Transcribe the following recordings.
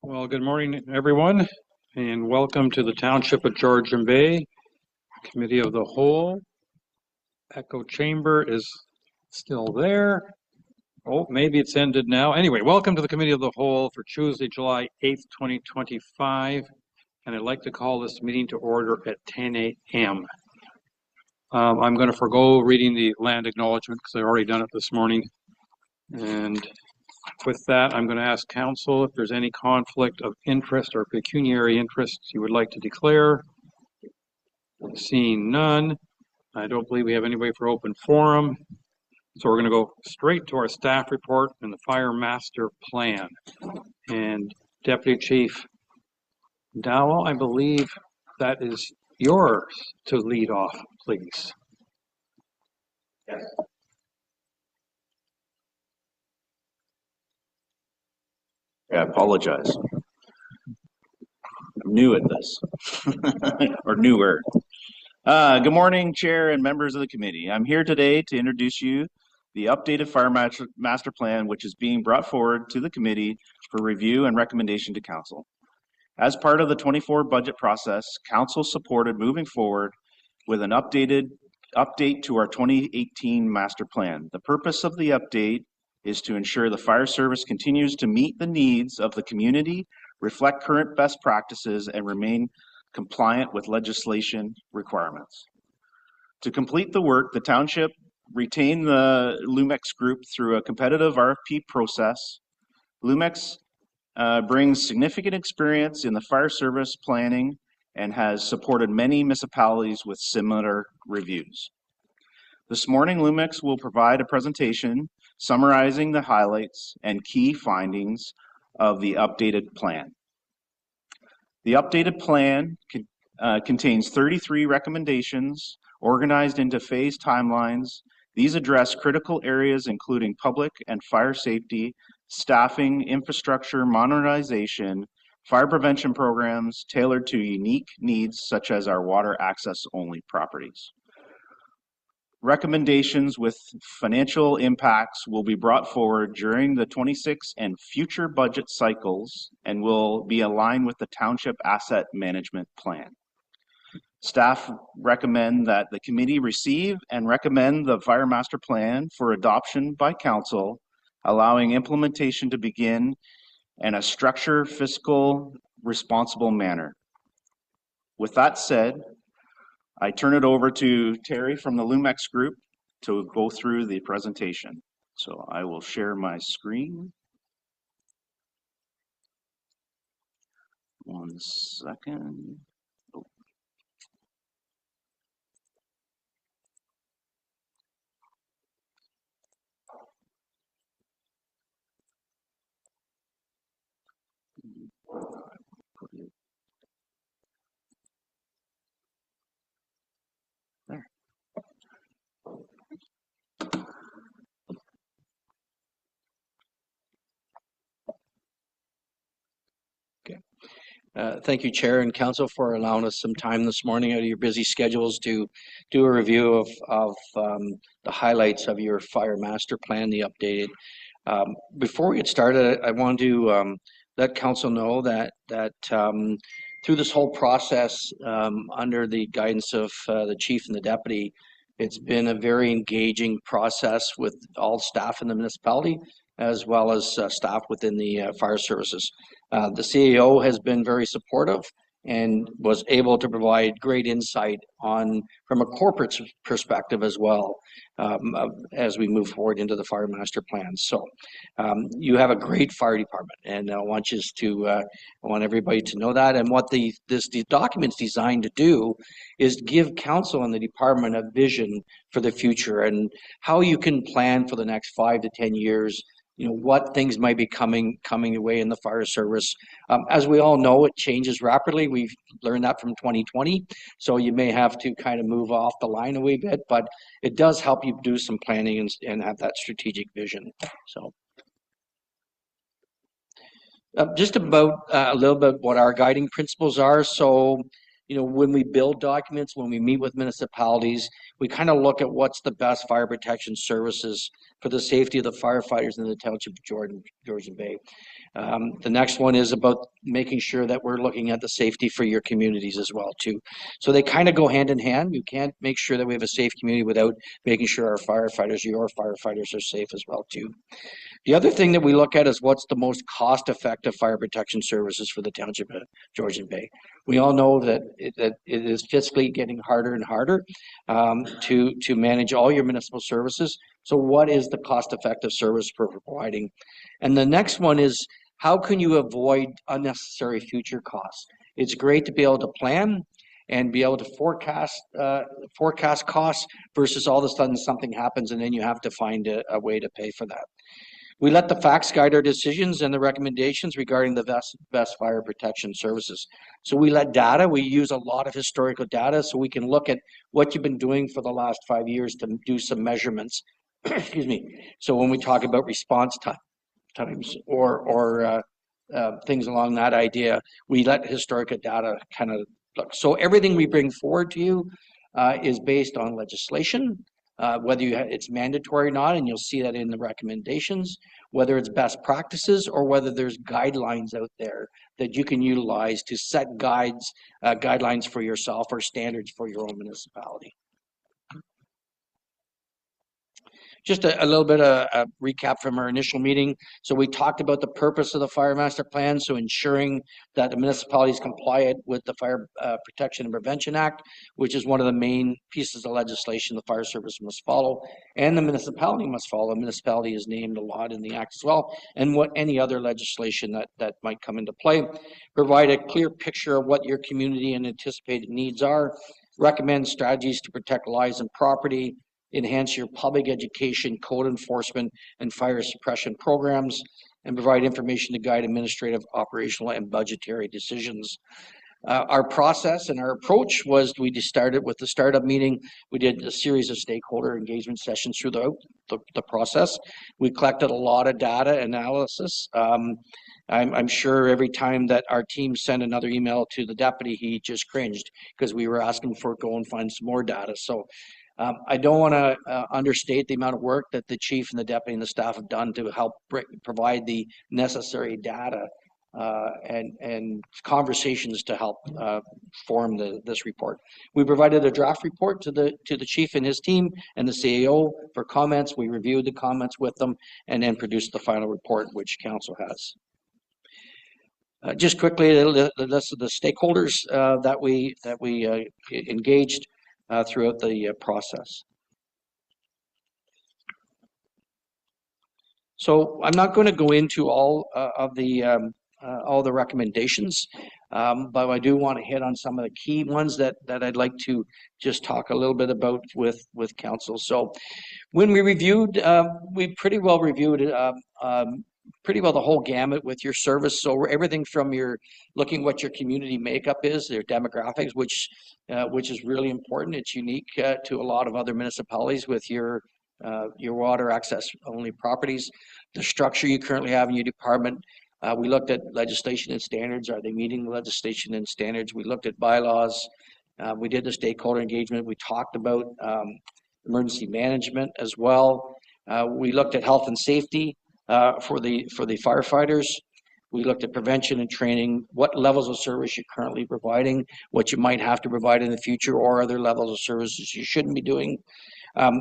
Well, good morning, everyone, and welcome to the Township of Georgian Bay Committee of the Whole. Echo chamber is still there. Oh, maybe it's ended now. Anyway, welcome to the Committee of the Whole for Tuesday, July 8th, 2025. And I'd like to call this meeting to order at 10 a.m. I'm going to forego reading the land acknowledgement because I've already done it this morning. And with that, I'm going to ask council if there's any conflict of interest or pecuniary interests you would like to declare. Seeing none, I don't believe we have anybody for open forum. So we're going to go straight to our staff report and the fire master plan. And Deputy Chief Dowell, I believe that is yours to lead off, please. Yes. I apologize. I'm new at this, or newer. Good morning, Chair and members of the committee. I'm here today to introduce you the updated fire master plan, which is being brought forward to the committee for review and recommendation to council. As part of the 24 budget process, council supported moving forward with an update to our 2018 master plan. The purpose of the update is to ensure the fire service continues to meet the needs of the community, reflect current best practices, and remain compliant with legislation requirements. To complete the work, the township retained the Lumex group through a competitive RFP process. Lumex brings significant experience in the fire service planning and has supported many municipalities with similar reviews. This morning, Lumex will provide a presentation summarizing the highlights and key findings of the updated plan. The updated plan contains 33 recommendations organized into phase timelines. These address critical areas including public and fire safety, staffing, infrastructure, modernization, fire prevention programs tailored to unique needs such as our water access only properties. Recommendations with financial impacts will be brought forward during the 26 and future budget cycles and will be aligned with the Township Asset Management Plan. Staff recommend that the committee receive and recommend the Fire Master Plan for adoption by Council, allowing implementation to begin in a structured, fiscal, responsible manner. With that said, I turn it over to Terry from the Lumex group to go through the presentation. So I will share my screen. One second. Oh. There. Thank you, Chair and Council, for allowing us some time this morning out of your busy schedules to do a review of the highlights of your Fire Master Plan, the updated. Before we get started, I want to let Council know that through this whole process, under the guidance of the Chief and the Deputy, it's been a very engaging process with all staff in the municipality, as well as staff within the fire services. The CAO has been very supportive and was able to provide great insight from a corporate perspective as well, as we move forward into the Fire Master Plan. So you have a great fire department, and I want everybody to know that. And what the document's designed to do is give council and the department a vision for the future and how you can plan for the next 5 to 10 years. You know, what things might be coming away in the fire service. As we all know, it changes rapidly. We've learned that from 2020. So you may have to kind of move off the line a wee bit, but it does help you do some planning and have that strategic vision. So just about a little bit what our guiding principles are. So, when we build documents, when we meet with municipalities, we kind of look at what's the best fire protection services for the safety of the firefighters in the Township of Georgian Bay. The next one is about making sure that we're looking at the safety for your communities as well too. So they kind of go hand in hand. You can't make sure that we have a safe community without making sure your firefighters are safe as well too. The other thing that we look at is what's the most cost-effective fire protection services for the Township of Georgian Bay. We all know that it is fiscally getting harder and harder to manage all your municipal services. So what is the cost-effective service for providing? And the next one is, how can you avoid unnecessary future costs? It's great to be able to plan and be able to forecast costs versus all of a sudden something happens and then you have to find a way to pay for that. We let the facts guide our decisions and the recommendations regarding the best fire protection services. So we let data, we use a lot of historical data so we can look at what you've been doing for the last 5 years to do some measurements. Excuse me. So when we talk about response times or things along that idea, we let historical data kind of look. So everything we bring forward to you is based on legislation, whether it's mandatory or not, and you'll see that in the recommendations, whether it's best practices or whether there's guidelines out there that you can utilize to set guidelines for yourself or standards for your own municipality. Just a little bit of a recap from our initial meeting. So we talked about the purpose of the Fire Master Plan, so ensuring that the municipalities comply with the Fire Protection and Prevention Act, which is one of the main pieces of legislation the fire service must follow, and the municipality must follow. The municipality is named a lot in the act as well, and what any other legislation that might come into play. Provide a clear picture of what your community and anticipated needs are. Recommend strategies to protect lives and property. Enhance your public education, code enforcement, and fire suppression programs, and provide information to guide administrative, operational, and budgetary decisions. Our process and our approach was we just started with the startup meeting. We did a series of stakeholder engagement sessions throughout the process. We collected a lot of data analysis. I'm sure every time that our team sent another email to the deputy, he just cringed because we were asking for go and find some more data. So I don't want to understate the amount of work that the chief and the deputy and the staff have done to help provide the necessary data and conversations to help form this report. We provided a draft report to the chief and his team and the CAO for comments. We reviewed the comments with them and then produced the final report, which council has. Just quickly, the list of the stakeholders that we engaged throughout the process. So I'm not going to go into all of the recommendations, but I do want to hit on some of the key ones that I'd like to just talk a little bit about with council. So when we reviewed, we pretty well reviewed pretty well the whole gamut with your service. So everything from your looking what your community makeup is, their demographics, which is really important. It's unique to a lot of other municipalities with your water access only properties. The structure you currently have in your department. We looked at legislation and standards. Are they meeting the legislation and standards? We looked at bylaws. We did the stakeholder engagement. We talked about emergency management as well. We looked at health and safety for the firefighters. We looked at prevention and training, what levels of service you're currently providing, what you might have to provide in the future, or other levels of services you shouldn't be doing.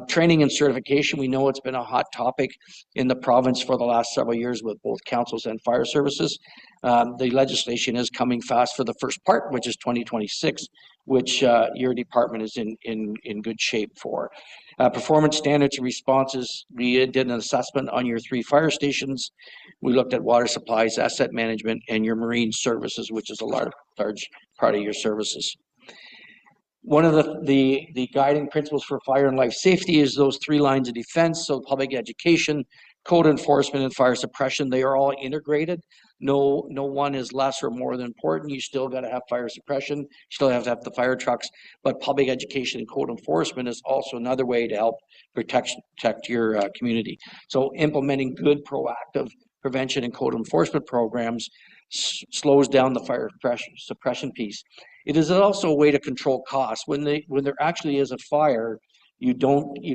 Training and certification, we know it's been a hot topic in the province for the last several years with both councils and fire services. The legislation is coming fast for the first part, which is 2026, which your department is in good shape for. Performance standards and responses, we did an assessment on your 3 fire stations. We looked at water supplies, asset management, and your marine services, which is a large part of your services. One of the guiding principles for fire and life safety is those 3 lines of defense. So public education, code enforcement, and fire suppression, they are all integrated. No one is less or more than important. You still got to have fire suppression. You still have to have the fire trucks. But public education and code enforcement is also another way to help protect your community. So implementing good proactive prevention and code enforcement programs slows down the fire suppression piece. It is also a way to control costs. When there actually is a fire, you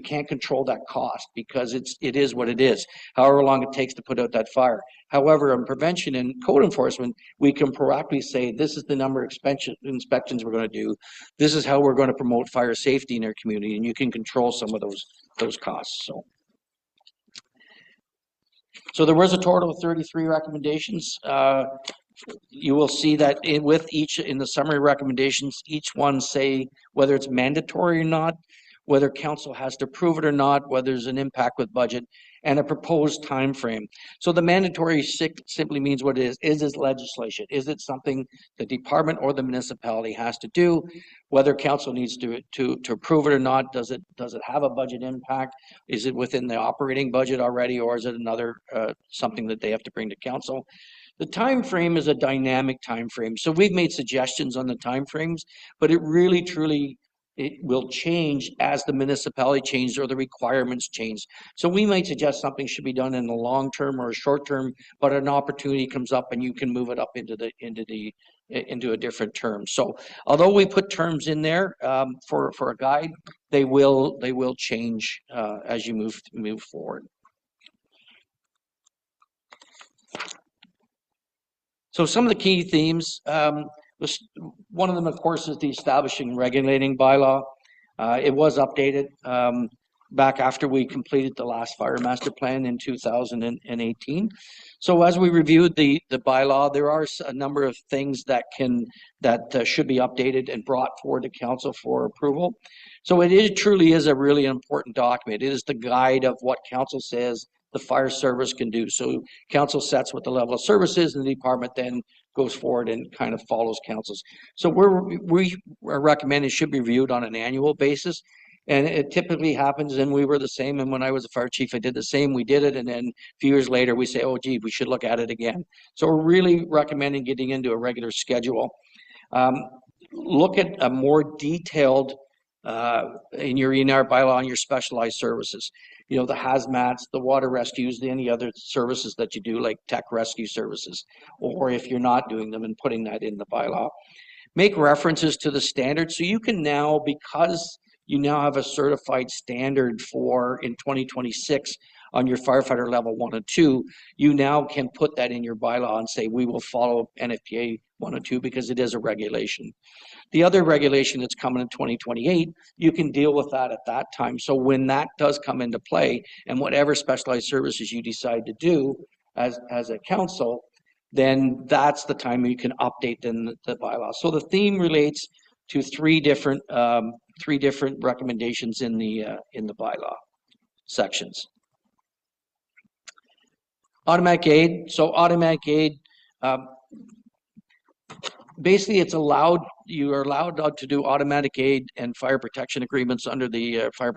can't control that cost because it is what it is, however long it takes to put out that fire. However, in prevention and code enforcement, we can proactively say, this is the number of inspections we're going to do. This is how we're going to promote fire safety in our community, and you can control some of those costs. So there was a total of 33 recommendations. You will see that with each, in the summary recommendations, each one say whether it's mandatory or not, whether council has to approve it or not, whether there's an impact with budget, and a proposed time frame. So the mandatory simply means what it is. Is this legislation? Is it something the department or the municipality has to do? Whether council needs to approve it or not, does it have a budget impact? Is it within the operating budget already, or is it another something that they have to bring to council? The time frame is a dynamic time frame. So we've made suggestions on the time frames, but it really truly it will change as the municipality changes or the requirements change. So we might suggest something should be done in the long term or a short term, but an opportunity comes up and you can move it up into a different term. So although we put terms in there for a guide, they will change as you move forward. So some of the key themes, one of them, of course, is the establishing and regulating bylaw. It was updated back after we completed the last fire master plan in 2018. So as we reviewed the bylaw, there are a number of things that should be updated and brought forward to council for approval. So it truly is a really important document. It is the guide of what council says the fire service can do. So council sets what the level of service is, and the department then goes forward and kind of follows councils. So we are recommending it should be reviewed on an annual basis. And it typically happens, and we were the same. And when I was a fire chief, I did the same. We did it, and then a few years later, we say, oh, gee, we should look at it again. So we're really recommending getting into a regular schedule. Look at a more detailed in your ENR bylaw on your specialized services. You know, the hazmats, the water rescues, any other services that you do, like tech rescue services, or if you're not doing them, and putting that in the bylaw. Make references to the standards. So you can now, because you now have a certified standard for in 2026 on your firefighter level 1 and 2, you now can put that in your bylaw and say, we will follow NFPA 1 and 2 because it is a regulation. The other regulation that's coming in 2028, you can deal with that at that time. So when that does come into play, and whatever specialized services you decide to do as a council, then that's the time you can update the bylaw. So the theme relates to three different recommendations in the bylaw sections. Automatic aid. So automatic aid, basically it's allowed, you are allowed to do automatic aid and fire protection agreements under the Fire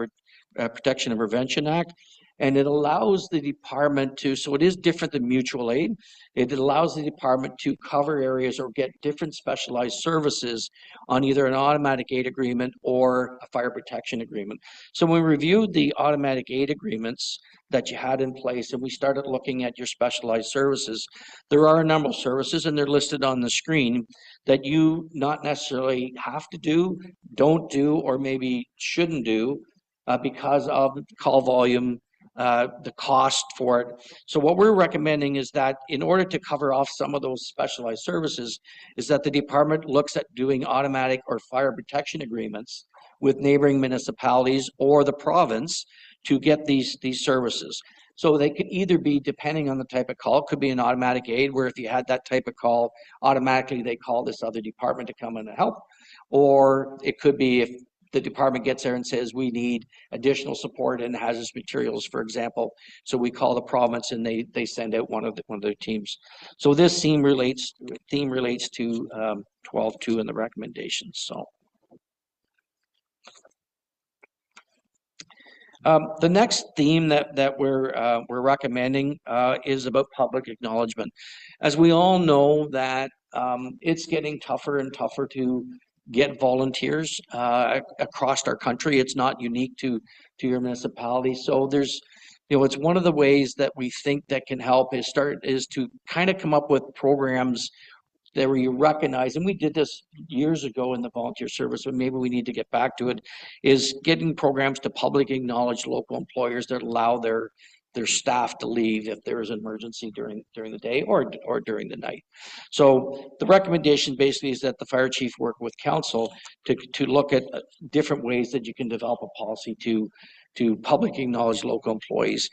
Protection and Prevention Act. And it allows the department to, so it is different than mutual aid. It allows the department to cover areas or get different specialized services on either an automatic aid agreement or a fire protection agreement. So when we reviewed the automatic aid agreements that you had in place and we started looking at your specialized services, there are a number of services, and they're listed on the screen, that you not necessarily have to do, don't do, or maybe shouldn't do because of call volume, the cost for it. So what we're recommending is that in order to cover off some of those specialized services, is that the department looks at doing automatic or fire protection agreements with neighboring municipalities or the province to get these services. So they could either be, depending on the type of call, it could be an automatic aid where if you had that type of call, automatically they call this other department to come in and help. Or it could be if the department gets there and says, we need additional support in hazardous materials, for example. So we call the province and they send out one of their teams. So this theme relates to 12.2 in the recommendations. So the next theme that we're recommending is about public acknowledgement. As we all know that it's getting tougher and tougher to get volunteers across our country. It's not unique to your municipality. So there's, it's one of the ways that we think that can help is to kind of come up with programs that where you recognize, and we did this years ago in the volunteer service, but maybe we need to get back to it, is getting programs to publicly acknowledge local employers that allow their staff to leave if there is an emergency during the day or during the night. So the recommendation basically is that the fire chief work with council to look at different ways that you can develop a policy to publicly acknowledge local employees.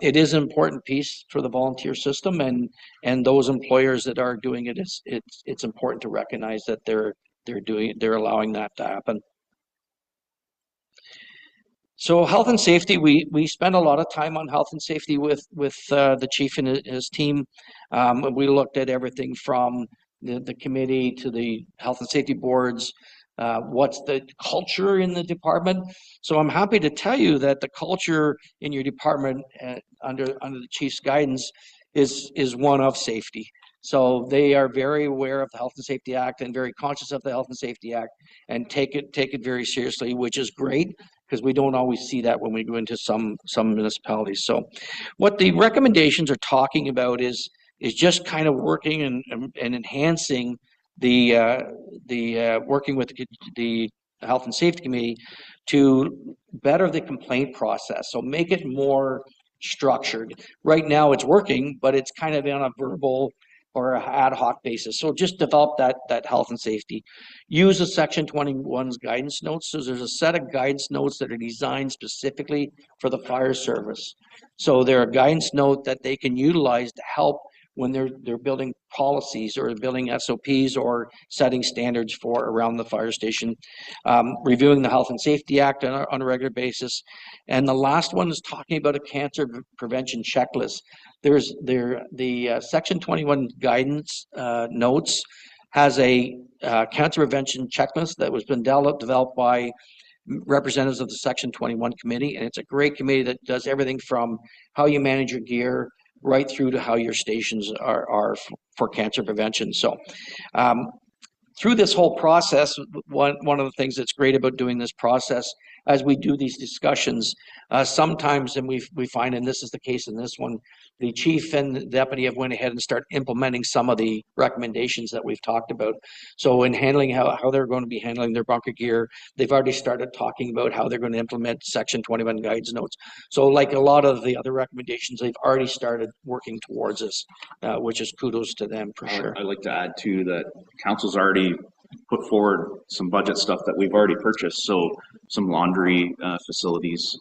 It is an important piece for the volunteer system, and those employers that are doing it, it's important to recognize that they're allowing that to happen. So health and safety, we spend a lot of time on health and safety with the chief and his team. We looked at everything from the committee to the health and safety boards. What's the culture in the department? So I'm happy to tell you that the culture in your department under the chief's guidance is one of safety. So they are very aware of the Health and Safety Act and very conscious of the Health and Safety Act and take it very seriously, which is great because we don't always see that when we go into some municipalities. So what the recommendations are talking about is just kind of working and enhancing the working with the Health and Safety Committee to better the complaint process. So make it more structured. Right now it's working, but it's kind of on a verbal or an ad hoc basis. So just develop that health and safety. Use the Section 21's guidance notes. So there's a set of guidance notes that are designed specifically for the fire service. So they're a guidance note that they can utilize to help when they're building policies or building SOPs or setting standards for around the fire station, reviewing the Health and Safety Act on a regular basis. And the last one is talking about a cancer prevention checklist. The Section 21 guidance notes has a cancer prevention checklist that was been developed by representatives of the Section 21 committee, and it's a great committee that does everything from how you manage your gear right through to how your stations are for cancer prevention. So through this whole process, one of the things that's great about doing this process, as we do these discussions, sometimes, and we find, and this is the case in this one, the chief and the deputy have went ahead and start implementing some of the recommendations that we've talked about. So in handling how they're going to be handling their bunker gear, they've already started talking about how they're going to implement Section 21 guidance notes. So like a lot of the other recommendations, they've already started working towards this, which is kudos to them for sure. I'd like to add too that council's already put forward some budget stuff that we've already purchased. So some laundry facilities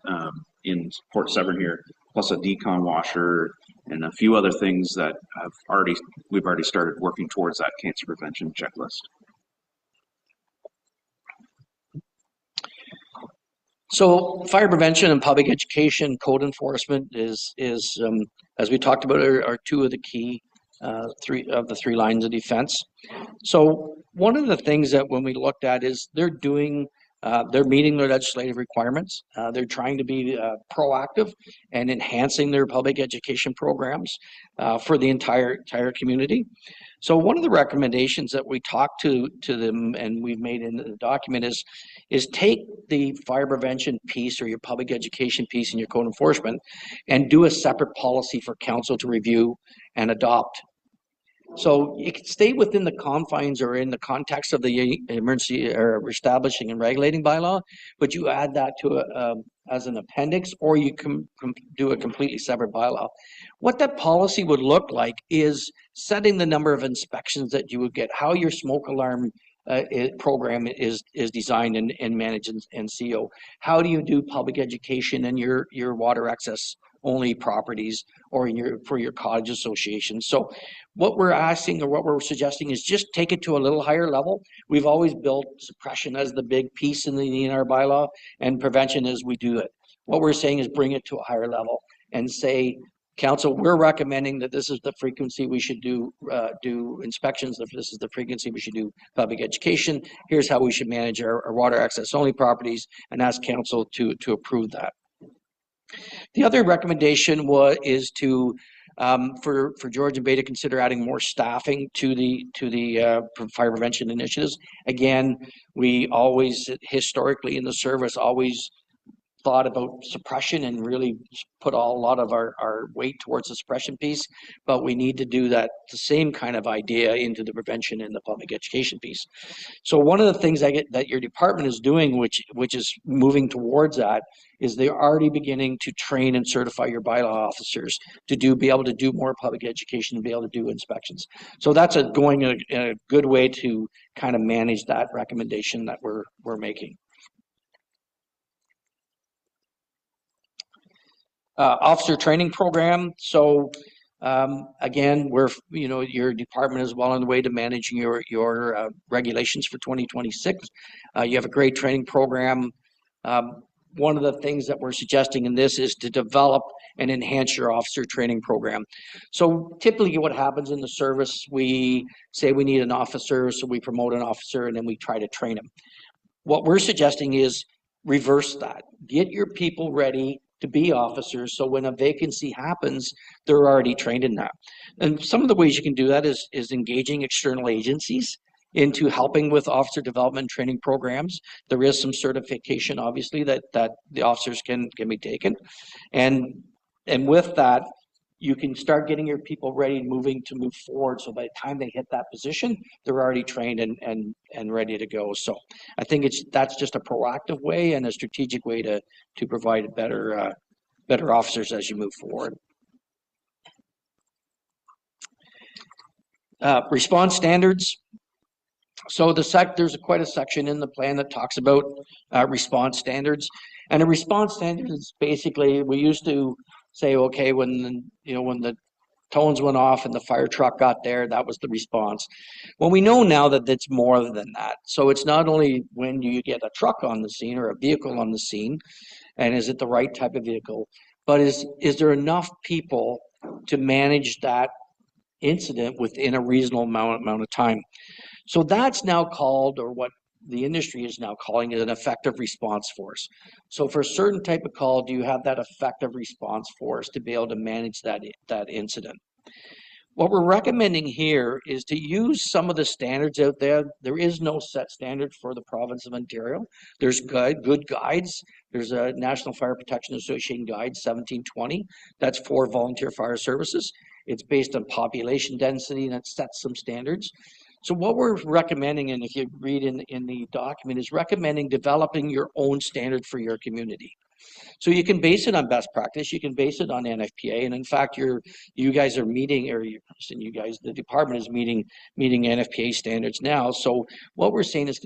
in Port Severn here, plus a decon washer and a few other things that we've already started working towards that cancer prevention checklist. So fire prevention and public education, code enforcement is as we talked about, are two of the key three lines of defense. So one of the things that when we looked at is they're meeting their legislative requirements. They're trying to be proactive and enhancing their public education programs for the entire community. So one of the recommendations that we talked to them and we've made in the document is take the fire prevention piece or your public education piece in your code enforcement and do a separate policy for council to review and adopt. So you can stay within the confines or in the context of the emergency or establishing and regulating bylaw, but you add that to as an appendix, or you can do a completely separate bylaw. What that policy would look like is setting the number of inspections that you would get, how your smoke alarm program is designed and managed in CO. How do you do public education in your water access only properties or for your cottage association? So what we're asking or what we're suggesting is just take it to a little higher level. We've always built suppression as the big piece in our bylaw and prevention as we do it. What we're saying is bring it to a higher level and say, council, we're recommending that this is the frequency we should do inspections. If this is the frequency we should do public education, here's how we should manage our water access only properties, and ask council to approve that. The other recommendation is to for Georgian Bay to consider adding more staffing to the fire prevention initiatives. Again, we always historically in the service always thought about suppression and really put a lot of our weight towards the suppression piece, but we need to do the same kind of idea into the prevention and the public education piece. So one of the things that your department is doing, which is moving towards that, is they're already beginning to train and certify your bylaw officers to be able to do more public education and be able to do inspections. So that's a good way to kind of manage that recommendation that we're making. Officer training program. So again, your department is well on the way to managing your regulations for 2026. You have a great training program. One of the things that we're suggesting in this is to develop and enhance your officer training program. So typically what happens in the service, we say we need an officer, so we promote an officer and then we try to train him. What we're suggesting is reverse that. Get your people ready to be officers, so when a vacancy happens, they're already trained in that. And some of the ways you can do that is engaging external agencies into helping with officer development training programs. There is some certification, obviously, that the officers can be taken. And with that, you can start getting your people ready and to move forward. So by the time they hit that position, they're already trained and ready to go. So I think that's just a proactive way and a strategic way to provide better officers as you move forward. Response standards. So there's quite a section in the plan that talks about response standards. And a response standard is basically, we used to say, okay, when the tones went off and the fire truck got there, that was the response. Well, we know now that it's more than that. So it's not only when you get a truck on the scene or a vehicle on the scene, and is it the right type of vehicle, but is there enough people to manage that incident within a reasonable amount of time? So that's now called, or what the industry is now calling it, an effective response force. So for a certain type of call, do you have that effective response force to be able to manage that incident? What we're recommending here is to use some of the standards out there. There is no set standard for the province of Ontario. There's good guides. There's a National Fire Protection Association guide 1720. That's for volunteer fire services. It's based on population density and it sets some standards. So what we're recommending, and if you read in the document, is recommending developing your own standard for your community. So you can base it on best practice, you can base it on NFPA, and in fact, you guys are meeting, the department is meeting NFPA standards now. So what we're saying is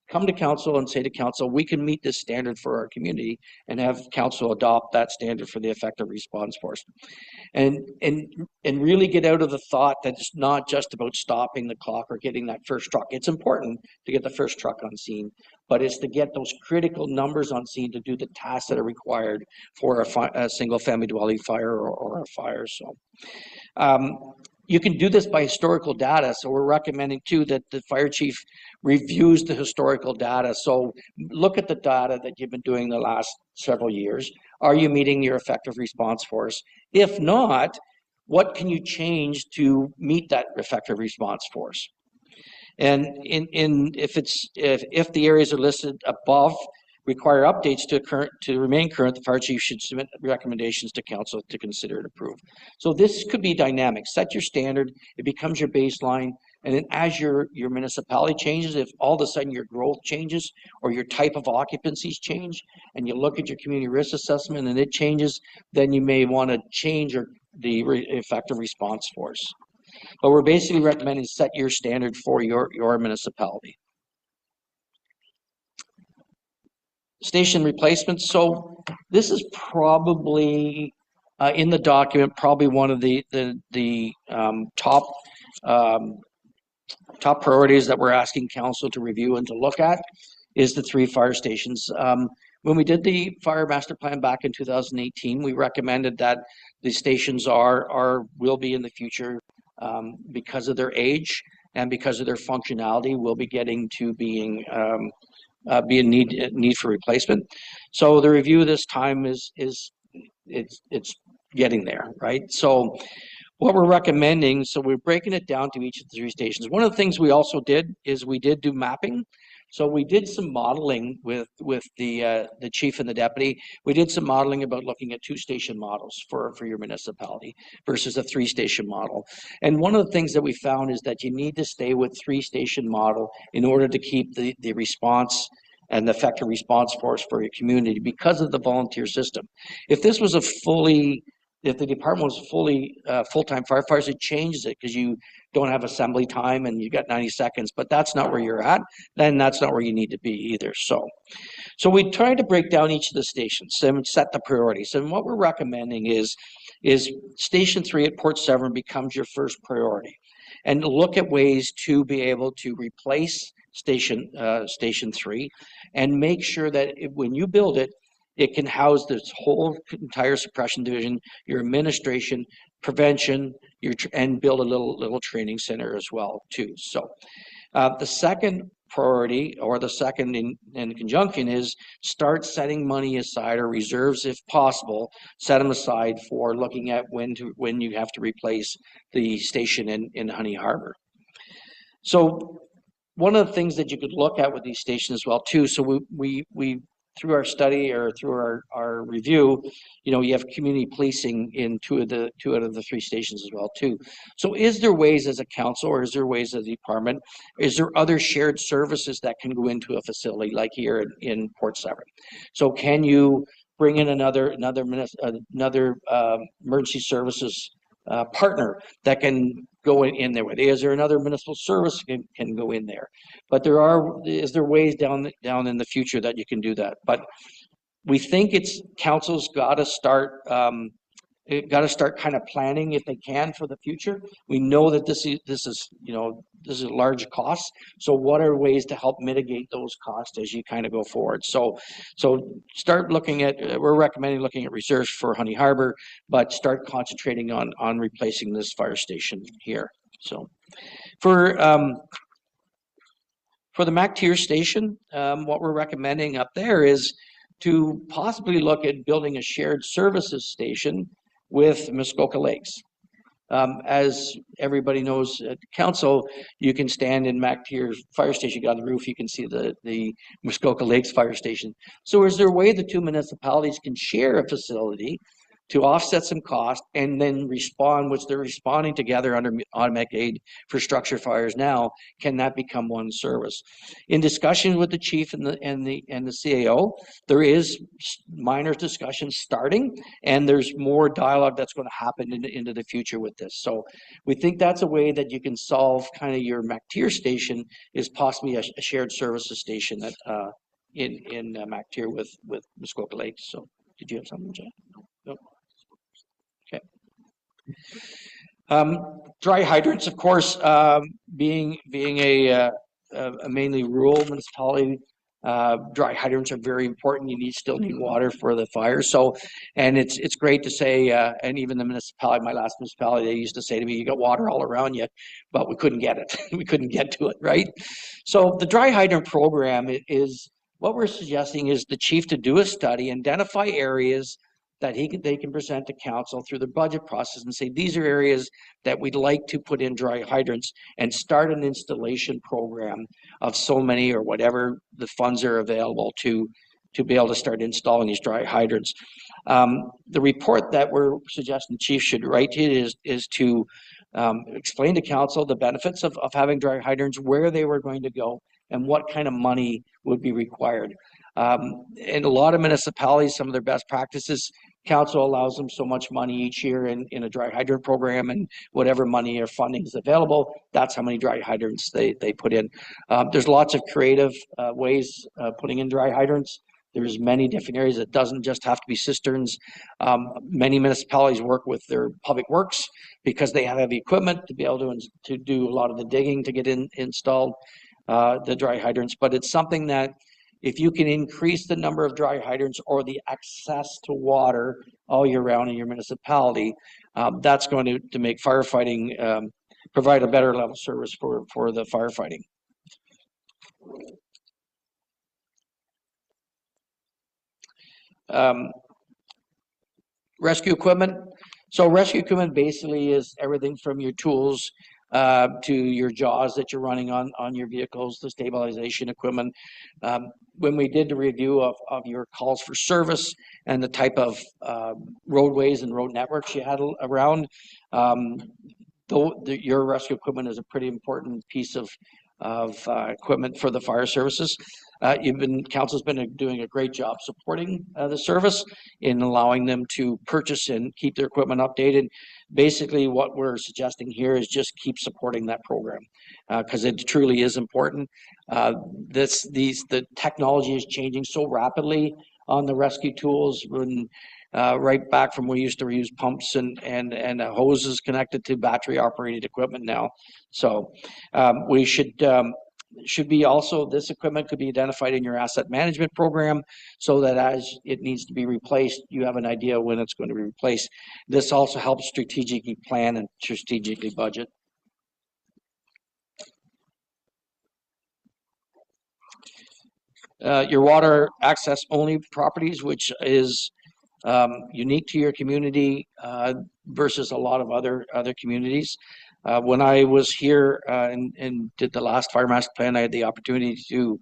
come to council and say to council, we can meet this standard for our community, and have council adopt that standard for the effective response force. And really get out of the thought that it's not just about stopping the clock or getting that first truck. It's important to get the first truck on scene, but it's to get those critical numbers on scene to do the tasks that are required for a single family dwelling fire or a fire. So you can do this by historical data. So we're recommending too that the fire chief reviews the historical data. So look at the data that you've been doing the last several years. Are you meeting your effective response force? If not, what can you change to meet that effective response force? And if the areas are listed above require updates to remain current, the fire chief should submit recommendations to council to consider and approve. So this could be dynamic. Set your standard, it becomes your baseline, and then as your municipality changes, if all of a sudden your growth changes or your type of occupancies change, and you look at your community risk assessment and it changes, then you may want to change the effective response force. But we're basically recommending set your standard for your municipality. Station replacements. So this is probably in the document, probably one of the top priorities that we're asking council to review and to look at is the 3 fire stations. When we did the fire master plan back in 2018, we recommended that the stations will be in the future because of their age and because of their functionality, will be getting to being be a need for replacement. So the review this time is getting there, right? So what we're recommending, so we're breaking it down to each of the 3 stations. One of the things we also did is we did do mapping. So we did some modeling with the chief and the deputy. We did some modeling about looking at 2-station models for your municipality versus a 3-station model. And one of the things that we found is that you need to stay with 3-station model in order to keep the response and the effective response force for your community because of the volunteer system. If this was if the department was fully full-time firefighters, it changes it because you don't have assembly time and you got 90 seconds, but that's not where you're at. Then that's not where you need to be either. So we tried to break down each of the stations and set the priorities. And what we're recommending is Station 3 at Port Severn becomes your first priority, and look at ways to be able to replace Station 3, and make sure that when you build it, it can house this whole entire suppression division, your administration, prevention, and build a little training center as well too. So the second priority, or the second in conjunction, is start setting money aside, or reserves if possible, set them aside for looking at when you have to replace the station in Honey Harbor. So one of the things that you could look at with these stations as well too, so we through our study or through our review, you have community policing in two out of the 3 stations as well too. So is there ways as a council, or is there ways as a department, is there other shared services that can go into a facility like here in Port Severn? So can you bring in another emergency services partner that can go in there with? Is there another municipal service can go in there? But is there ways down in the future that you can do that? But we think council's got to start kind of planning if they can for the future. We know that this is a large cost. So what are ways to help mitigate those costs as you kind of go forward? So start looking at. We're recommending looking at reserves for Honey Harbor, but start concentrating on replacing this fire station here. So for the MacTier station, what we're recommending up there is to possibly look at building a shared services station with Muskoka Lakes. As everybody knows at council, you can stand in MacTier's fire station, you got on the roof, you can see the Muskoka Lakes fire station. So is there a way the 2 municipalities can share a facility to offset some cost and then respond, which they're responding together under automatic aid for structure fires now? Can that become one service? In discussion with the chief and the CAO, there is minor discussion starting, and there's more dialogue that's going to happen into the future with this. So we think that's a way that you can solve kind of your MacTier station, is possibly a shared services station that in MacTier with Muskoka Lakes. So did you have something, Jen? No. Okay. Dry hydrants, of course, being a mainly rural municipality, dry hydrants are very important. You still need water for the fire. So, and it's great to say, and even the municipality, my last municipality, they used to say to me, "You got water all around you," but we couldn't get it. We couldn't get to it, right? So the dry hydrant program is what we're suggesting is the chief to do a study, identify areas that they can present to council through the budget process and say, these are areas that we'd like to put in dry hydrants, and start an installation program of so many or whatever the funds are available to be able to start installing these dry hydrants. The report that we're suggesting the chief should write is to explain to council the benefits of having dry hydrants, where they were going to go, and what kind of money would be required. In a lot of municipalities, some of their best practices, council allows them so much money each year in a dry hydrant program, and whatever money or funding is available, that's how many dry hydrants they put in. There's lots of creative ways putting in dry hydrants. There's many different areas. It doesn't just have to be cisterns. Many municipalities work with their public works because they have heavy equipment to be able to do a lot of the digging to get installed the dry hydrants. But it's something that, if you can increase the number of dry hydrants or the access to water all year round in your municipality, that's going to make firefighting, provide a better level of service for the firefighting. Rescue equipment. So rescue equipment basically is everything from your tools, to your jaws that you're running on your vehicles, the stabilization equipment. When we did the review of your calls for service and the type of roadways and road networks you had around, your rescue equipment is a pretty important piece of equipment for the fire services. Council's been doing a great job supporting the service in allowing them to purchase and keep their equipment updated. Basically, what we're suggesting here is just keep supporting that program because it truly is important. The technology is changing so rapidly on the rescue tools. Right back from we used to use pumps and hoses connected to battery operated equipment now. So we should be also, this equipment could be identified in your asset management program so that as it needs to be replaced, you have an idea when it's going to be replaced. This also helps strategically plan and strategically budget. Your water access only properties, which is unique to your community versus a lot of other communities. When I was here and did the last fire master plan, I had the opportunity to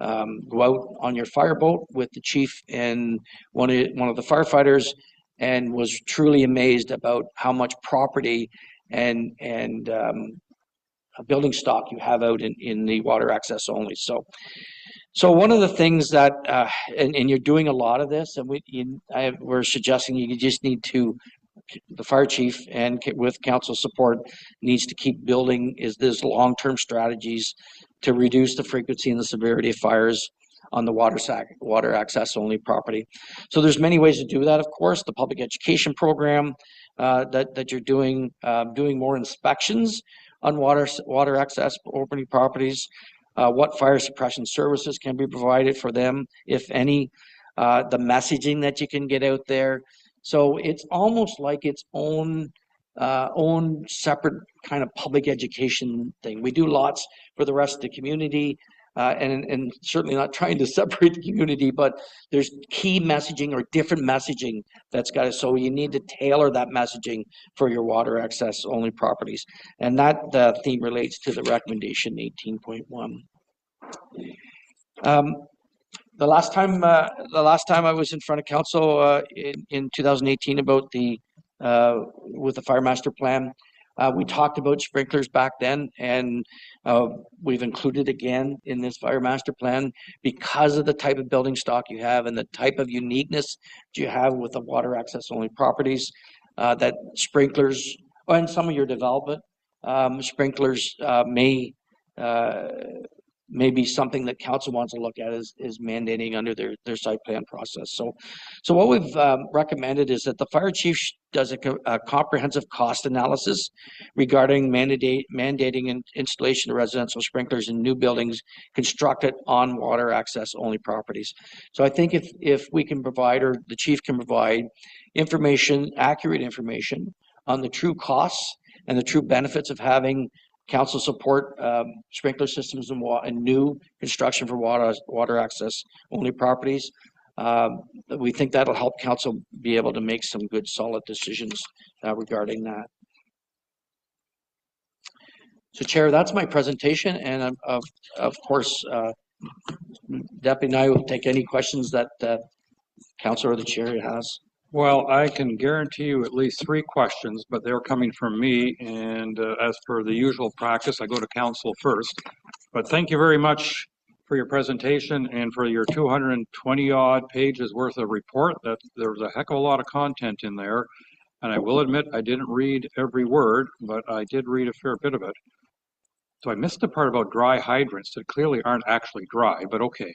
go out on your fireboat with the chief and one of the firefighters, and was truly amazed about how much property and building stock you have out in the water access only. So one of the things that, and you're doing a lot of this, and we're suggesting you just need to, the fire chief and with council support needs to keep building is this long-term strategies to reduce the frequency and the severity of fires on the water access only property. So there's many ways to do that. Of course, the public education program that you're doing more inspections on water access opening properties. What fire suppression services can be provided for them, if any, the messaging that you can get out there. So it's almost like its own separate kind of public education thing. We do lots for the rest of the community, and certainly not trying to separate the community, but there's key messaging or different messaging that's got it. So you need to tailor that messaging for your water access only properties. And that theme relates to the recommendation 18.1. The last time I was in front of council in 2018 about with the fire master plan, we talked about sprinklers back then, and we've included again in this fire master plan because of the type of building stock you have and the type of uniqueness you have with the water access only properties, that sprinklers, and some of your development sprinklers may be something that council wants to look at is mandating under their site plan process. So what we've recommended is that the fire chief does a comprehensive cost analysis regarding mandating installation of residential sprinklers in new buildings constructed on water access only properties. So I think if we can provide, or the chief can provide information, accurate information on the true costs and the true benefits of having council support sprinkler systems and new construction for water access only properties. We think that'll help council be able to make some good solid decisions regarding that. So Chair, that's my presentation, and of course Deputy and I will take any questions that council or the chair has. Well, I can guarantee you at least 3 questions, but they're coming from me. And as per the usual practice, I go to council first. But thank you very much for your presentation and for your 220 odd pages worth of report. There was a heck of a lot of content in there. And I will admit I didn't read every word, but I did read a fair bit of it. So I missed the part about dry hydrants that clearly aren't actually dry, but okay.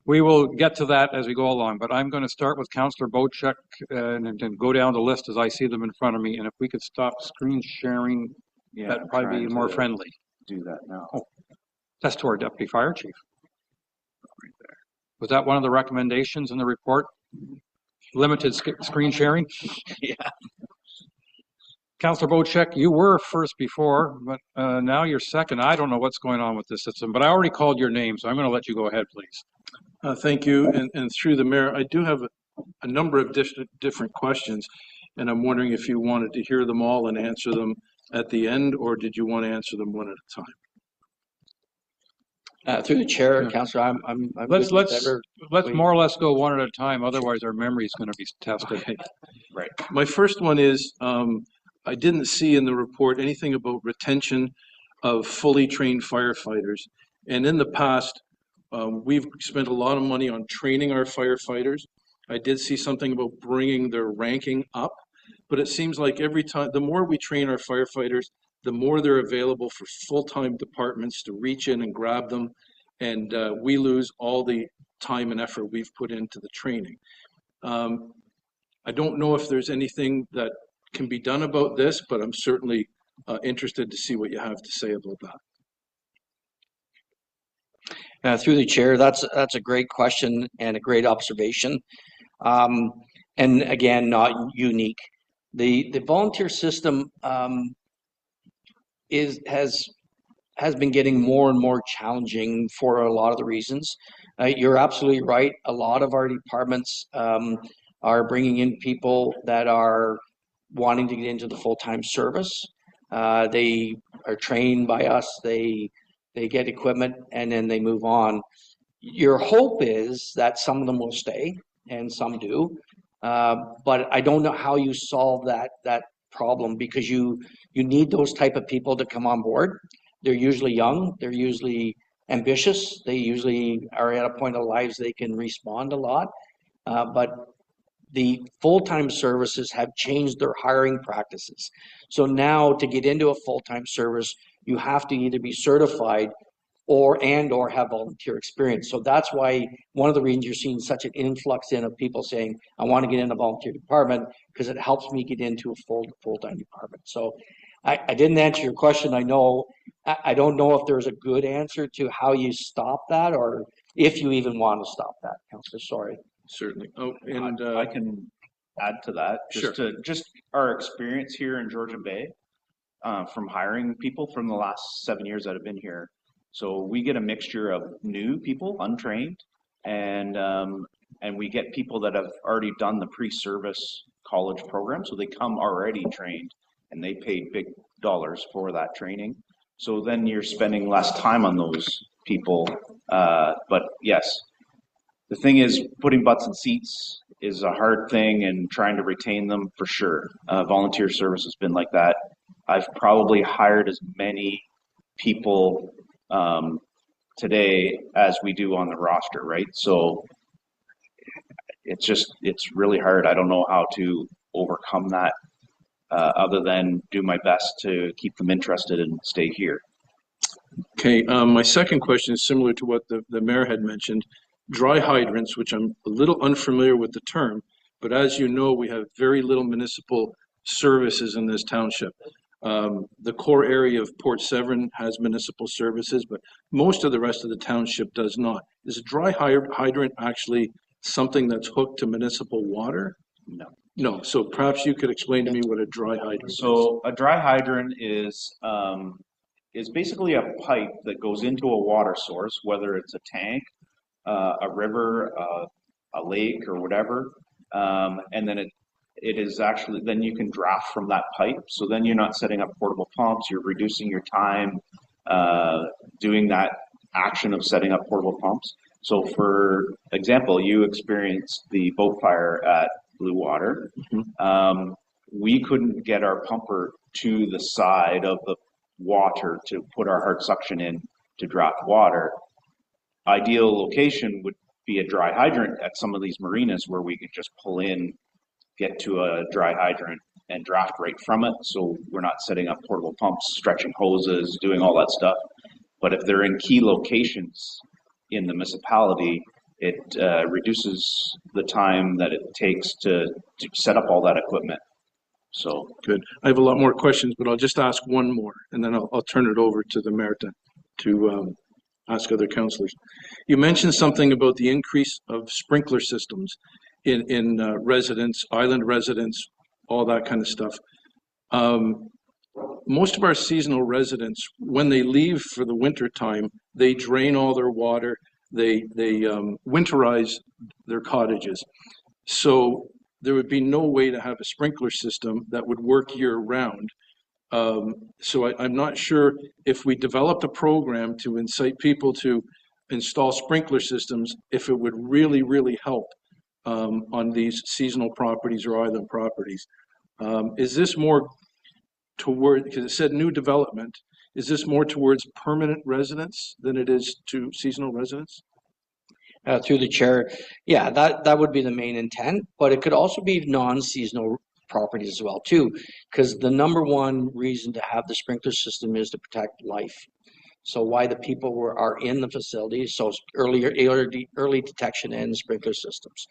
We will get to that as we go along, but I'm going to start with Councillor Bochek and go down the list as I see them in front of me. And if we could stop screen sharing, that'd probably be more friendly. Do that now. Oh, that's to our Deputy Fire Chief. Right there. Was that one of the recommendations in the report? Limited screen sharing? Yeah. Councillor Bochek, you were first before, but now you're second. I don't know what's going on with this system, but I already called your name, so I'm going to let you go ahead, please. Thank you. And through the mayor, I do have a number of different questions, and I'm wondering if you wanted to hear them all and answer them at the end, or did you want to answer them one at a time? Through the chair, Yeah. Councillor, I'm Let's good with whatever. more or less go one at a time. Otherwise, our memory is going to be tested. Okay. Right. My first one is, I didn't see in the report anything about retention of fully trained firefighters. And in the past, we've spent a lot of money on training our firefighters. I did see something about bringing their ranking up, but it seems like every time, the more we train our firefighters, the more they're available for full-time departments to reach in and grab them. And we lose all the time and effort we've put into the training. I don't know if there's anything that can be done about this, but I'm certainly interested to see what you have to say about that. Through the chair, that's a great question and a great observation. And again, not unique. The volunteer system has been getting more and more challenging for a lot of the reasons. You're absolutely right. A lot of our departments are bringing in people that are wanting to get into the full-time service. They are trained by us. They get equipment and then they move on. Your hope is that some of them will stay, and some do. But I don't know how you solve that problem, because you need those type of people to come on board. They're usually young. They're usually ambitious. They usually are at a point of lives they can respond a lot. But the full-time services have changed their hiring practices. So now to get into a full-time service, you have to either be certified or have volunteer experience. So that's why one of the reasons you're seeing such an influx in of people saying, I want to get in a volunteer department because it helps me get into a full-time department. So I didn't answer your question. I know, I don't know if there's a good answer to how you stop that, or if you even want to stop that, Councillor. Sorry. Certainly. Oh, and I can add to that. Just our experience here in Georgian Bay, from hiring people from the last 7 years that have been here. So we get a mixture of new people, untrained, and we get people that have already done the pre-service college program. So they come already trained, and they paid big dollars for that training. So then you're spending less time on those people. But yes, the thing is, putting butts in seats is a hard thing, and trying to retain them for sure. Volunteer service has been like that. I've probably hired as many people today as we do on the roster, right? So it's really hard. I don't know how to overcome that, other than do my best to keep them interested and stay here. okay, my second question is similar to what the mayor had mentioned. Dry hydrants, which I'm a little unfamiliar with the term, but as you know, we have very little municipal services in this township. The core area of Port Severn has municipal services, but most of the rest of the township does not. Is a dry hydrant actually something that's hooked to municipal water? No. No. So perhaps you could explain to me what a dry hydrant is. So a dry hydrant is basically a pipe that goes into a water source, whether it's a tank, a river, a lake, or whatever, and then it is actually, then you can draft from that pipe. So then you're not setting up portable pumps. You're reducing your time doing that action of setting up portable pumps. So for example, you experienced the boat fire at Blue Water. Mm-hmm. We couldn't get our pumper to the side of the water to put our hard suction in to draft water. Ideal location would be a dry hydrant at some of these marinas where we could just pull in, get to a dry hydrant, and draft right from it. So we're not setting up portable pumps, stretching hoses, doing all that stuff. But if they're in key locations in the municipality, it reduces the time that it takes to set up all that equipment. So good. I have a lot more questions, but I'll just ask one more, and then I'll turn it over to the mayor to ask other councillors. You mentioned something about the increase of sprinkler systems in residents, island residents, all that kind of stuff. Most of our seasonal residents, when they leave for the winter time, they drain all their water. They winterize their cottages. So there would be no way to have a sprinkler system that would work year round So I'm not sure if we developed a program to incite people to install sprinkler systems, if it would really, really help on these seasonal properties or island properties. Is this more toward, because it said new development, is this more towards permanent residents than it is to seasonal residents? Through the chair, yeah, that would be the main intent, but it could also be non-seasonal properties as well too, because the number one reason to have the sprinkler system is to protect life. So why the people are in the facility, so early detection and sprinkler systems.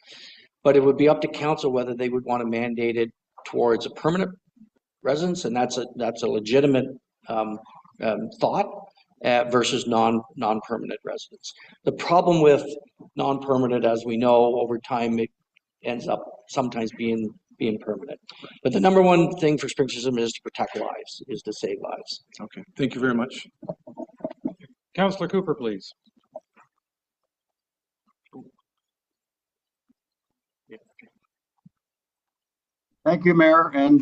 But it would be up to council whether they would want to mandate it towards a permanent residence, and that's a legitimate thought versus non-permanent residents. The problem with non-permanent, as we know, over time it ends up sometimes being permanent. But the number one thing for sprinkler system is to protect lives, is to save lives. Okay, thank you very much. Councillor Cooper, please. Thank you, Mayor, and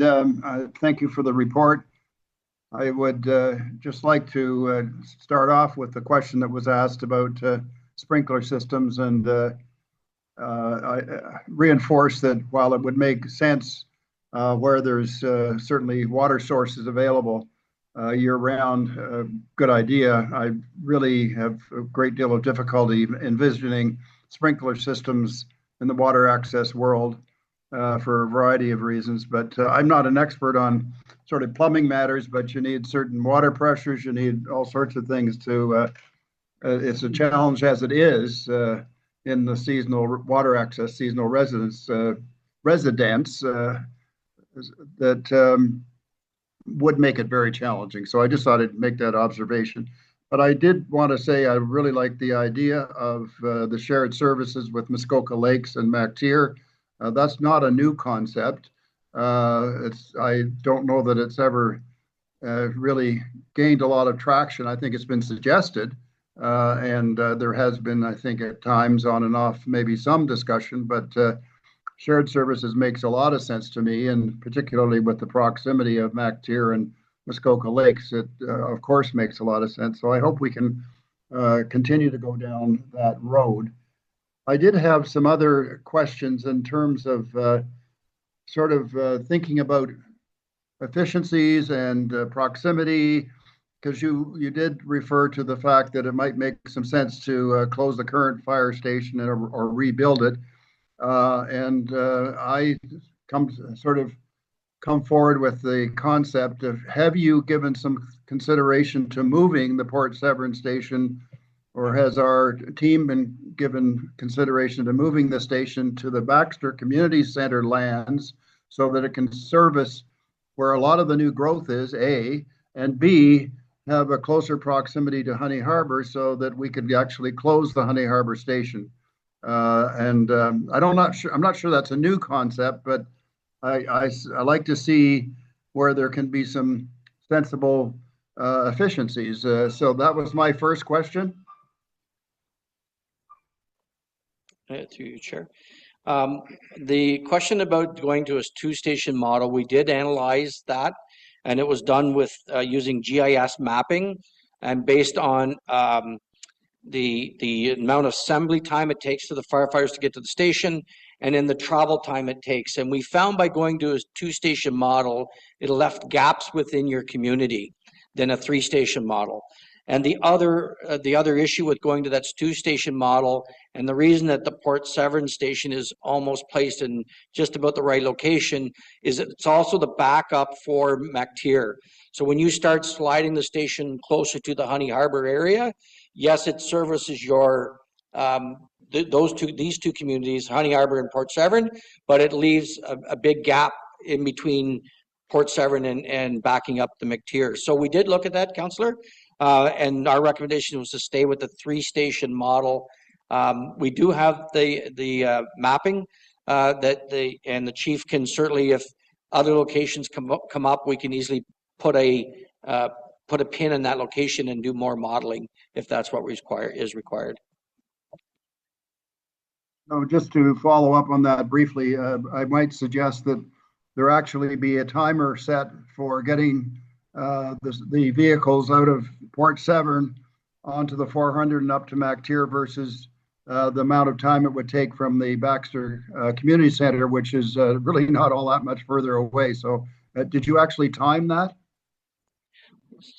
thank you for the report. I would just like to start off with the question that was asked about sprinkler systems, and I reinforce that while it would make sense where there's certainly water sources available year-round, good idea. I really have a great deal of difficulty envisioning sprinkler systems in the water access world for a variety of reasons, but I'm not an expert on sort of plumbing matters, but you need certain water pressures, you need all sorts of things to, it's a challenge as it is in the seasonal water access, seasonal residents that would make it very challenging. So I just thought I'd make that observation. But I did want to say I really like the idea of the shared services with Muskoka Lakes and MacTier. That's not a new concept. I don't know that it's ever really gained a lot of traction. I think it's been suggested, and there has been, I think, at times on and off, maybe some discussion, but shared services makes a lot of sense to me, and particularly with the proximity of MacTier and Muskoka Lakes, it of course makes a lot of sense. So I hope we can continue to go down that road. I did have some other questions in terms of thinking about efficiencies and proximity, because you did refer to the fact that it might make some sense to close the current fire station or rebuild it. I come forward with the concept of, have you given some consideration to moving the Port Severn station, or has our team been given consideration to moving the station to the Baxter Community Center lands so that it can service where a lot of the new growth is, A, and B, have a closer proximity to Honey Harbor so that we could actually close the Honey Harbor station. I'm not sure that's a new concept, but I like to see where there can be some sensible efficiencies. So that was my first question. To you, Chair. The question about going to a two-station model, we did analyze that, and it was done with using GIS mapping, and based on the amount of assembly time it takes for the firefighters to get to the station, and in the travel time it takes. And we found by going to a two-station model, it left gaps within your community than a three-station model. And the other issue with going to that two-station model, and the reason that the Port Severn station is almost placed in just about the right location, is that it's also the backup for MacTier. So when you start sliding the station closer to the Honey Harbor area, yes, it services your these two communities, Honey Harbor and Port Severn, but it leaves a big gap in between Port Severn and backing up the MacTier. So we did look at that, Councillor. And our recommendation was to stay with the three-station model. We do have the mapping and the chief can certainly, if other locations come up, we can easily put a pin in that location and do more modeling if that's what is required. No, just to follow up on that briefly, I might suggest that there actually be a timer set for getting the vehicles out of Port Severn onto the 400 and up to MacTier versus the amount of time it would take from the Baxter Community Center, which is really not all that much further away. So did you actually time that?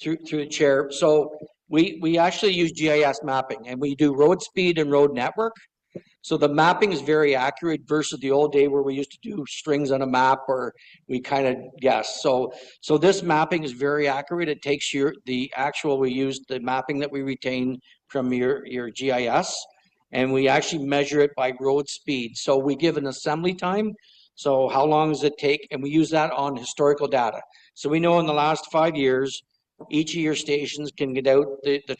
Through the chair. So we actually use GIS mapping, and we do road speed and road network. So the mapping is very accurate versus the old day where we used to do strings on a map or we kind of guess. So this mapping is very accurate. It takes we use the mapping that we retain from your GIS, and we actually measure it by road speed. So we give an assembly time. So how long does it take? And we use that on historical data. So we know in the last 5 years, each of your stations can get out the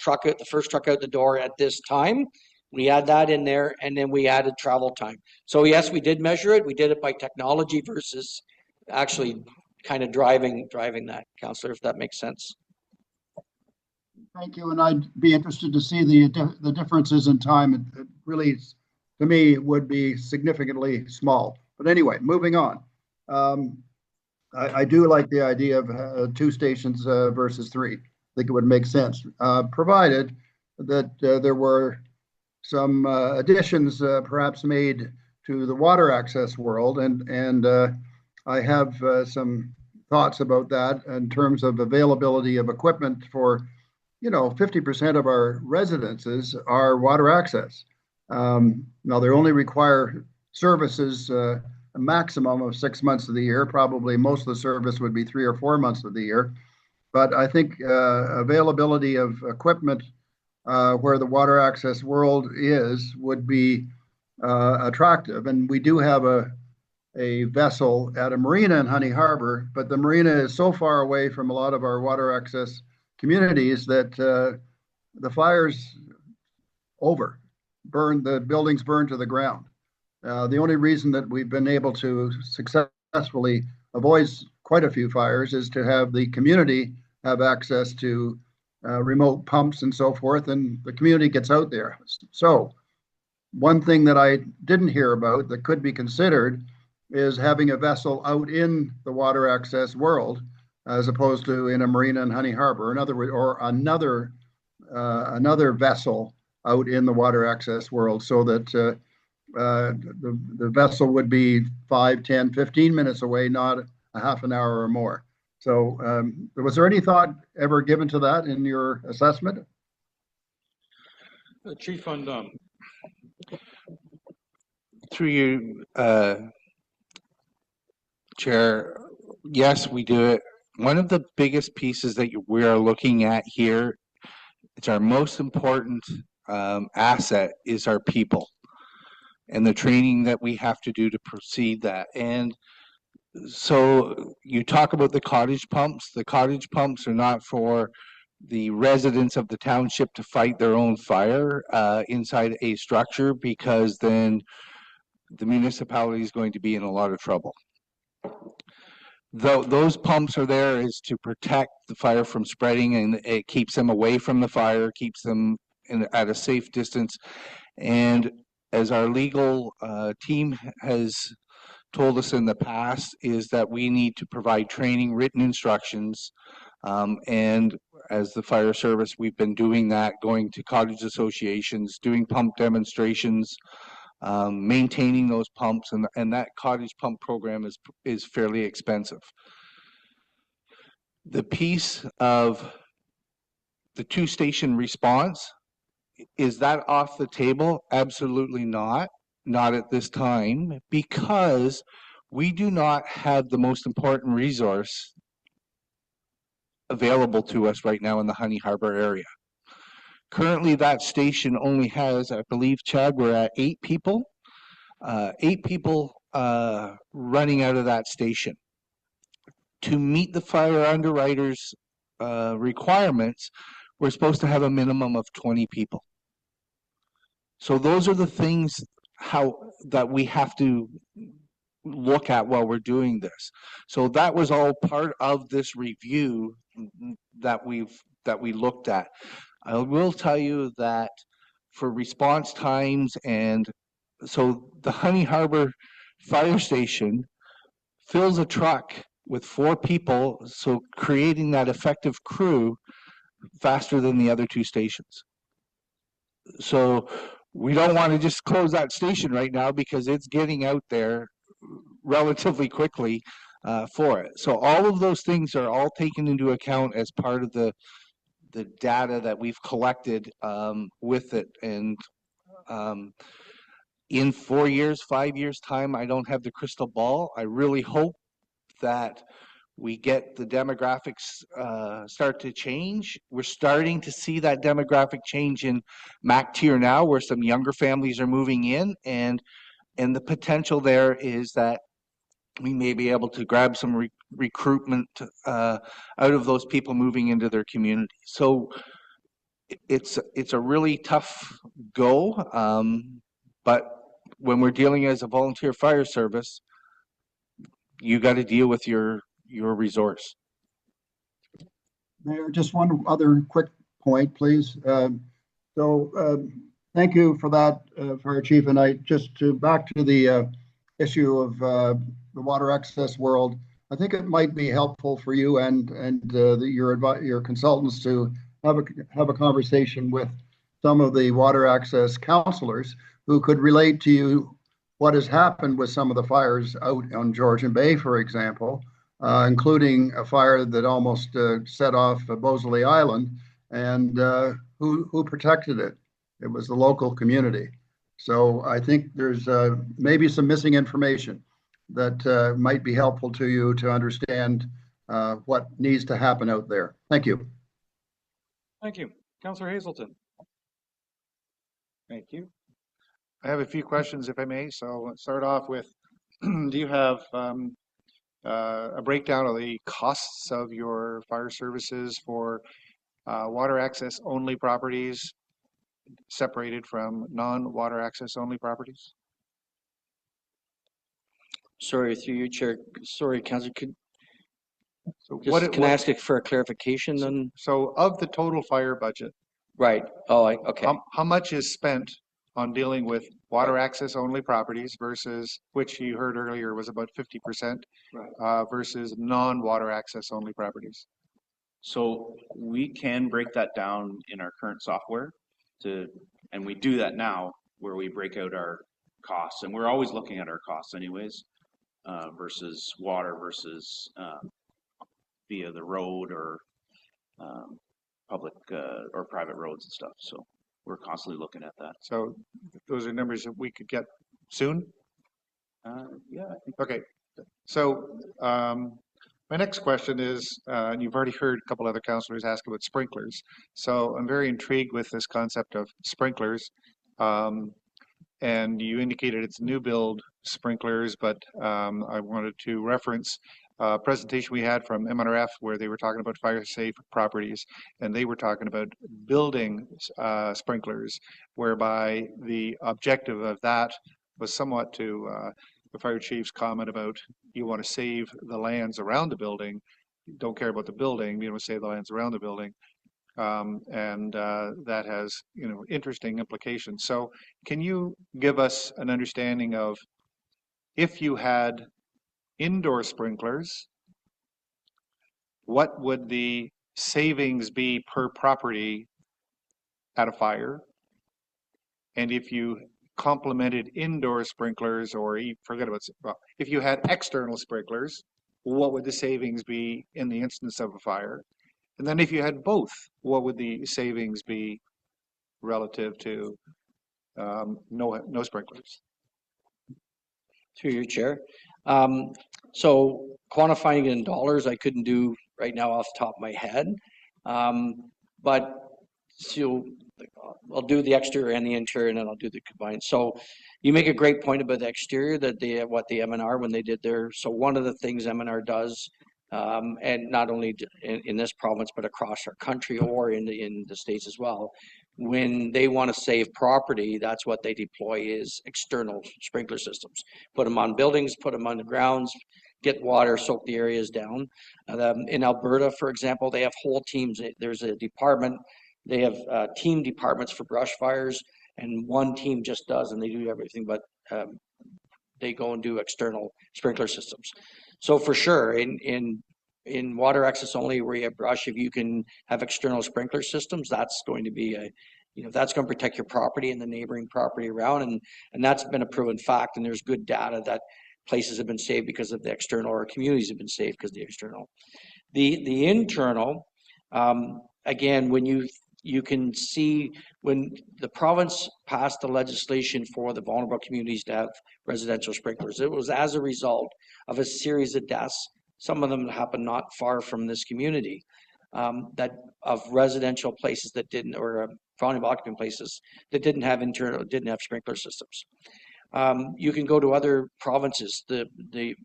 first truck out the door at this time. We add that in there, and then we added travel time. So yes, we did measure it. We did it by technology versus actually kind of driving that, Councillor, if that makes sense. Thank you, and I'd be interested to see the differences in time. It really, to me, would be significantly small. But anyway, moving on. I do like the idea of 2 stations versus 3. I think it would make sense, provided that there were some additions perhaps made to the water access world, and I have some thoughts about that in terms of availability of equipment for, 50% of our residences are water access. Now they only require services a maximum of 6 months of the year. Probably most of the service would be 3 or 4 months of the year, but I think availability of equipment where the water access world would be attractive. And we do have a vessel at a marina in Honey Harbor, but the marina is so far away from a lot of our water access communities that the fires the buildings burn to the ground. The only reason that we've been able to successfully avoid quite a few fires is to have the community have access to remote pumps and so forth, and the community gets out there. So one thing that I didn't hear about that could be considered is having a vessel out in the water access world as opposed to in a marina in Honey Harbor, another vessel out in the water access world, so that the vessel would be 5, 10, 15 minutes away, not a half an hour or more. So was there any thought ever given to that in your assessment? Chief Undum. Through you, Chair, yes, we do it. One of the biggest pieces that we are looking at here, it's our most important asset, is our people and the training that we have to do to proceed that. And so you talk about the cottage pumps. The cottage pumps are not for the residents of the township to fight their own fire inside a structure, because then the municipality is going to be in a lot of trouble. Those pumps are there is to protect the fire from spreading, and it keeps them away from the fire, keeps them at a safe distance. And as our legal team has told us in the past, is that we need to provide training, written instructions, and as the fire service, we've been doing that, going to cottage associations, doing pump demonstrations, maintaining those pumps, and that cottage pump program is fairly expensive. The piece of the 2-station response, is that off the table? Absolutely not at this time, because we do not have the most important resource available to us right now in the Honey Harbor area. Currently, that station only has, I believe, Chad, we're at 8 people. 8 people running out of that station. To meet the fire underwriters' requirements, we're supposed to have a minimum of 20 people. So those are the things that we have to look at while we're doing this. So that was all part of this review that we looked at. I will tell you that for response times, and so the Honey Harbor Fire Station fills a truck with 4 people, so creating that effective crew faster than the other 2 stations. So we don't want to just close that station right now because it's getting out there relatively quickly for it. So all of those things are all taken into account as part of the data that we've collected with it. And in 4 years, 5 years time, I don't have the crystal ball. I really hope that we get the demographics start to change. We're starting to see that demographic change in MAC tier now, where some younger families are moving in, and the potential there is that we may be able to grab some recruitment out of those people moving into their community. So it's a really tough go, but when we're dealing as a volunteer fire service, you got to deal with your resource. Mayor, just one other quick point, please. Thank you for that, Fire Chief. And back to the issue of the water access world. I think it might be helpful for you and your consultants to have a conversation with some of the water access counselors who could relate to you what has happened with some of the fires out on Georgian Bay, for example, including a fire that almost set off Bosley Island, and who protected it. It was the local community. So I think there's maybe some missing information that might be helpful to you to understand what needs to happen out there. Thank you. Thank you. Councillor Hazelton. Thank you. I have a few questions, if I may. So let's start off with, do you have a breakdown of the costs of your fire services for water access only properties separated from non-water access only properties? Sorry, through you, Chair. Sorry, Councillor, So can I ask for a clarification then? So of the total fire budget, Right. Oh, okay. how much is spent on dealing with water access only properties versus, which you heard earlier was about 50%, versus non-water access only properties? So we can break that down in our current software and we do that now where we break out our costs, and we're always looking at our costs anyways, versus water versus via the road or public or private roads and stuff. So we're constantly looking at that. So those are numbers that we could get soon? Yeah, I think. Okay. So my next question is, and you've already heard a couple other councillors ask about sprinklers. So I'm very intrigued with this concept of sprinklers. And you indicated it's new build sprinklers, but I wanted to reference a presentation we had from MNRF where they were talking about fire safe properties, and they were talking about building sprinklers, whereby the objective of that was somewhat to the fire chief's comment about you want to save the lands around the building, you don't care about the building, you want to save the lands around the building. And that has, interesting implications. So can you give us an understanding of, if you had indoor sprinklers, what would the savings be per property at a fire? And if you complemented indoor sprinklers, or forget about, if you had external sprinklers, what would the savings be in the instance of a fire? And then if you had both, what would the savings be relative to no sprinklers? Through your chair. So quantifying it in dollars, I couldn't do right now off the top of my head. But so I'll do the exterior and the interior, and then I'll do the combined. So you make a great point about the exterior, that what the MNR when they did their. So one of the things MNR does, and not only in this province but across our country or in the States as well, when they want to save property, that's what they deploy is external sprinkler systems. Put them on buildings, put them on the grounds, get water, soak the areas down. In Alberta, for example, they have whole teams. There's a department. They have team departments for brush fires, and one team just does, and they do everything but they go and do external sprinkler systems. So for sure, in water access only where you have brush, if you can have external sprinkler systems, that's going to be that's going to protect your property and the neighboring property around, and that's been a proven fact. And there's good data that places have been saved because of the external, or communities have been saved because of the external. The internal, again, when you can see when the province passed the legislation for the vulnerable communities to have residential sprinklers, it was as a result of a series of deaths. Some of them happened not far from this community, that of residential places that didn't, or vulnerable occupant places that didn't have sprinkler systems. You can go to other provinces. The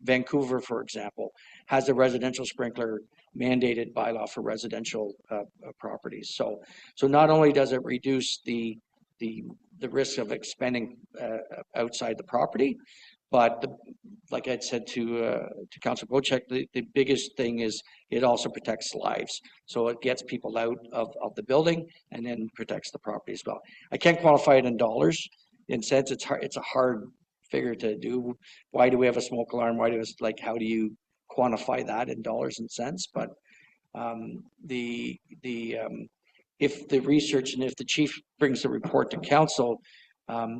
Vancouver, for example, has a residential sprinkler mandated bylaw for residential properties. So not only does it reduce the risk of expanding outside the property, but like I said to Councillor Bocek, the biggest thing is it also protects lives. So it gets people out of the building and then protects the property as well. I can't quantify it in dollars. In cents, it's a hard figure to do. Why do we have a smoke alarm? Why do we, like, how do you quantify that in dollars and cents? But if the research, and if the chief brings the report to council,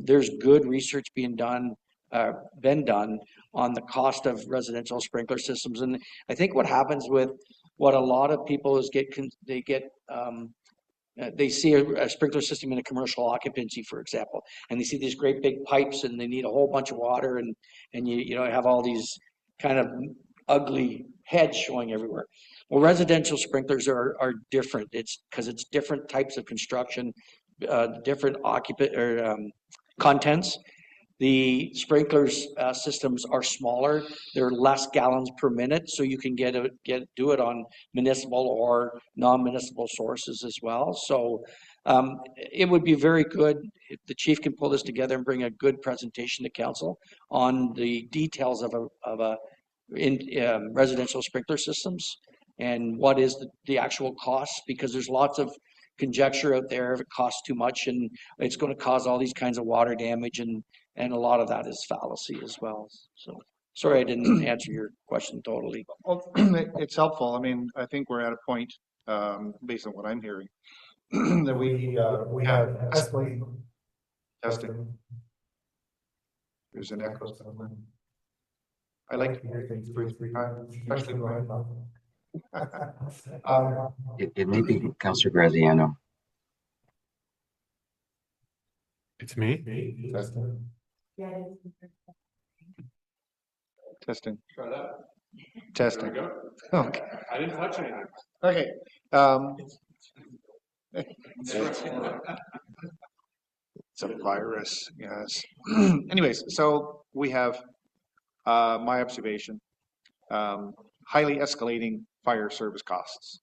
there's good research been done on the cost of residential sprinkler systems. And I think what happens with what a lot of people is they see a sprinkler system in a commercial occupancy, for example, and they see these great big pipes and they need a whole bunch of water, and you have all these kind of ugly heads showing everywhere. Well, residential sprinklers are different. It's because it's different types of construction, different occupant or contents. The sprinklers systems are smaller. They're less gallons per minute, so you can do it on municipal or non-municipal sources as well. So it would be very good if the chief can pull this together and bring a good presentation to council on the details of residential sprinkler systems and what is the actual cost, because there's lots of conjecture out there if it costs too much and it's going to cause all these kinds of water damage, and a lot of that is fallacy as well. So sorry I didn't answer your question totally. Well, it's helpful. I mean, I think we're at a point, based on what I'm hearing, that we have escalated testing. There's an echo somewhere. I like to hear things 2 or 3 times, especially when I'm talking. It may be Councillor Graziano. It's me. Testing. Testing. Testing. Okay. I didn't touch anything. Okay. It's a virus, yes. Anyways, so we have my observation, highly escalating fire service costs.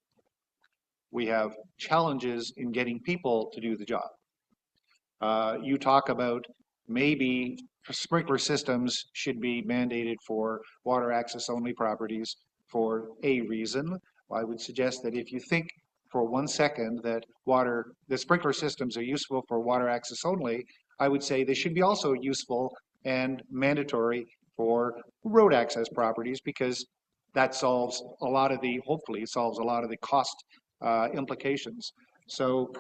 We have challenges in getting people to do the job. You talk about maybe sprinkler systems should be mandated for water access only properties for a reason. I would suggest that if you think for 1 second that the sprinkler systems are useful for water access only, I would say they should be also useful and mandatory for road access properties, because that solves a lot of hopefully solves a lot of the cost implications. So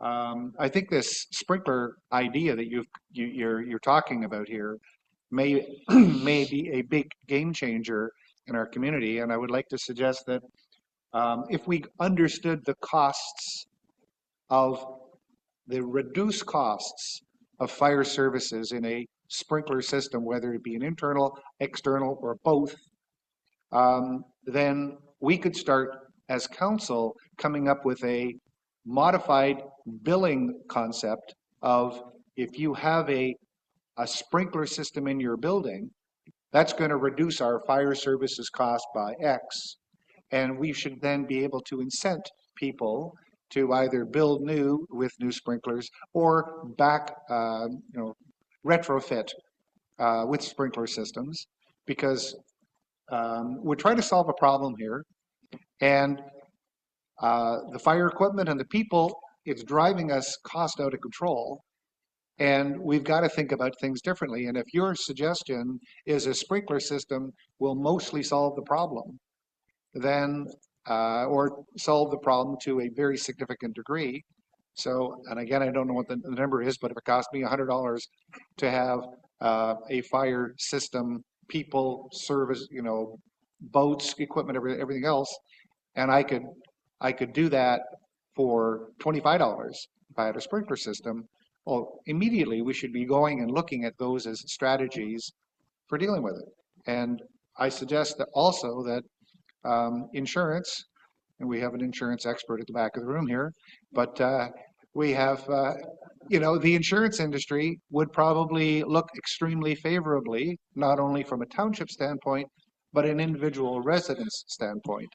I think this sprinkler idea that you're talking about here may be a big game changer in our community, and I would like to suggest that if we understood the reduced costs of fire services in a sprinkler system, whether it be an internal, external, or both, then we could start as council coming up with a modified billing concept of, if you have a sprinkler system in your building, that's going to reduce our fire services cost by X. And we should then be able to incent people to either build new with new sprinklers or retrofit with sprinkler systems, because we're trying to solve a problem here. And the fire equipment and the people, it's driving us cost out of control. And we've got to think about things differently. And if your suggestion is a sprinkler system will mostly solve the problem, then, or solve the problem to a very significant degree. So, and again, I don't know what the number is, but if it cost me $100 to have a fire system, people, service, boats, equipment, everything else, and I could do that for $25 if I had a sprinkler system. Well, immediately we should be going and looking at those as strategies for dealing with it. And I suggest that also that insurance, and we have an insurance expert at the back of the room here, but we have, the insurance industry would probably look extremely favorably, not only from a township standpoint, but an individual residence standpoint.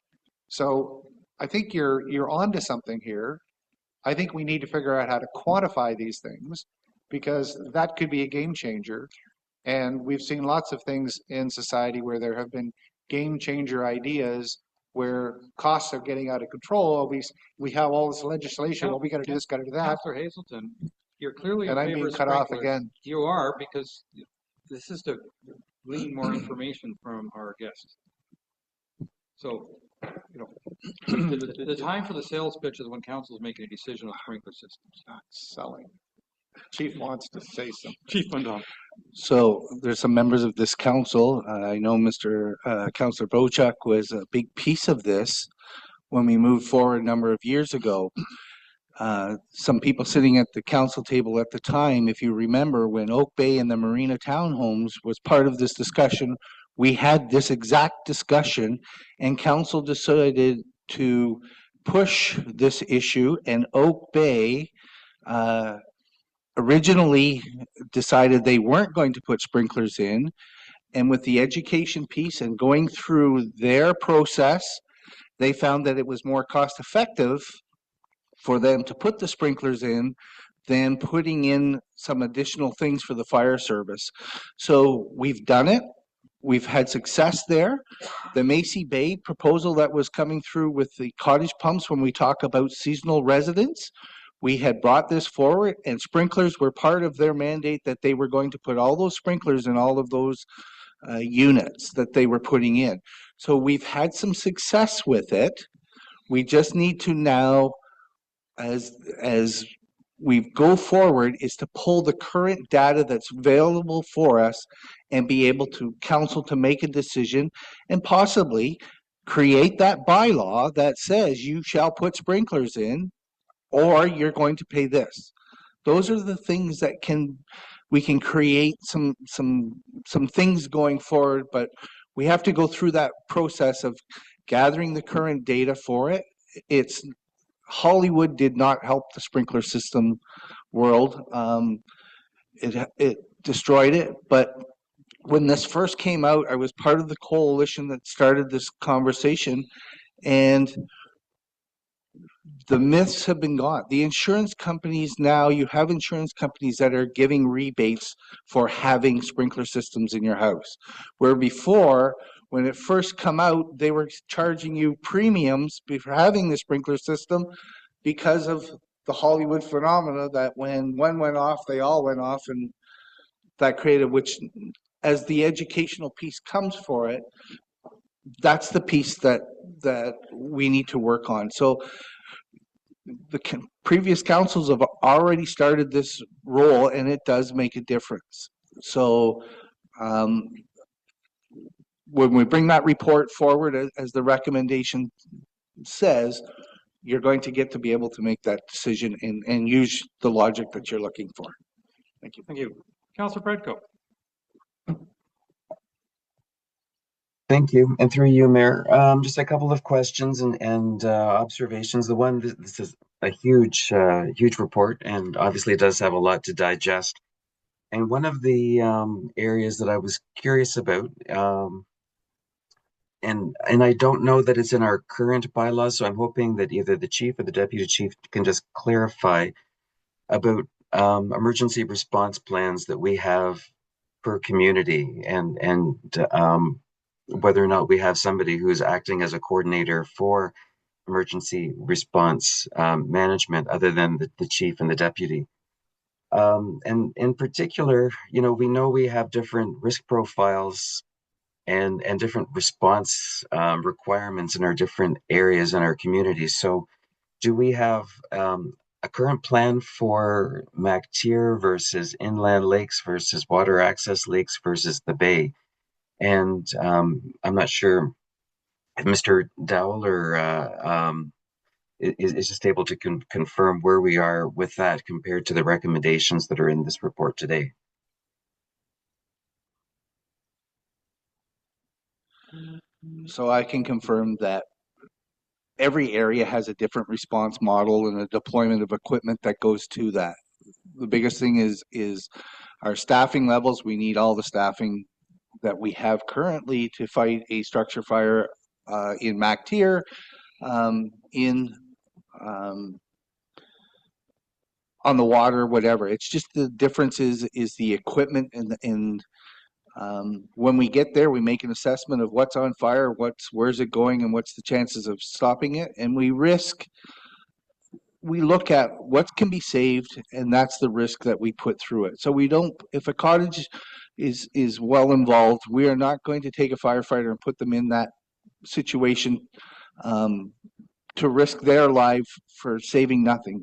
So I think you're onto something here. I think we need to figure out how to quantify these things, because that could be a game changer. And we've seen lots of things in society where there have been game changer ideas where costs are getting out of control. We have all this legislation. Well, we got to do this, got to do that. Councillor Hazelton, you're clearly in And I'm favor being of cut off sprinklers. again. You are, because this is to glean more information from our guests. So, the time for the sales pitch is when council is making a decision on sprinkler systems. Not selling. Chief wants to say something. Chief Mundon. So there's some members of this council. I know Mr. Councillor Bochuk was a big piece of this when we moved forward a number of years ago. Some people sitting at the council table at the time, if you remember, when Oak Bay and the Marina Townhomes was part of this discussion, we had this exact discussion, and council decided to push this issue, and Oak Bay originally decided they weren't going to put sprinklers in, and with the education piece and going through their process, they found that it was more cost effective for them to put the sprinklers in than putting in some additional things for the fire service. So we've done it. We've had success there. The Macy Bay proposal that was coming through with the cottage pumps, when we talk about seasonal residents, we had brought this forward, and sprinklers were part of their mandate, that they were going to put all those sprinklers in all of those units that they were putting in. So we've had some success with it. We just need to now, as we go forward, is to pull the current data that's available for us and be able to council to make a decision and possibly create that bylaw that says you shall put sprinklers in, or you're going to pay this. Those are the things that we can create some things going forward, but we have to go through that process of gathering the current data for it. Hollywood did not help the sprinkler system world. It destroyed it. But when this first came out, I was part of the coalition that started this conversation, and the myths have been gone. The insurance companies now, you have insurance companies that are giving rebates for having sprinkler systems in your house, where before, when it first come out, they were charging you premiums for having the sprinkler system because of the Hollywood phenomena that when one went off, they all went off, and that created, which as the educational piece comes for it, that's the piece that we need to work on. So the previous councils have already started this role, and it does make a difference. So when we bring that report forward, as the recommendation says, you're going to get to be able to make that decision and use the logic that you're looking for. Thank you. Thank you. Councillor Predko. Thank you. And through you, Mayor, just a couple of questions and observations. The one, this is a huge report, and obviously it does have a lot to digest. And one of the areas that I was curious about, and I don't know that it's in our current bylaws, so I'm hoping that either the chief or the deputy chief can just clarify about emergency response plans that we have per community, and whether or not we have somebody who's acting as a coordinator for emergency response management other than the chief and the deputy. And in particular, we know we have different risk profiles and different response requirements in our different areas in our communities. So do we have a current plan for MacTier versus inland lakes versus water access lakes versus the bay? And I'm not sure if Mr. Dowell or is just able to confirm where we are with that compared to the recommendations that are in this report today. So I can confirm that every area has a different response model and a deployment of equipment that goes to that. The biggest thing is our staffing levels. We need all the staffing that we have currently to fight a structure fire in MacTier, on the water, whatever. It's just the difference is the equipment and when we get there, we make an assessment of what's on fire, where's it going, and what's the chances of stopping it, and we look at what can be saved, and that's the risk that we put through it. So we don't, if a cottage is well involved, we are not going to take a firefighter and put them in that situation to risk their life for saving nothing.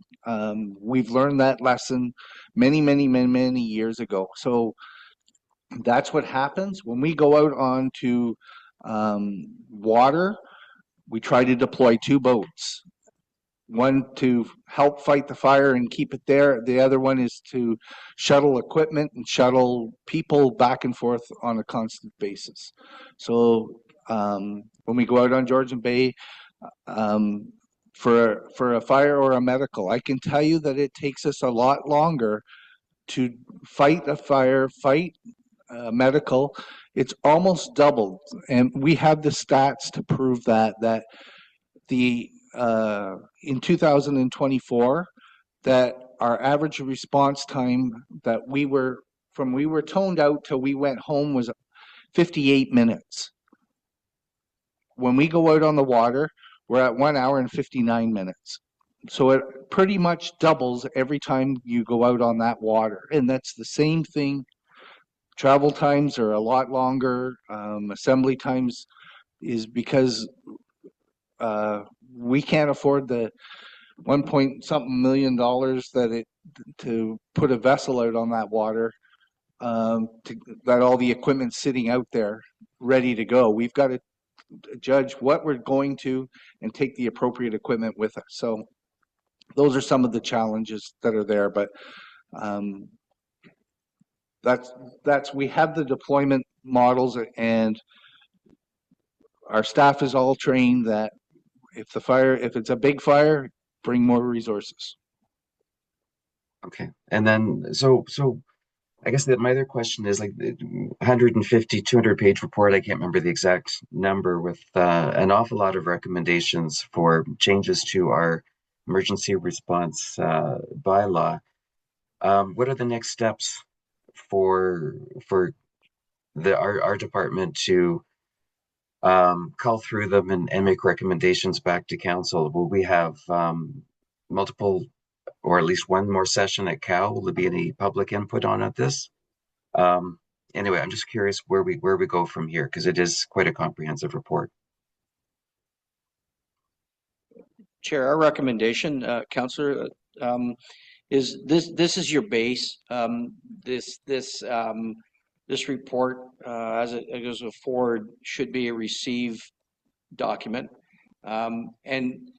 We've learned that lesson many years ago. So that's what happens when we go out onto water. We try to deploy 2 boats. One to help fight the fire and keep it there. The other one is to shuttle equipment and shuttle people back and forth on a constant basis. So when we go out on Georgian Bay for a fire or a medical, I can tell you that it takes us a lot longer to fight a fire, fight medical. It's almost doubled, and we have the stats to prove that the in 2024 that our average response time that we were toned out till we went home was 58 minutes. When we go out on the water, we're at 1 hour and 59 minutes. So it pretty much doubles every time you go out on that water, and that's the same thing. Travel times are a lot longer. Assembly times is because we can't afford the $1 million to put a vessel out on that water, that all the equipment's sitting out there ready to go. We've got to judge what we're going to and take the appropriate equipment with us. So those are some of the challenges that are there, but we have the deployment models, and our staff is all trained that if it's a big fire, bring more resources. Okay. And then, so I guess that my other question is like 150, 200-page report. I can't remember the exact number, with an awful lot of recommendations for changes to our emergency response bylaw. What are the next steps for our department to cull through them and make recommendations back to council? Will we have multiple, or at least one more session at Cal? Will there be any public input on this? Anyway, I'm just curious where we go from here, because it is quite a comprehensive report. Chair, our recommendation, Councillor, is this is your base. This report, as it goes forward, should be a receive document, and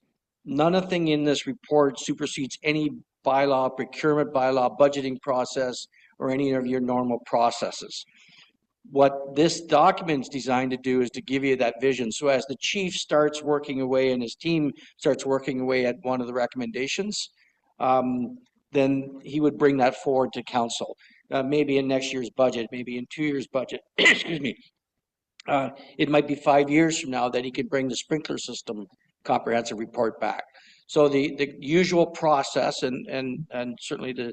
nothing in this report supersedes any bylaw, procurement bylaw, budgeting process, or any of your normal processes. What this document is designed to do is to give you that vision. So as the chief starts working away and his team starts working away at one of the recommendations, then he would bring that forward to council, maybe in next year's budget, maybe in 2 years' budget. Excuse me. It might be 5 years from now that he could bring the sprinkler system comprehensive report back. So the usual process, and certainly if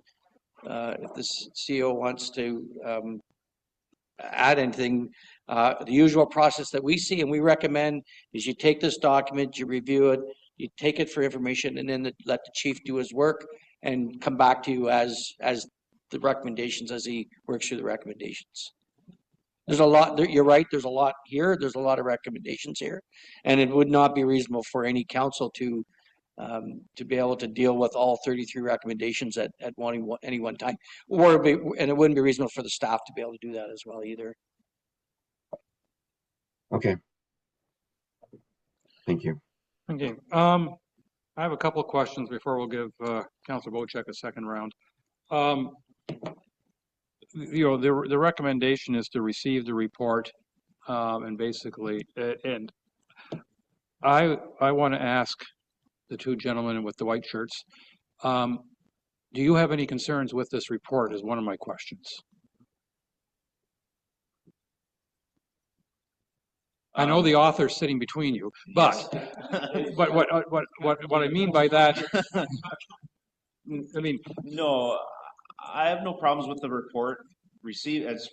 the CEO wants to add anything, the usual process that we see and we recommend is you take this document, you review it, you take it for information, and then let the chief do his work and come back to you as the recommendations as he works through the recommendations. There's a lot, you're right, there's a lot here, there's a lot of recommendations here, and it would not be reasonable for any council to be able to deal with all 33 recommendations at any one time, and it wouldn't be reasonable for the staff to be able to do that as well either. Okay. Thank you. Okay. I have a couple of questions before we'll give Councilor Wojcik a second round. The recommendation is to receive the report, and basically, and I want to ask the two gentlemen with the white shirts, do you have any concerns with this report is one of my questions. I know the author's sitting between you, but Yes. but what I mean by that, I mean, No, I have no problems with the report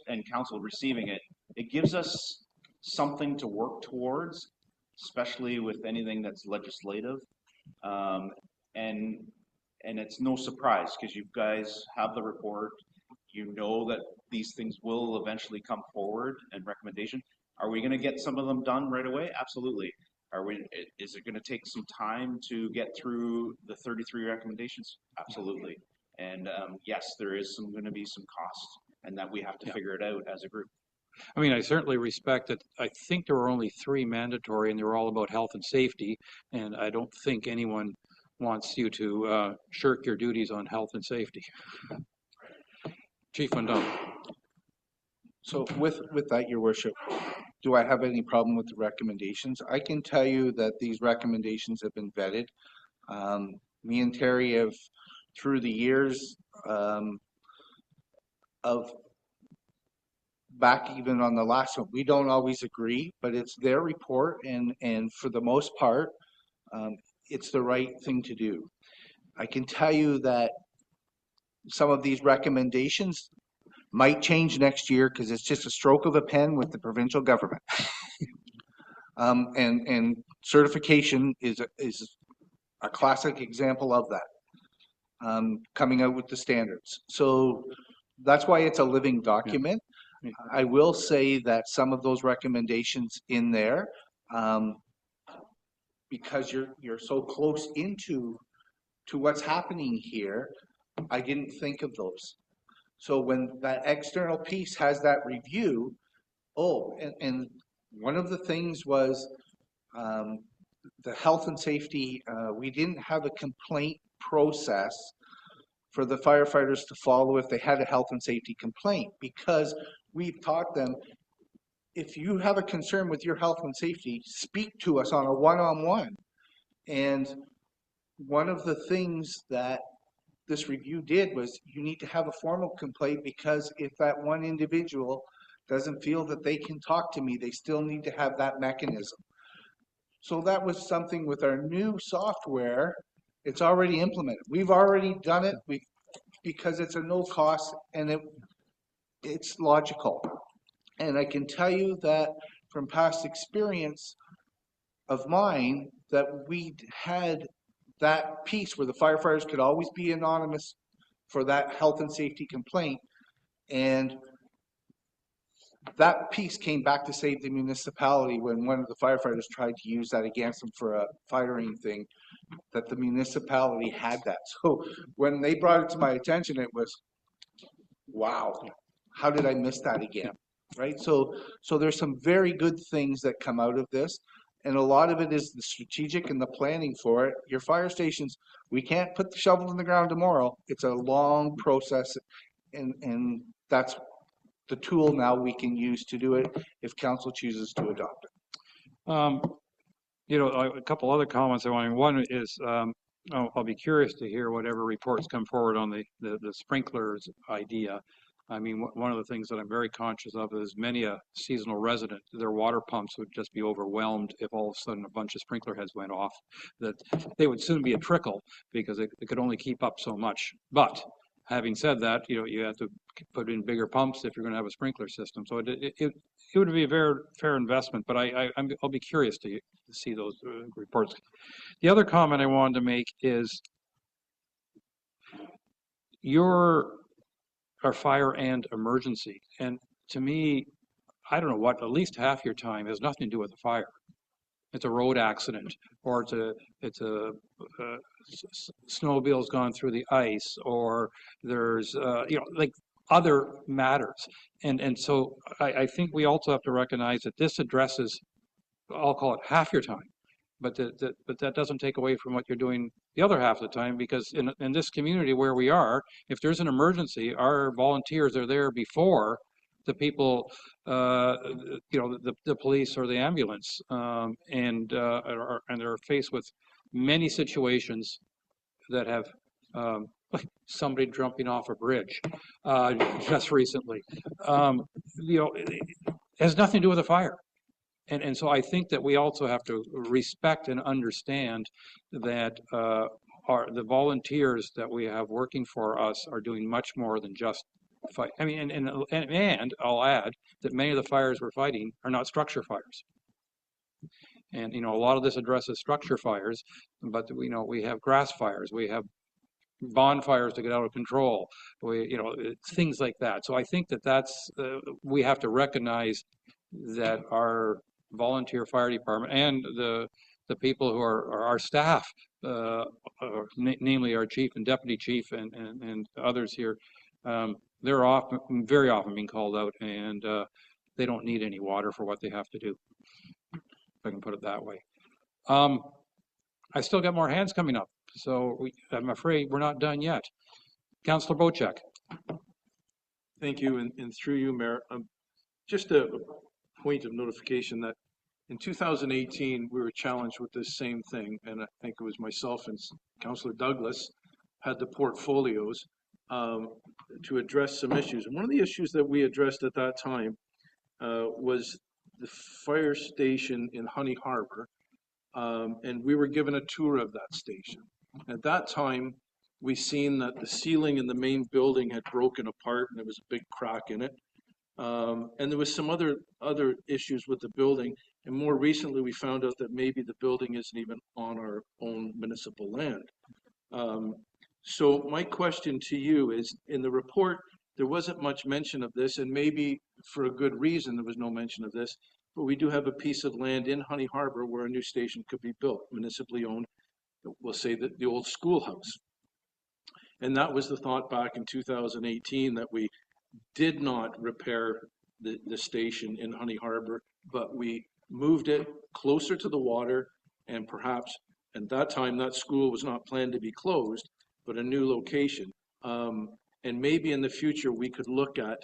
and council receiving it. It gives us something to work towards, especially with anything that's legislative. And it's no surprise because you guys have the report. You know that these things will eventually come forward and recommendation. Are we going to get some of them done right away? Absolutely. Is it going to take some time to get through the 33 recommendations? Absolutely. And yes, there is going to be some costs, and that we have to figure it out as a group. I mean, I certainly respect that. I think there were only 3 mandatory, and they were all about health and safety. And I don't think anyone wants you to shirk your duties on health and safety. Chief Van Dam. So with that, Your Worship, do I have any problem with the recommendations? I can tell you that these recommendations have been vetted. Me and Terry have, through the years of back even on the last one, we don't always agree, but it's their report, and for the most part, it's the right thing to do. I can tell you that some of these recommendations might change next year because it's just a stroke of a pen with the provincial government. And certification is a classic example of that, coming out with the standards. So that's why it's a living document. Yeah. I will say that some of those recommendations in there, because you're so close into what's happening here, I didn't think of those. So when that external piece has that review, and one of the things was the health and safety, we didn't have a complaint process for the firefighters to follow if they had a health and safety complaint, because we've taught them, if you have a concern with your health and safety, speak to us on a one-on-one. And one of the things that this review did was you need to have a formal complaint, because if that one individual doesn't feel that they can talk to me, they still need to have that mechanism. So that was something with our new software. It's already implemented. We've already done it because it's a no cost and it's logical. And I can tell you that from past experience of mine, that we had that piece where the firefighters could always be anonymous for that health and safety complaint. And that piece came back to save the municipality when one of the firefighters tried to use that against them for a firing thing, that the municipality had that. So when they brought it to my attention, it was, wow, how did I miss that again? Right? So there's some very good things that come out of this. And a lot of it is the strategic and the planning for it. Your fire stations, we can't put the shovel in the ground tomorrow. It's a long process, and that's the tool now we can use to do it if council chooses to adopt it. A couple other comments I want. One is I'll be curious to hear whatever reports come forward on the sprinklers idea. I mean, one of the things that I'm very conscious of is many a seasonal resident, their water pumps would just be overwhelmed if all of a sudden a bunch of sprinkler heads went off, that they would soon be a trickle because it could only keep up so much. But having said that, you have to put in bigger pumps if you're going to have a sprinkler system. So it would be a very fair investment, but I'll be curious to see those reports. The other comment I wanted to make is your are fire and emergency. And to me, I don't know what, at least half your time has nothing to do with the fire. It's a road accident, or snowmobile's gone through the ice, or there's like other matters. And so I think we also have to recognize that this addresses, I'll call it half your time, but that doesn't take away from what you're doing the other half of the time, because in this community where we are, if there's an emergency, our volunteers are there before the people, the police or the ambulance, and they're faced with many situations that have, like somebody jumping off a bridge just recently. It has nothing to do with a fire. And so I think that we also have to respect and understand that the volunteers that we have working for us are doing much more than just fight. I mean, and I'll add that many of the fires we're fighting are not structure fires. And a lot of this addresses structure fires, but we have grass fires, we have bonfires to get out of control, things like that. So I think that's we have to recognize that our volunteer fire department and the people who are our staff, namely our chief and deputy chief and others here, they're very often being called out, and they don't need any water for what they have to do, if I can put it that way. I still got more hands coming up, so I'm afraid we're not done yet. Councillor Bocek. Thank you, and through you, Mayor. Just a point of notification that in 2018, we were challenged with this same thing, and I think it was myself and Councillor Douglas had the portfolios to address some issues. And one of the issues that we addressed at that time was the fire station in Honey Harbor, and we were given a tour of that station. At that time, we seen that the ceiling in the main building had broken apart, and there was a big crack in it. And there was some other issues with the building. And more recently, we found out that maybe the building isn't even on our own municipal land. So my question to you is, in the report, there wasn't much mention of this, and maybe for a good reason there was no mention of this, but we do have a piece of land in Honey Harbor where a new station could be built, municipally owned, we'll say that the old schoolhouse. And that was the thought back in 2018, that we did not repair the station in Honey Harbor, but we moved it closer to the water, and perhaps at that time that school was not planned to be closed, but a new location. And maybe in the future we could look at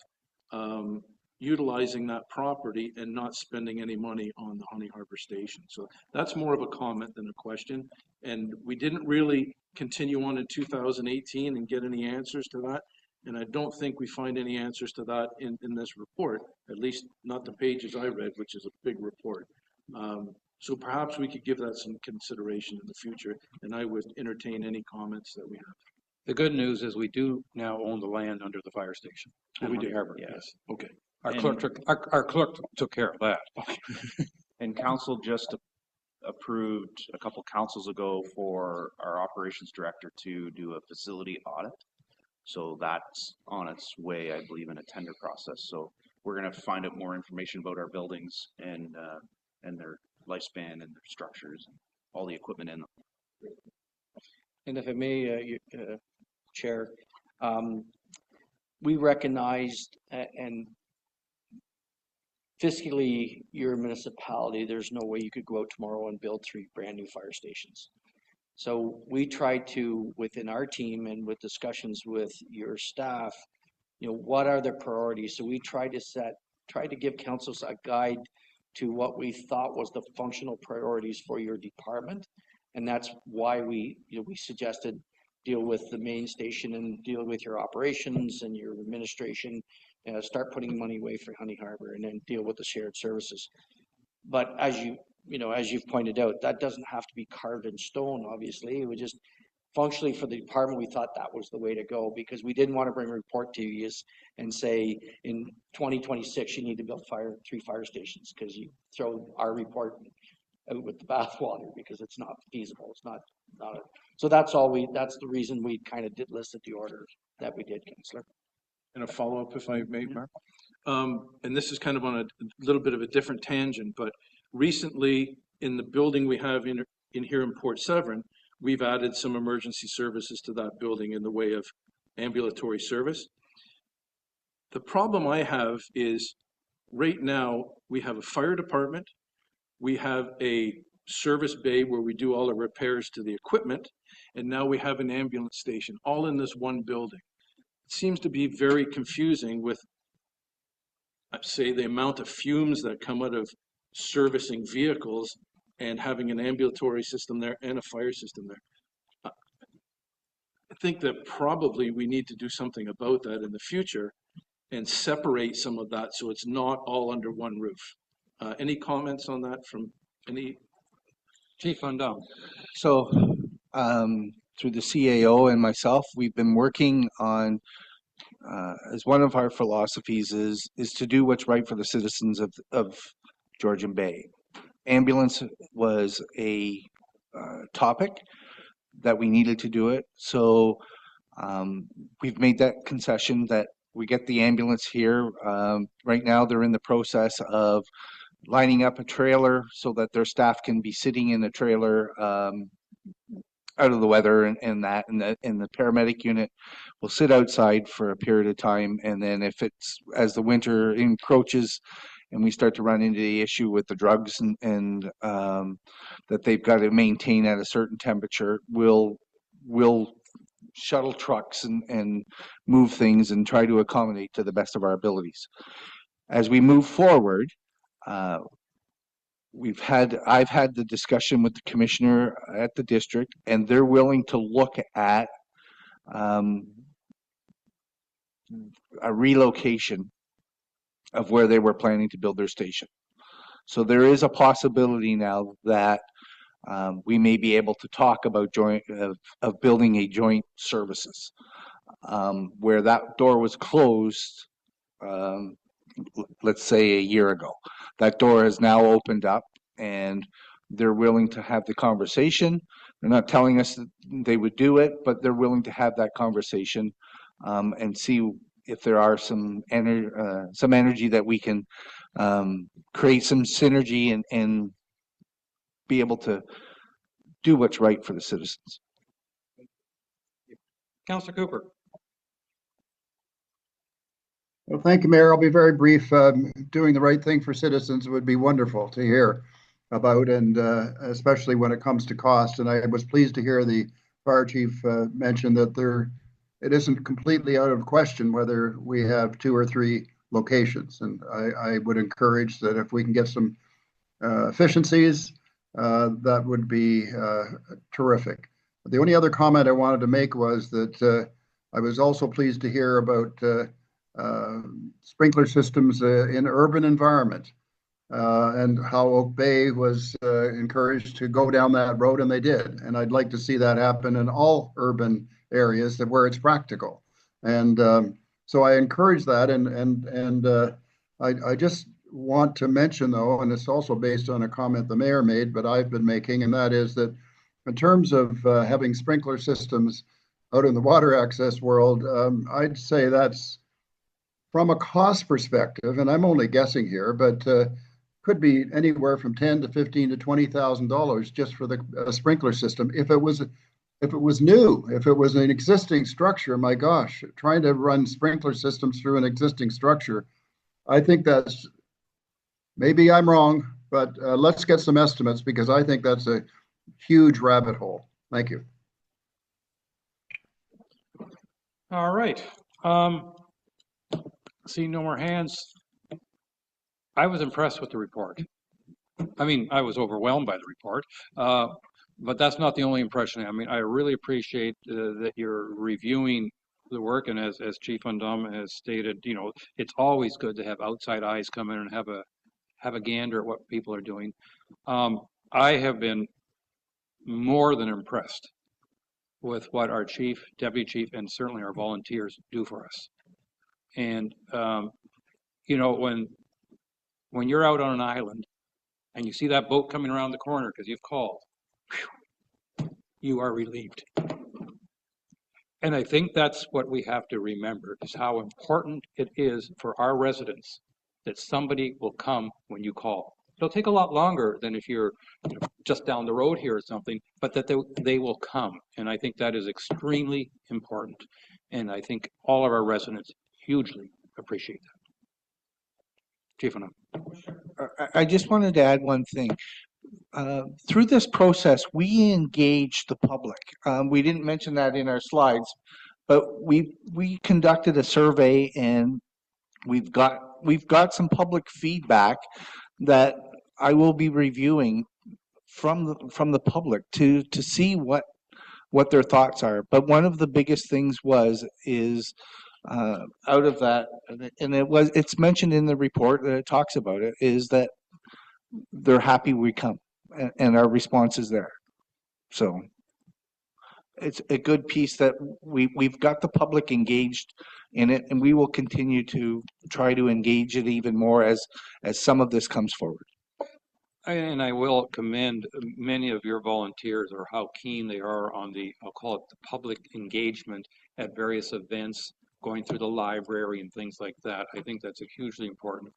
utilizing that property and not spending any money on the Honey Harbor station. So that's more of a comment than a question. And we didn't really continue on in 2018 and get any answers to that. And I don't think we find any answers to that in this report, at least not the pages I read, which is a big report. So perhaps we could give that some consideration in the future, and I would entertain any comments that we have. The good news is we do now own the land under the fire station. We do. Harbor, yes. Okay. Our clerk took care of that. And council just approved a couple councils ago for our operations director to do a facility audit. So that's on its way, I believe, in a tender process. So we're going to find out more information about our buildings and their lifespan and their structures and all the equipment in them. And if I may, Chair, we recognized and fiscally, your municipality, there's no way you could go out tomorrow and build 3 brand new fire stations. So we tried to, within our team and with discussions with your staff, what are the priorities? So we tried to give councils a guide to what we thought was the functional priorities for your department. And that's why we suggested deal with the main station and deal with your operations and your administration, start putting money away for Honey Harbor, and then deal with the shared services. But as you've pointed out, that doesn't have to be carved in stone, obviously. It was just functionally for the department, we thought that was the way to go, because we didn't want to bring a report to you and say in 2026 you need to build 3 fire stations, because you throw our report out with the bathwater because it's not feasible. It's not so that's the reason we kind of listed the order that we did, Councillor. and a follow-up if I may, Mark. And this is kind of on a little bit of a different tangent, but recently in the building we have in here in Port Severn, we've added some emergency services to that building in the way of ambulatory service. The problem I have is right now we have a fire department, we have a service bay where we do all the repairs to the equipment, and now we have an ambulance station, all in this one building. It seems to be very confusing with, say, the amount of fumes that come out of servicing vehicles and having an ambulatory system there and a fire system there. I think that probably we need to do something about that in the future and separate some of that so it's not all under one roof. Any comments on that from any? Chief Undum. So, through the CAO and myself, we've been working on, as one of our philosophies is to do what's right for the citizens of Georgian Bay. Ambulance was a topic that we needed to do it. So we've made that concession that we get the ambulance here. Right now, they're in the process of lining up a trailer so that their staff can be sitting in a trailer out of the weather and the paramedic unit will sit outside for a period of time. And then if it's, as the winter encroaches and we start to run into the issue with the drugs and that they've got to maintain at a certain temperature, we'll shuttle trucks and move things and try to accommodate to the best of our abilities. As we move forward, I've had the discussion with the commissioner at the district, and they're willing to look at a relocation of where they were planning to build their station. So there is a possibility now that we may be able to talk about of building a joint services where that door was closed. Let's say a year ago. That door has now opened up and they're willing to have the conversation. They're not telling us that they would do it, but they're willing to have that conversation and see if there are some energy that we can create some synergy and be able to do what's right for the citizens. Councillor Cooper. Well, thank you, Mayor. I'll be very brief. Doing the right thing for citizens would be wonderful to hear about, and especially when it comes to cost. And I was pleased to hear the fire chief mention that it isn't completely out of question whether we have 2 or 3 locations. And I would encourage that if we can get some efficiencies, that would be terrific. The only other comment I wanted to make was that I was also pleased to hear about sprinkler systems in urban environment and how Oak Bay was encouraged to go down that road, and they did. And I'd like to see that happen in all urban areas where it's practical. And so I encourage that. And I just want to mention, though, and it's also based on a comment the mayor made, but I've been making, and that is that in terms of having sprinkler systems out in the water access world, I'd say that's from a cost perspective, and I'm only guessing here, but could be anywhere from $10,000 to $15,000 to $20,000 just for the sprinkler system. If it was new, if it was an existing structure, my gosh, trying to run sprinkler systems through an existing structure, I think that's, maybe I'm wrong, but let's get some estimates because I think that's a huge rabbit hole. Thank you. All right. See no more hands. I was impressed with the report. I mean, I was overwhelmed by the report, but that's not the only impression. I mean, I really appreciate that you're reviewing the work, and as Chief Undum has stated, you know, it's always good to have outside eyes come in and have a gander at what people are doing. I have been more than impressed with what our chief, deputy chief, and certainly our volunteers do for us. And you know, when you're out on an island and you see that boat coming around the corner because you've called, whew, you are relieved. And I think that's what we have to remember, is how important it is for our residents that somebody will come when you call. It'll take a lot longer than if you're just down the road here or something, but that they will come. And I think that is extremely important. And I think all of our residents hugely appreciate that. Chief Anam. I just wanted to add one thing. Through this process, we engaged the public. We didn't mention that in our slides, but we conducted a survey, and we've got some public feedback that I will be reviewing from the public to see what their thoughts are. But one of the biggest things is out of that, and it's mentioned in the report that it talks about it, is that they're happy we come, and our response is there. So it's a good piece that we've got the public engaged in it, and we will continue to try to engage it even more as some of this comes forward. And I will commend many of your volunteers, or how keen they are on I'll call it the public engagement at various events, going through the library and things like that. I think that's hugely important.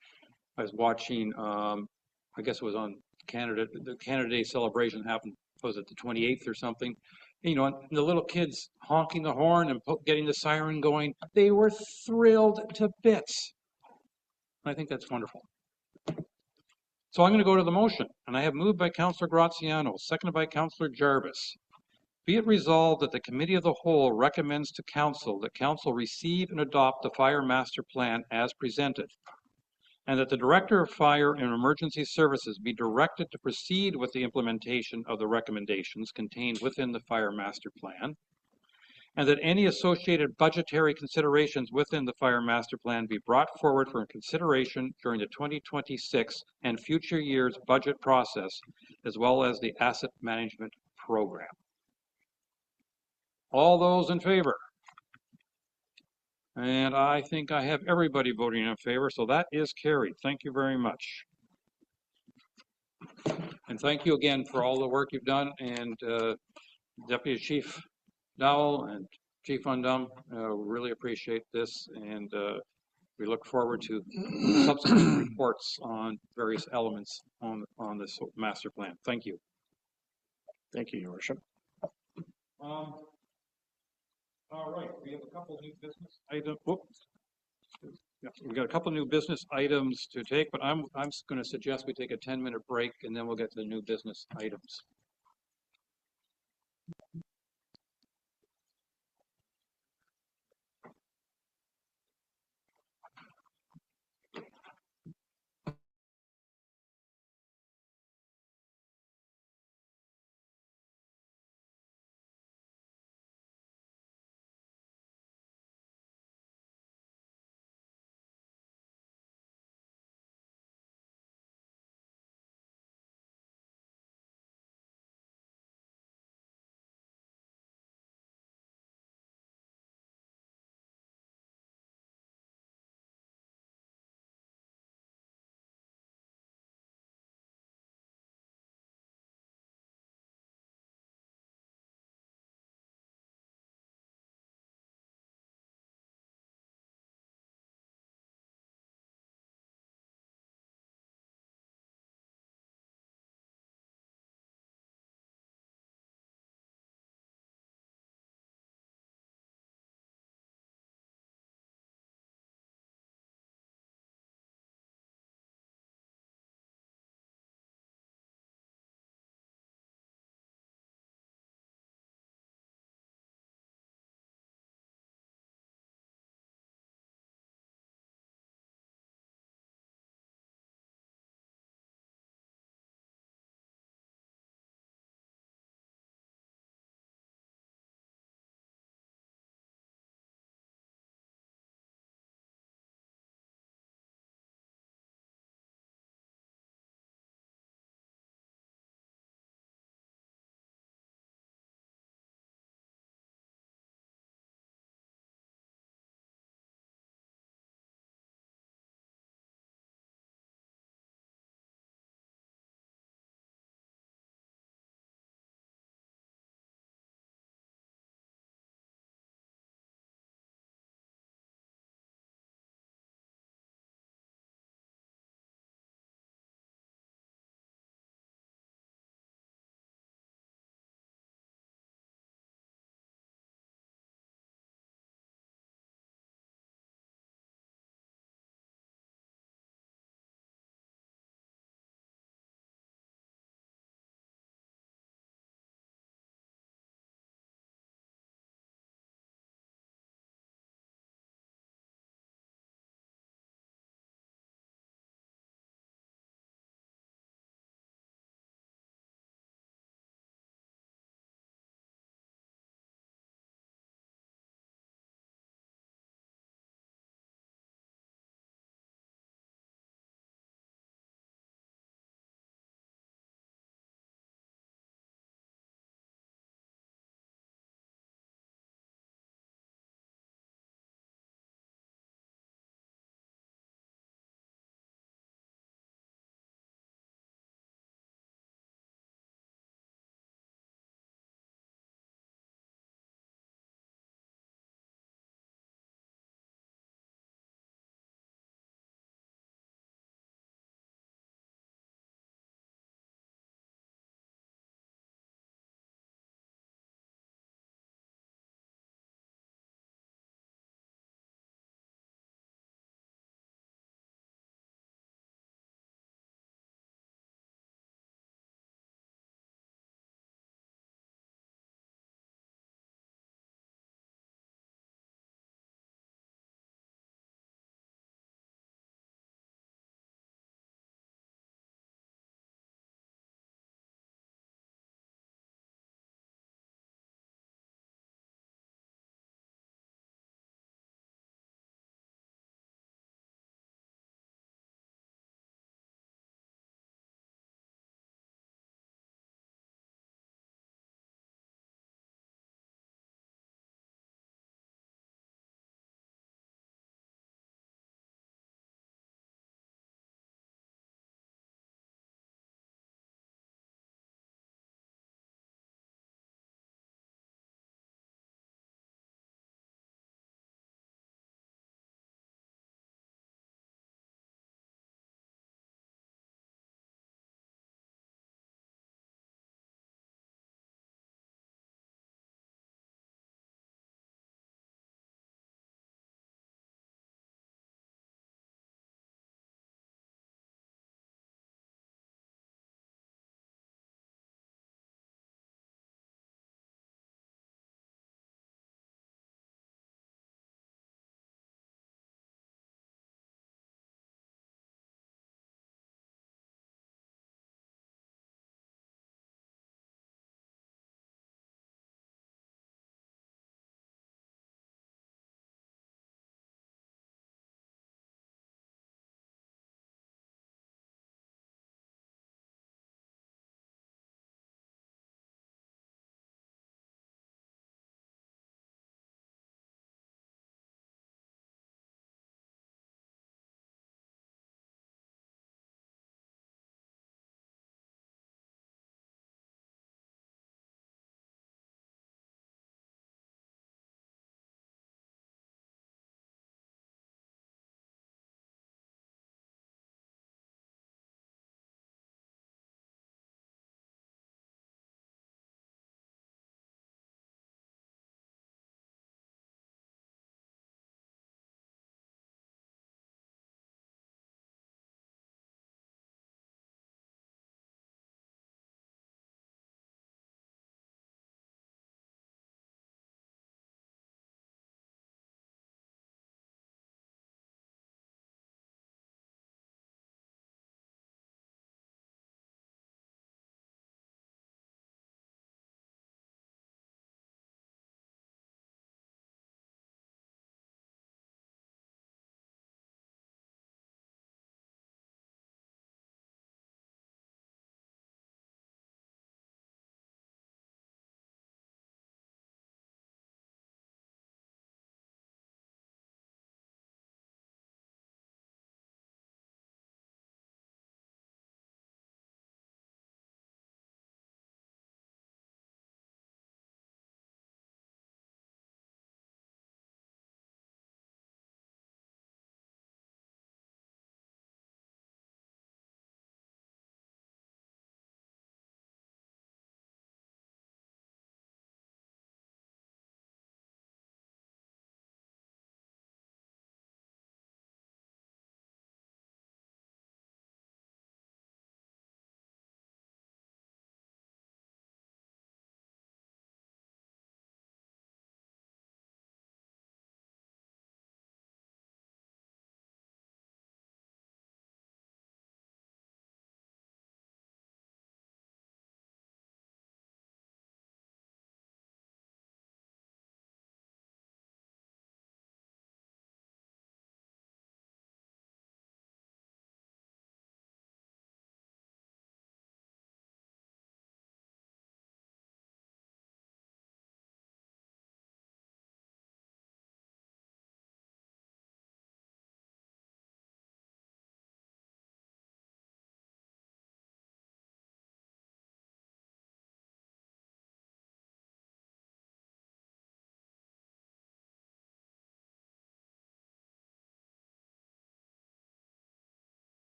I was watching, I guess it was on the Canada Day celebration happened, was it the 28th or something? And the little kids honking the horn and getting the siren going, they were thrilled to bits. I think that's wonderful. So I'm going to go to the motion, and I have moved by Councillor Graziano, seconded by Councillor Jarvis. Be it resolved that the Committee of the Whole recommends to Council that Council receive and adopt the Fire Master Plan as presented, and that the Director of Fire and Emergency Services be directed to proceed with the implementation of the recommendations contained within the Fire Master Plan, and that any associated budgetary considerations within the Fire Master Plan be brought forward for consideration during the 2026 and future years budget process, as well as the asset management program. All those in favor? And I think I have everybody voting in favor, so that is carried. Thank you very much. And thank you again for all the work you've done, and Deputy Chief Dowell and Chief Undum, really appreciate this, and we look forward to subsequent reports on various elements on this master plan. Thank you. Thank you, Your Worship. All right, we have a couple new business items. Yeah, we've got a couple new business items to take, but I'm going to suggest we take a 10-minute break, and then we'll get to the new business items.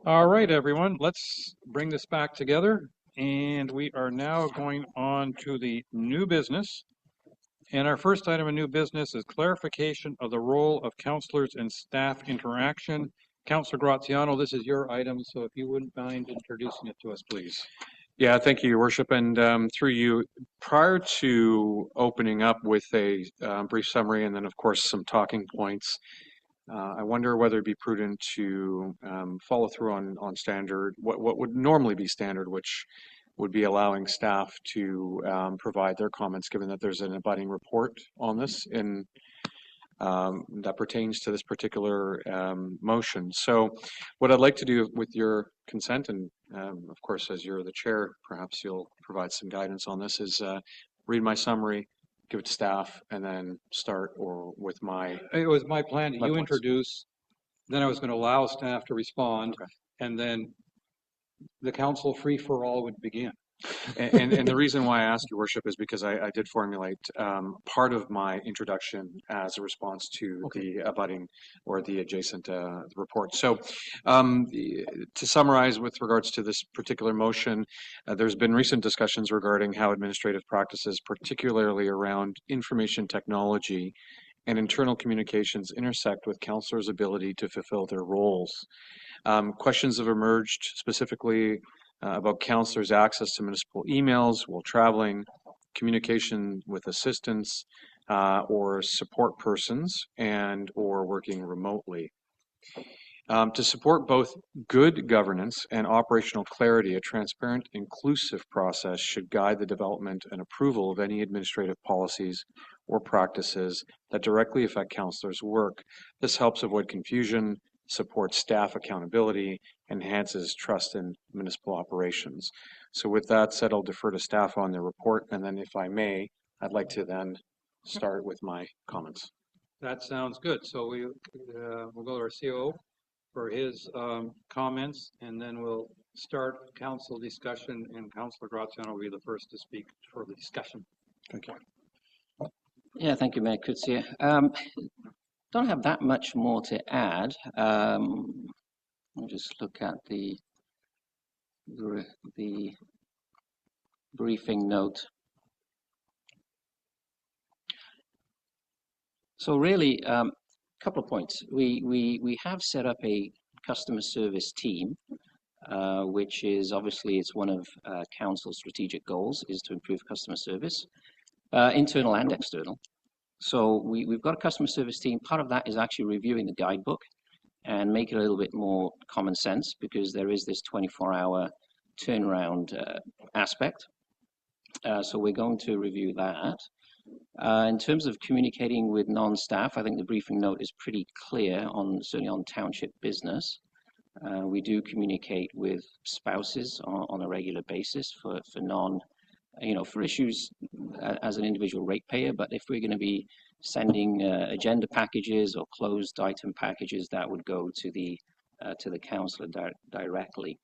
All right, everyone, let's bring this back together. And we are now going on to the new business. And our first item of new business is clarification of the role of counselors and staff interaction. Councillor Graziano, this is your item, so if you wouldn't mind introducing it to us, please. Yeah, thank you, Your Worship. And through you, prior to opening up with a brief summary and then, of course, some talking points, I wonder whether it'd be prudent to follow through on standard, what would normally be standard, which would be allowing staff to provide their comments, given that there's an abutting report on this in that pertains to this particular motion. So what I'd like to do with your consent, and of course, as you're the chair, perhaps you'll provide some guidance on this, is read my summary, give it to staff, and then start with my... It was my plan that My you points. introduce, then I was going to allow staff to respond, Okay. and then the council free-for-all would begin. And the reason why I ask, Your Worship, is because I did formulate part of my introduction as a response to the abutting or the adjacent report. So to summarize with regards to this particular motion, there's been recent discussions regarding how administrative practices, particularly around information technology and internal communications, intersect with councillors' ability to fulfill their roles. Questions have emerged specifically about councillors' access to municipal emails while traveling, communication with assistants or support persons, and or working remotely. To support both good governance and operational clarity, a transparent, inclusive process should guide the development and approval of any administrative policies or practices that directly affect councillors' work. This helps avoid confusion, supports staff accountability, enhances trust in municipal operations. So with that said, I'll defer to staff on the report, and then if I may, I'd like to then start with my comments. That sounds good. So we'll go to our COO for his comments, and then we'll start council discussion, and Councillor Graziano will be the first to speak for the discussion. Thank you. Yeah, thank you, Mayor Kutsia. Don't have that much more to add. I'll just look at the briefing note. So really, a couple of points. We have set up a customer service team, which is obviously it's one of council's strategic goals is to improve customer service, internal and external. So we've got a customer service team. Part of that is actually reviewing the guidebook and make it a little bit more common sense, because there is this 24-hour turnaround aspect. So we're going to review that. In terms of communicating with non-staff, I think the briefing note is pretty clear certainly on township business. We do communicate with spouses on a regular basis for for issues as an individual ratepayer. But if we're going to be sending agenda packages or closed item packages, that would go to the councillor directly.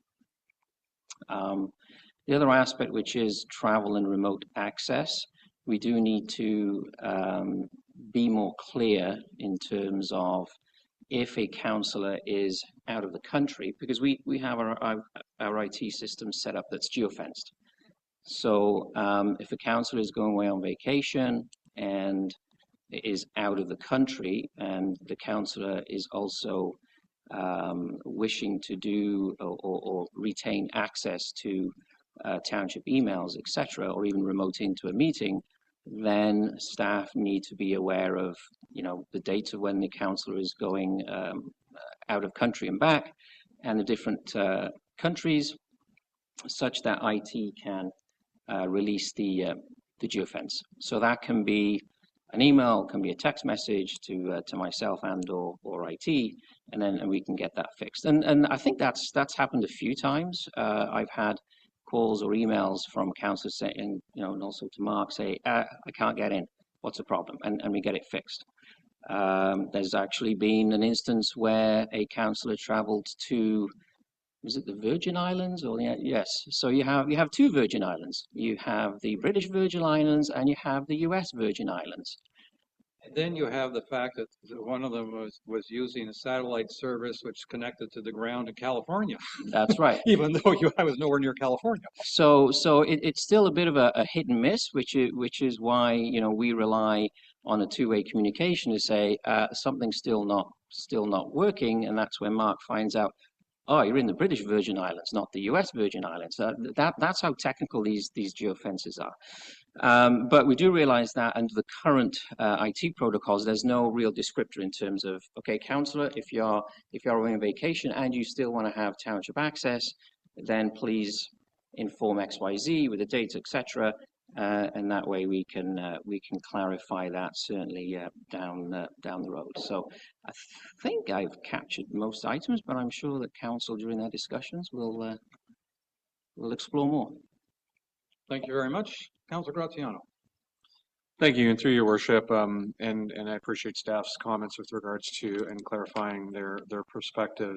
The other aspect, which is travel and remote access, we do need to be more clear in terms of if a councillor is out of the country, because we have our IT system set up that's geofenced. So if a councillor is going away on vacation and is out of the country, and the councillor is also wishing to do or retain access to township emails, etc., or even remote into a meeting, then staff need to be aware of the date of when the councillor is going out of country and back, and the different countries, such that IT can release the geofence. So that can be an email, can be a text message to myself and or IT, and we can get that fixed. And I think that's happened a few times. I've had calls or emails from councillors saying, and also to Mark, say, I can't get in. What's the problem? And we get it fixed. There's actually been an instance where a councillor travelled to, was it the Virgin Islands? Or yes. So you have two Virgin Islands. You have the British Virgin Islands and you have the US Virgin Islands. Then you have the fact that one of them was using a satellite service which connected to the ground in California, That's right. even though I was nowhere near California. So it's still a bit of a hit and miss, which is why, you know, we rely on a two-way communication to say something's still not working, and that's when Mark finds out, oh, you're in the British Virgin Islands, not the US Virgin Islands. That's how technical these geofences are. But we do realize that under the current IT protocols, there's no real descriptor in terms of, okay, councillor, if you're away on vacation and you still want to have township access, then please inform XYZ with the dates, etc. And that way we can clarify that certainly down the road. So I think I've captured most items, but I'm sure that council during their discussions will explore more. Thank you very much. Councillor Graziano. Thank you, and through your worship, and I appreciate staff's comments with regards to and clarifying their perspective.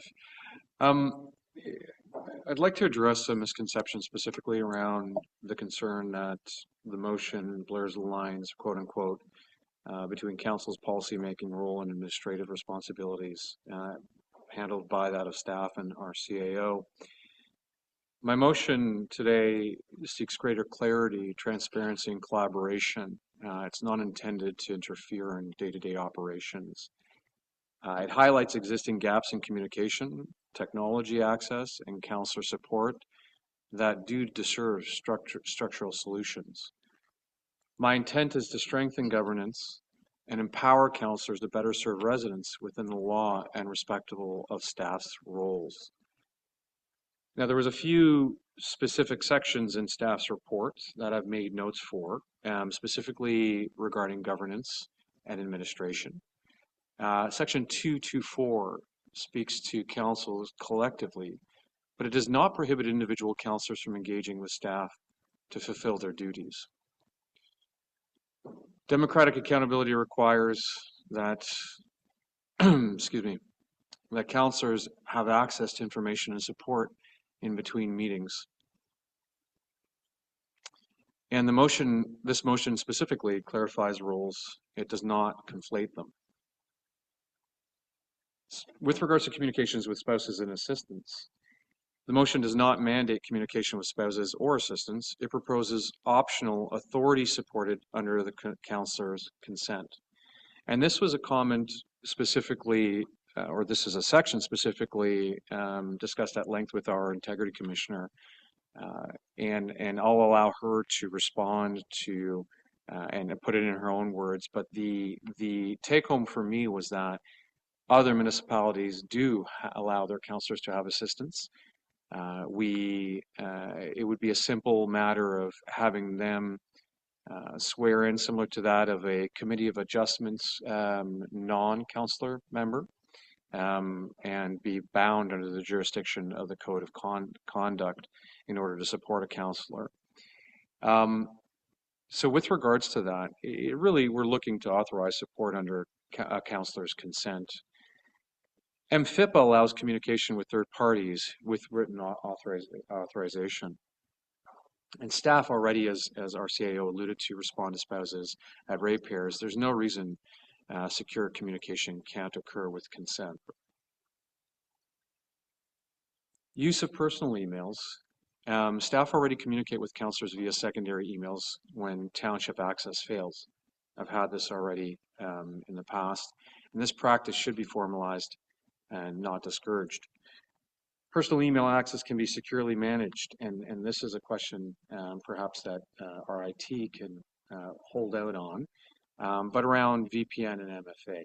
I'd like to address some misconceptions specifically around the concern that the motion blurs the lines, quote unquote, between council's policymaking role and administrative responsibilities handled by that of staff and our CAO. My motion today seeks greater clarity, transparency, and collaboration. It's not intended to interfere in day-to-day operations. It highlights existing gaps in communication, technology access, and councillor support that do deserve structural solutions. My intent is to strengthen governance and empower councillors to better serve residents within the law and respectable of staff's roles. Now, there was a few specific sections in staff's report that I've made notes for, specifically regarding governance and administration. Section 224 speaks to councils collectively, but it does not prohibit individual councillors from engaging with staff to fulfill their duties. Democratic accountability requires that, excuse me, that councillors have access to information and support in between meetings. And this motion specifically clarifies roles. It does not conflate them. With regards to communications with spouses and assistants, the motion does not mandate communication with spouses or assistants. It proposes optional authority supported under the councillor's consent. And this was a comment specifically, or this is a section specifically discussed at length with our integrity commissioner. And I'll allow her to respond to and put it in her own words. But the take home for me was that other municipalities do allow their councillors to have assistants. It would be a simple matter of having them swear in, similar to that of a committee of adjustments non-councillor member, and be bound under the jurisdiction of the code of conduct in order to support a councillor. So with regards to that, we're looking to authorize support under a councillor's consent. MFIPA allows communication with third parties with written authorization. And staff already, as our CAO alluded to, respond to spouses at ratepayers. There's no reason secure communication can't occur with consent. Use of personal emails. Staff already communicate with councillors via secondary emails when township access fails. I've had this already in the past, and this practice should be formalized and not discouraged. Personal email access can be securely managed, and this is a question perhaps that our IT can hold out on, but around VPN and MFA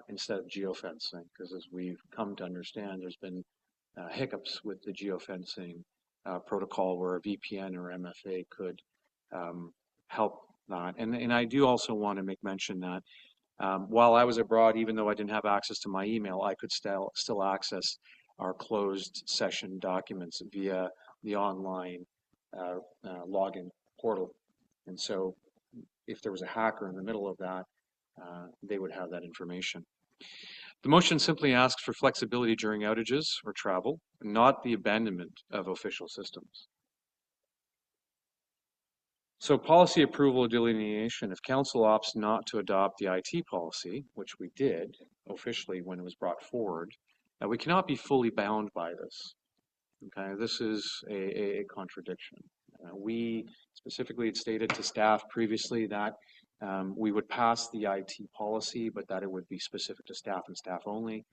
instead of geofencing, because as we've come to understand, there's been hiccups with the geofencing protocol where a VPN or MFA could help that. And I do also want to make mention that while I was abroad, even though I didn't have access to my email, I could still access our closed session documents via the online login portal. And so if there was a hacker in the middle of that, they would have that information. The motion simply asks for flexibility during outages or travel, not the abandonment of official systems. So policy approval delineation, if council opts not to adopt the IT policy, which we did officially when it was brought forward, we cannot be fully bound by this. Okay, this is a contradiction. We specifically had stated to staff previously that we would pass the IT policy, but that it would be specific to staff and staff only.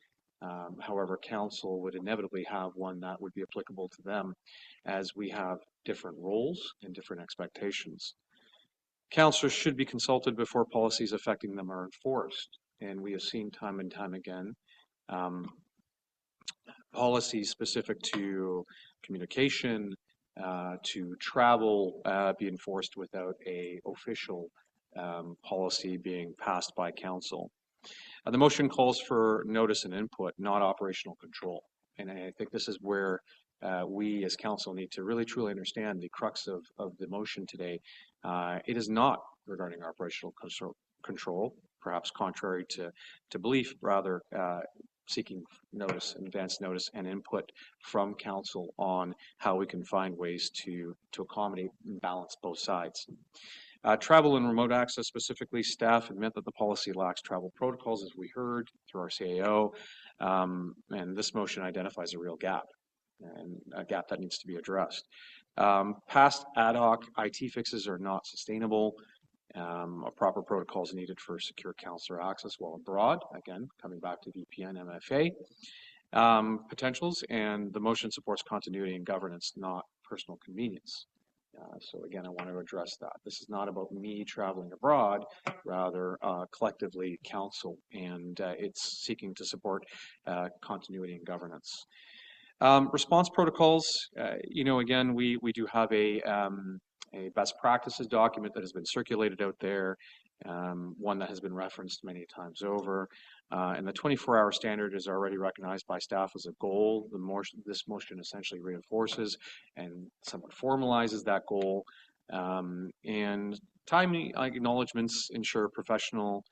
However, council would inevitably have one that would be applicable to them, as we have different roles and different expectations. Councillors should be consulted before policies affecting them are enforced, and we have seen time and time again policies specific to communication, to travel be enforced without a official policy being passed by council. The motion calls for notice and input, not operational control. And I think this is where we as council need to really truly understand the crux of the motion today. It is not regarding operational control, perhaps contrary to belief, rather seeking notice, advance notice and input from council on how we can find ways to accommodate and balance both sides. Travel and remote access specifically, staff admit that the policy lacks travel protocols, as we heard through our CAO, and this motion identifies a real gap, and a gap that needs to be addressed. Past ad hoc IT fixes are not sustainable. A proper protocol is needed for secure counselor access while abroad. Again, coming back to VPN, MFA potentials, and the motion supports continuity and governance, not personal convenience. So again, I want to address that. This is not about me traveling abroad, rather collectively council, and it's seeking to support continuity and governance. Response protocols, again, we do have a best practices document that has been circulated out there, one that has been referenced many times over. And the 24-hour standard is already recognized by staff as a goal. This motion essentially reinforces and somewhat formalizes that goal. And timely acknowledgements ensure professional,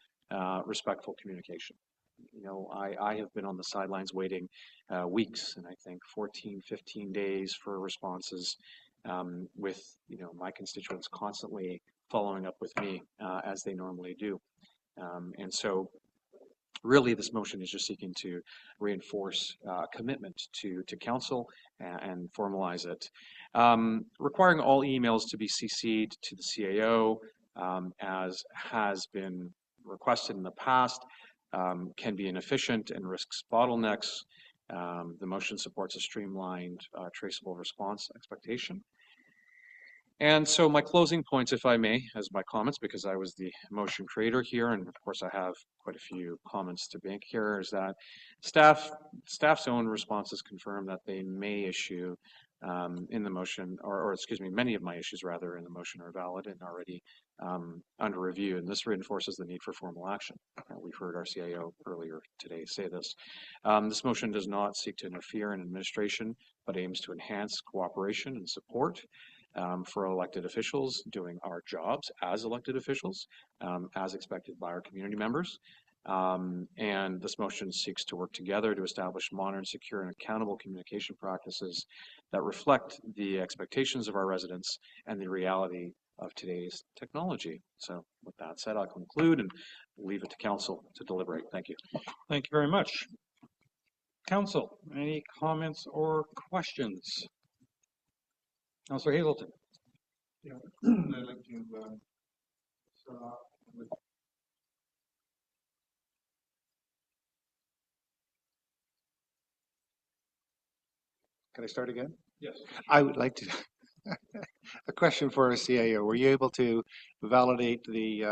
respectful communication. I have been on the sidelines waiting weeks, and I think 14, 15 days for responses with my constituents constantly following up with me as they normally do. And so really this motion is just seeking to reinforce commitment to council and formalize it. Requiring all emails to be CC'd to the CAO, as has been requested in the past, can be inefficient and risks bottlenecks. The motion supports a streamlined, traceable response expectation. And so my closing points, if I may, as my comments, because I was the motion creator here, and of course I have quite a few comments to make here, is that staff's own responses confirm that they may issue in the motion, or excuse me, many of my issues rather in the motion are valid and already under review, and this reinforces the need for formal action. We've heard our CAO earlier today say this. This motion does not seek to interfere in administration, but aims to enhance cooperation and support for elected officials doing our jobs as elected officials, as expected by our community members. And this motion seeks to work together to establish modern, secure, and accountable communication practices that reflect the expectations of our residents and the reality of today's technology. So with that said, I'll conclude and leave it to council to deliberate. Thank you. Thank you very much. Council, any comments or questions? Councillor Hazelton. Yeah, I'd like to start off with Can I start again? yes. I would like to, a question for our CAO. Were you able to validate the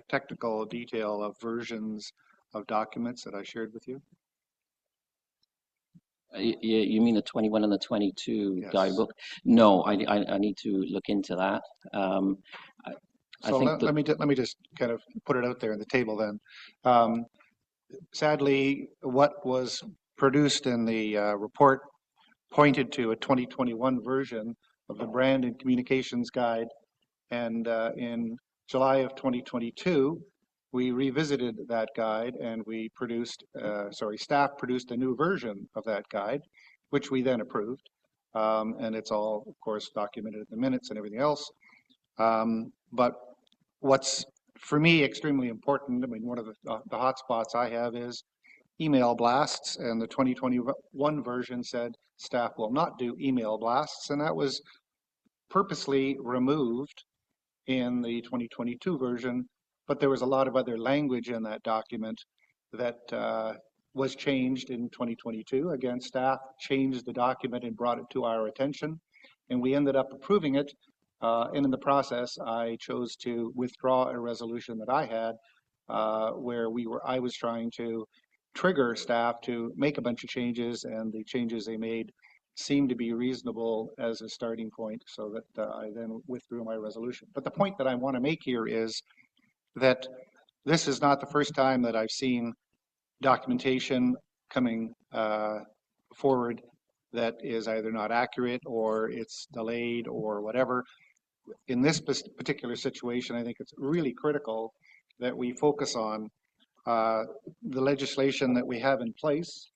technical detail of versions of documents that I shared with you? You mean the 21 and the 22 Yes. guidebook? No, I need to look into that. I So think let me just kind of put it out there on the table then. Sadly, what was produced in the report pointed to a 2021 version of the Brand and Communications Guide, and in July of 2022, we revisited that guide and we produced, staff produced a new version of that guide, which we then approved. And it's all, of course, documented in the minutes and everything else. But what's for me extremely important, I mean, one of the hot spots I have is email blasts, and the 2021 version said staff will not do email blasts, and that was purposely removed in the 2022 version, but there was a lot of other language in that document that was changed in 2022. Again, staff changed the document and brought it to our attention, and we ended up approving it. And in the process, I chose to withdraw a resolution that I had where I was trying to trigger staff to make a bunch of changes, and the changes they made seemed to be reasonable as a starting point, so that I then withdrew my resolution. But the point that I want to make here is that this is not the first time that I've seen documentation coming forward that is either not accurate or it's delayed or whatever. In this particular situation, I think it's really critical that we focus on the legislation that we have in place.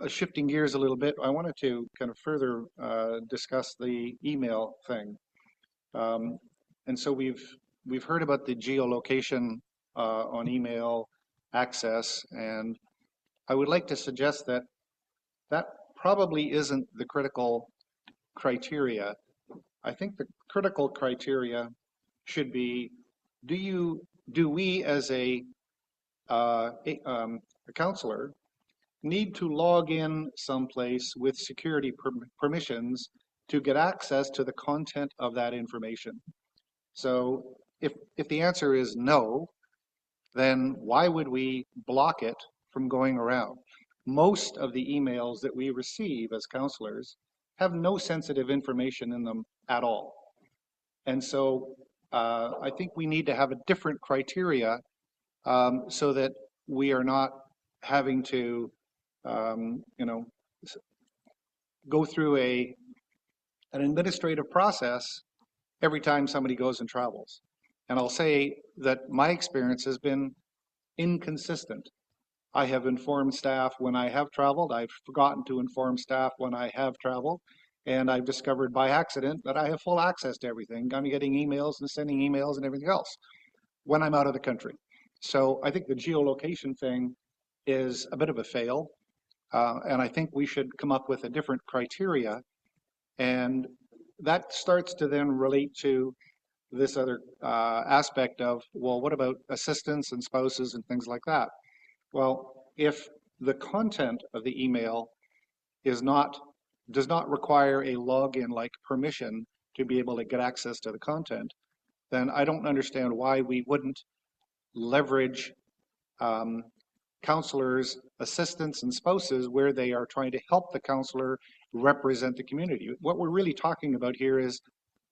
Shifting gears a little bit, I wanted to kind of further discuss the email thing. And so we've heard about the geolocation on email access, and I would like to suggest that that probably isn't the critical criteria. I think the critical criteria should be, do we as a counselor need to log in someplace with security permissions to get access to the content of that information? So if the answer is no, then why would we block it from going around? Most of the emails that we receive as counselors have no sensitive information in them at all. And so I think we need to have a different criteria so that we are not having to, go through an administrative process every time somebody goes and travels. And I'll say that my experience has been inconsistent. I have informed staff when I have traveled. I've forgotten to inform staff when I have traveled. And I've discovered by accident that I have full access to everything. I'm getting emails and sending emails and everything else when I'm out of the country. So I think the geolocation thing is a bit of a fail. And I think we should come up with a different criteria. And that starts to then relate to this other aspect of, well, what about assistants and spouses and things like that? Well, if the content of the email does not require a login like permission to be able to get access to the content, then I don't understand why we wouldn't leverage counselors, assistants, and spouses where they are trying to help the counselor represent the community. What we're really talking about here is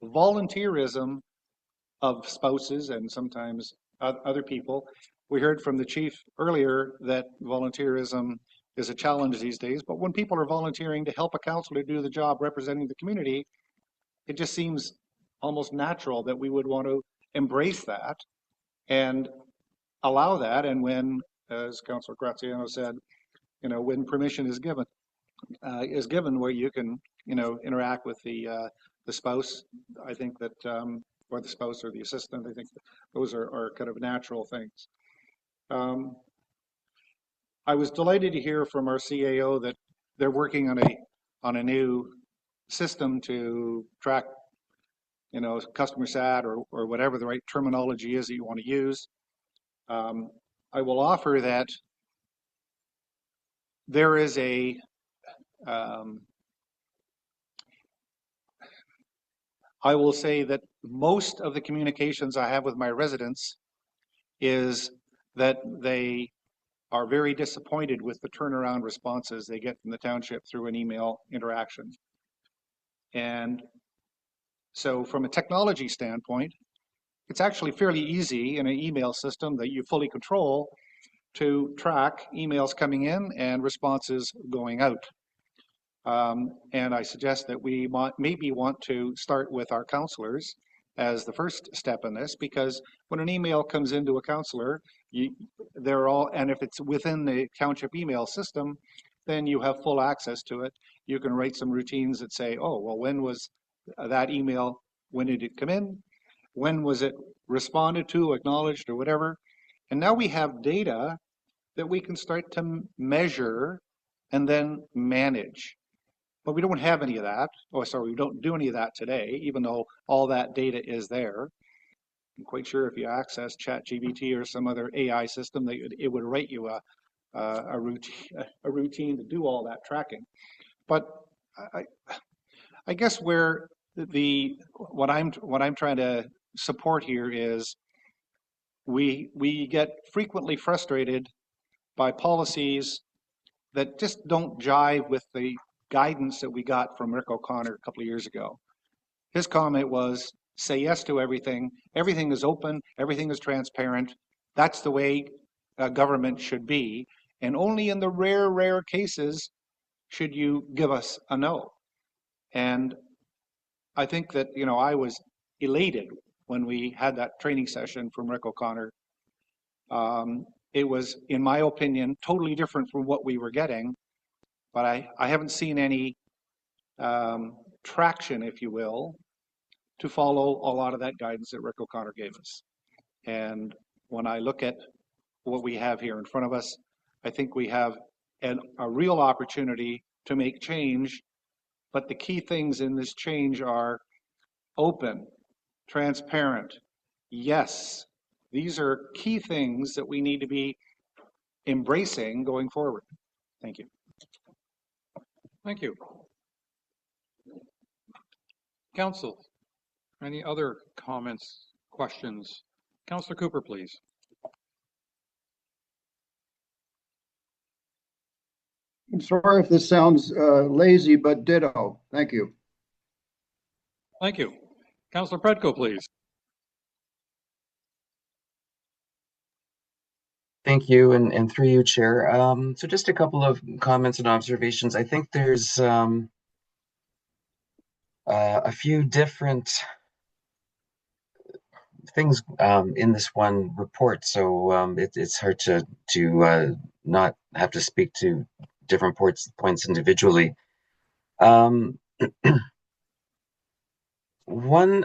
volunteerism of spouses and sometimes other people. We heard from the chief earlier that volunteerism is a challenge these days, but when people are volunteering to help a counselor do the job representing the community, it just seems almost natural that we would want to embrace that and allow that. And when, as Councillor Graziano said, when permission is given where you can, interact with the spouse, I think that, or the spouse or the assistant, I think those are kind of natural things. I was delighted to hear from our CAO that they're working on a new system to track, customer sat or whatever the right terminology is that you want to use. I will offer that there is I will say that most of the communications I have with my residents is that they are very disappointed with the turnaround responses they get from the township through an email interaction. And so from a technology standpoint, it's actually fairly easy in an email system that you fully control to track emails coming in and responses going out. And I suggest that we maybe want to start with our counselors as the first step in this, because when an email comes into a counselor, they're all, and if it's within the township email system, then you have full access to it. You can write some routines that say, oh, well, when was that email, when did it come in? When was it responded to, acknowledged, or whatever? And now we have data that we can start to measure and then manage. But we don't have any of that. Oh, sorry, we don't do any of that today, even though all that data is there. I'm quite sure if you access ChatGPT or some other AI system, it would write you a routine to do all that tracking. But I guess where what I'm trying to support here is we get frequently frustrated by policies that just don't jive with the guidance that we got from Rick O'Connor a couple of years ago. His comment was, say yes to everything. Everything is open. Everything is transparent. That's the way government should be. And only in the rare cases should you give us a no. And I think that, I was elated when we had that training session from Rick O'Connor. It was, in my opinion, totally different from what we were getting, but I haven't seen any traction, if you will, to follow a lot of that guidance that Rick O'Connor gave us. And when I look at what we have here in front of us, I think we have a real opportunity to make change, but the key things in this change are open, transparent. Yes, these are key things that we need to be embracing going forward. Thank you. Thank you. Council, any other comments, questions? Councillor Cooper, please. I'm sorry if this sounds lazy, but ditto. Thank you. Thank you. Councillor Predko, please. Thank you, and through you, Chair. So just a couple of comments and observations. I think there's a few different things in this one report, so it's hard to not have to speak to different points individually. One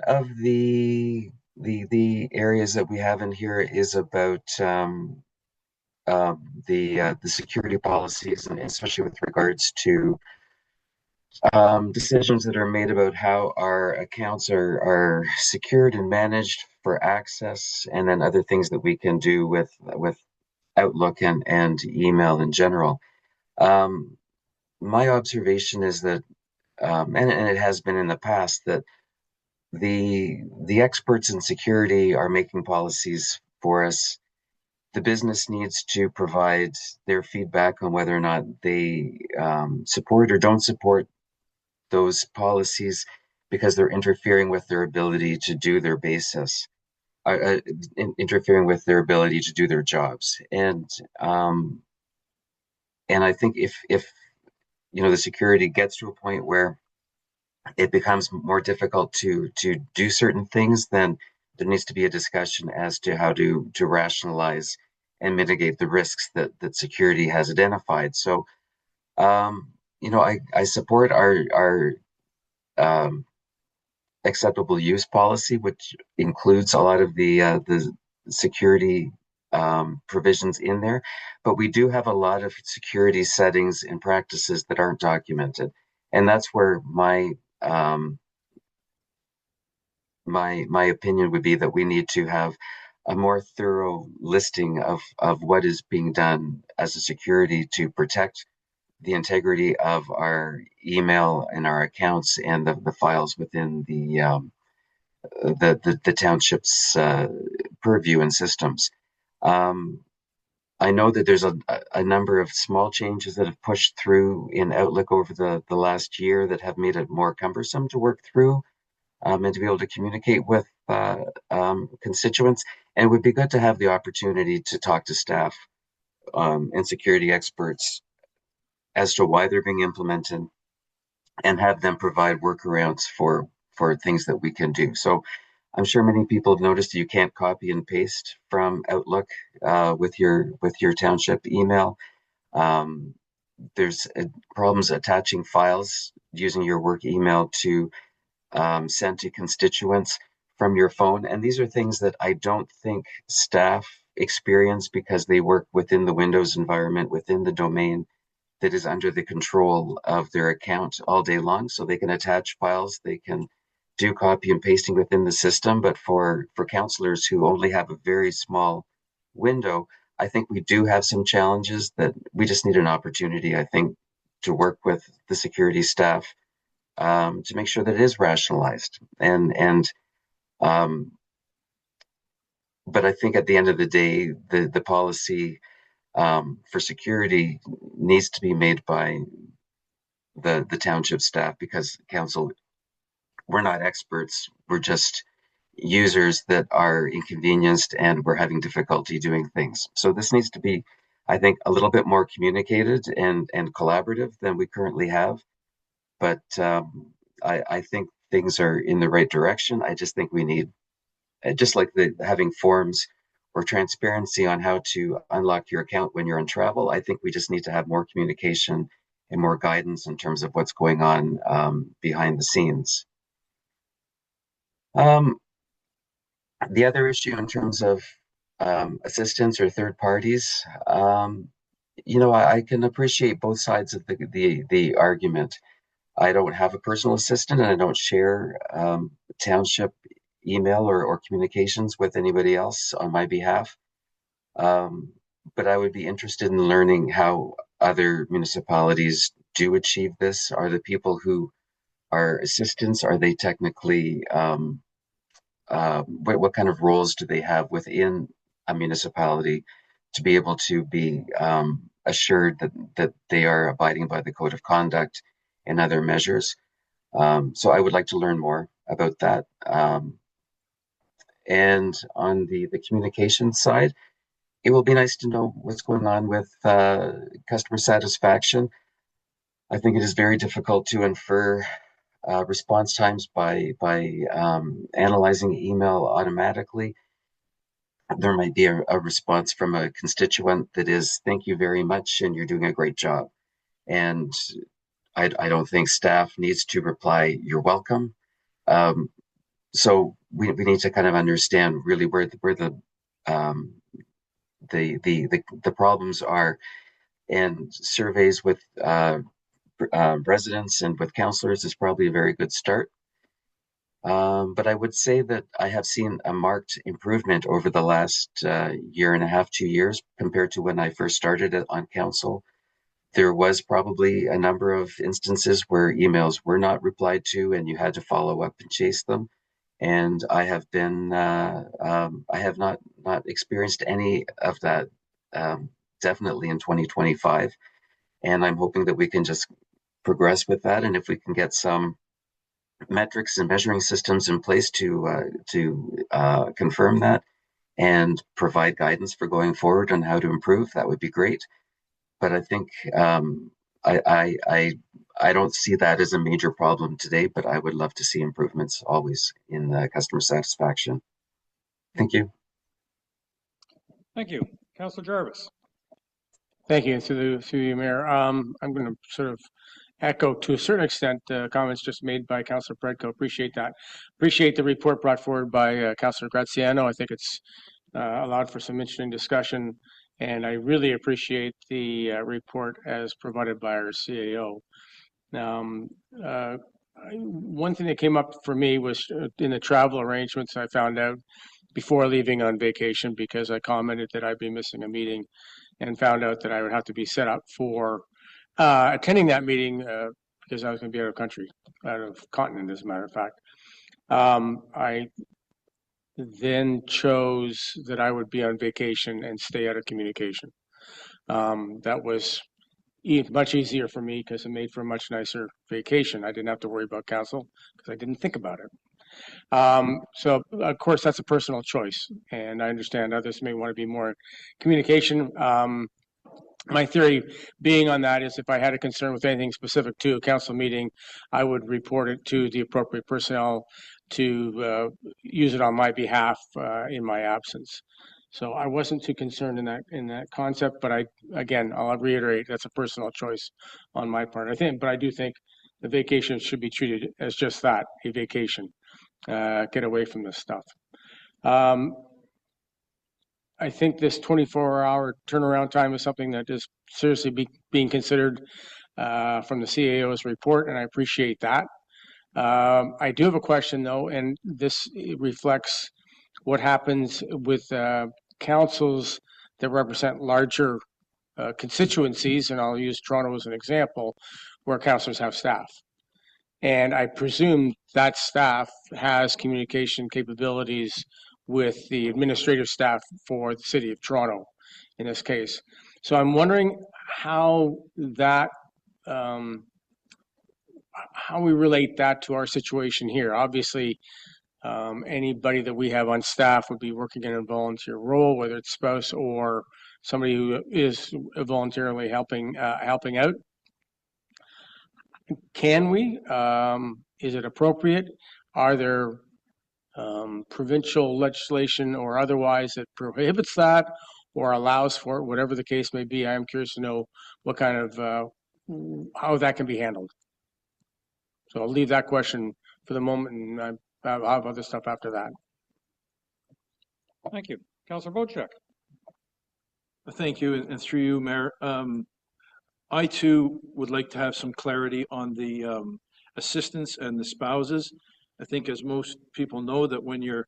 of the areas that we have in here is about the security policies, and especially with regards to decisions that are made about how our accounts are secured and managed for access, and then other things that we can do with Outlook and email in general. My observation is that, and it has been in the past, that the experts in security are making policies for us. The business needs to provide their feedback on whether or not they support or don't support those policies, because they're interfering with their ability to do their basis, interfering with their ability to do their jobs. And I think if the security gets to a point where it becomes more difficult to do certain things, then there needs to be a discussion as to how to rationalize and mitigate the risks that security has identified. So, I support our acceptable use policy, which includes a lot of the security provisions in there, but we do have a lot of security settings and practices that aren't documented, and that's where my opinion would be that we need to have a more thorough listing of what is being done as a security to protect the integrity of our email and our accounts and the files within the township's purview and systems. I know that there's a number of small changes that have pushed through in Outlook over the last year that have made it more cumbersome to work through and to be able to communicate with constituents. And it would be good to have the opportunity to talk to staff and security experts as to why they're being implemented, and have them provide workarounds for things that we can do. So I'm sure many people have noticed you can't copy and paste from Outlook with your township email. there's problems attaching files using your work email to send to constituents from your phone. And these are things that I don't think staff experience because they work within the Windows environment, within the domain that is under the control of their account all day long. So they can attach files, they can do copy and pasting within the system. But for counselors who only have a very small window, I think we do have some challenges that we just need an opportunity, I think, to work with the security staff to make sure that it is rationalized. But I think at the end of the day, the policy for security needs to be made by the township staff, because council, we're not experts. We're just users that are inconvenienced and we're having difficulty doing things. So this needs to be, I think, a little bit more communicated and collaborative than we currently have. But I think things are in the right direction. I just think we need, just like having forms or transparency on how to unlock your account when you're in travel, I think we just need to have more communication and more guidance in terms of what's going on behind the scenes. The other issue in terms of assistance or third parties, I can appreciate both sides of the argument. I don't have a personal assistant and I don't share township email or communications with anybody else on my behalf. But I would be interested in learning how other municipalities do achieve this. Are the people who are assistants, are they technically, what kind of roles do they have within a municipality to be able to be assured that they are abiding by the code of conduct and other measures? So I would like to learn more about that. And on the communication side, it will be nice to know what's going on with customer satisfaction. I think it is very difficult to infer response times by analyzing email automatically. There might be a response from a constituent that is, thank you very much, and you're doing a great job. And I don't think staff needs to reply, you're welcome. So we need to kind of understand really where the problems are, and surveys with residents and with counselors is probably a very good start. But I would say that I have seen a marked improvement over the last year and a half, 2 years, compared to when I first started on council. There was probably a number of instances where emails were not replied to and you had to follow up and chase them. And I have not experienced any of that, definitely in 2025. And I'm hoping that we can just progress with that. And if we can get some metrics and measuring systems in place to confirm that and provide guidance for going forward on how to improve, that would be great. But I think I don't see that as a major problem today, but I would love to see improvements always in customer satisfaction. Thank you. Thank you. Councillor Jarvis. Thank you, through you, Mayor. I'm going to sort of echo to a certain extent comments just made by Councillor Predko. Appreciate that. Appreciate the report brought forward by Councillor Graziano. I think it's allowed for some interesting discussion, and I really appreciate the report as provided by our CAO. One thing that came up for me was in the travel arrangements. I found out before leaving on vacation, because I commented that I'd be missing a meeting, and found out that I would have to be set up for attending that meeting because I was going to be out of country, out of continent, as a matter of fact. I then chose that I would be on vacation and stay out of communication. That was much easier for me because it made for a much nicer vacation. I didn't have to worry about council because I didn't think about it. So of course that's a personal choice, and I understand others may want to be more communication. My theory being on that is if I had a concern with anything specific to a council meeting, I would report it to the appropriate personnel to use it on my behalf in my absence. So I wasn't too concerned in that concept, but I'll reiterate, that's a personal choice on my part. But I do think the vacation should be treated as just that, a vacation. Get away from this stuff. I think this 24-hour turnaround time is something that is seriously being considered from the CAO's report, and I appreciate that. I do have a question, though, and this reflects what happens with councils that represent larger constituencies, and I'll use Toronto as an example, where councillors have staff. And I presume that staff has communication capabilities with the administrative staff for the city of Toronto in this case. So I'm wondering how that how we relate that to our situation here. Obviously, anybody that we have on staff would be working in a volunteer role, whether it's spouse or somebody who is voluntarily helping out. Can we? Is it appropriate? Are there provincial legislation or otherwise that prohibits that or allows for it, whatever the case may be? I am curious to know what kind of how that can be handled. So I'll leave that question for the moment, and I'll have other stuff after that. Thank you. Councillor Bochek. Thank you, and through you, Mayor. I too would like to have some clarity on the assistants and the spouses. I think, as most people know, that when you're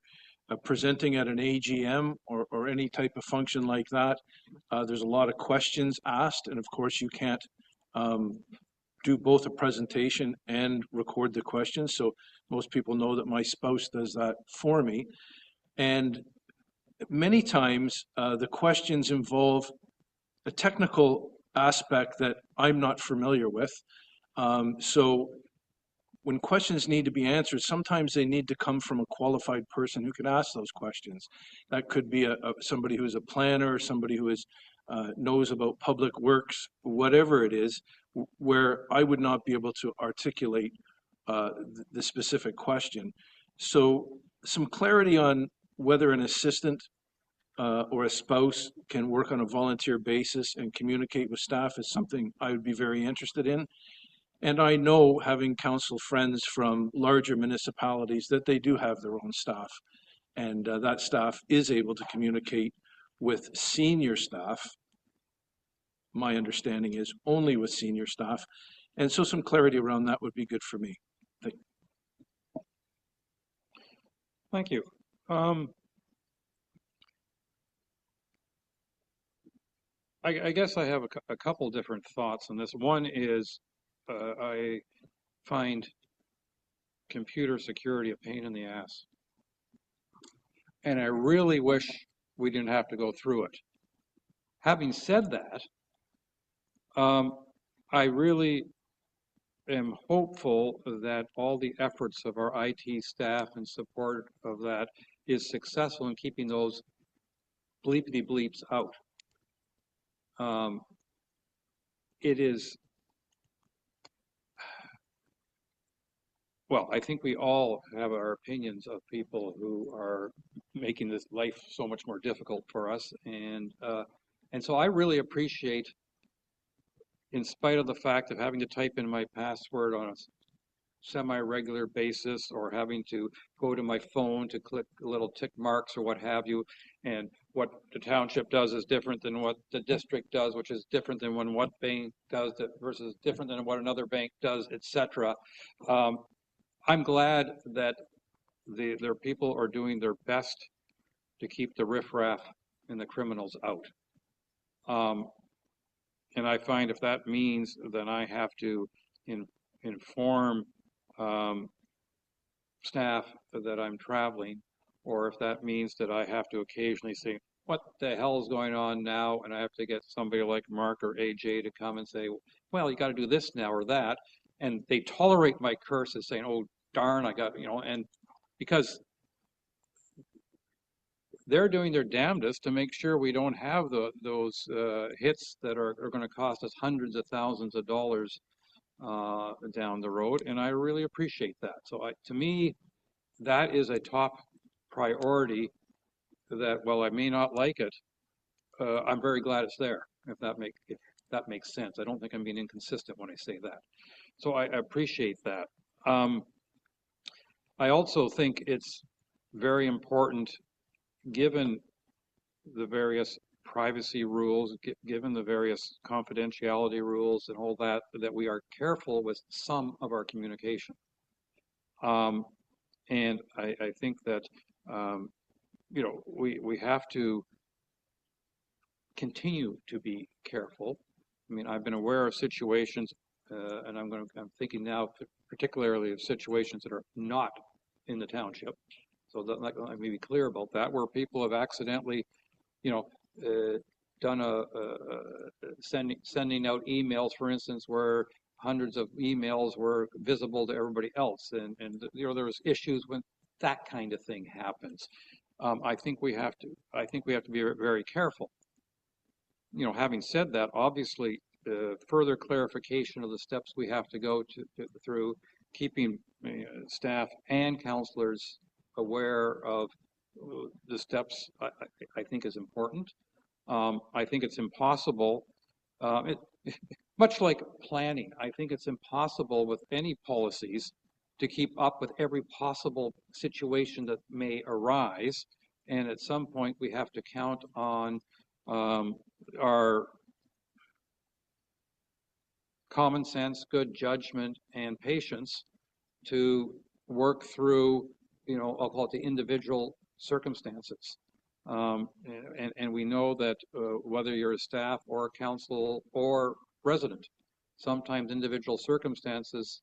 presenting at an AGM or any type of function like that, there's a lot of questions asked, and of course you can't do both a presentation and record the questions. So most people know that my spouse does that for me. And many times the questions involve a technical aspect that I'm not familiar with. So when questions need to be answered, sometimes they need to come from a qualified person who can ask those questions. That could be somebody who is a planner, somebody who is knows about public works, whatever it is, where I would not be able to articulate the specific question. So some clarity on whether an assistant or a spouse can work on a volunteer basis and communicate with staff is something I would be very interested in. And I know, having council friends from larger municipalities, that they do have their own staff. And that staff is able to communicate with senior staff. My understanding is only with senior staff. And so some clarity around that would be good for me. Thank you. I guess I have a couple different thoughts on this. One is I find computer security a pain in the ass. And I really wish we didn't have to go through it. Having said that, I really am hopeful that all the efforts of our IT staff and support of that is successful in keeping those bleepity bleeps out. It is, well, I think we all have our opinions of people who are making this life so much more difficult for us, and so I really appreciate, in spite of the fact of having to type in my password on a semi-regular basis or having to go to my phone to click little tick marks or what have you, and what the township does is different than what the district does, which is different than when what bank does that versus different than what another bank does, etc. I'm glad that their people are doing their best to keep the riffraff and the criminals out. And I find if that means then I have to inform staff that I'm traveling, or if that means that I have to occasionally say, what the hell is going on now? And I have to get somebody like Mark or AJ to come and say, well, you got to do this now or that. And they tolerate my curses saying, oh, darn, I got, and because they're doing their damnedest to make sure we don't have those hits that are going to cost us hundreds of thousands of dollars down the road, and I really appreciate that. So to me, that is a top priority, that while I may not like it, I'm very glad it's there, if that makes sense. I don't think I'm being inconsistent when I say that. So I appreciate that. I also think it's very important, given the various privacy rules, given the various confidentiality rules and all that, that we are careful with some of our communication. And I think that, you know, we have to continue to be careful. I mean, I've been aware of situations, and I'm thinking now particularly of situations that are not in the township. So that, let me be clear about that, where people have accidentally, you know, done sending out emails, for instance, where hundreds of emails were visible to everybody else, and you know, there was issues when that kind of thing happens. I think we have to be very careful. You know, having said that, obviously, further clarification of the steps we have to go through, keeping staff and counselors aware of the steps, I think is important. I think it's impossible, much like planning, I think it's impossible with any policies to keep up with every possible situation that may arise. And at some point, we have to count on our common sense, good judgment, and patience to work through, you know, I'll call it the individual circumstances. And we know that whether you're a staff or a council or resident, sometimes individual circumstances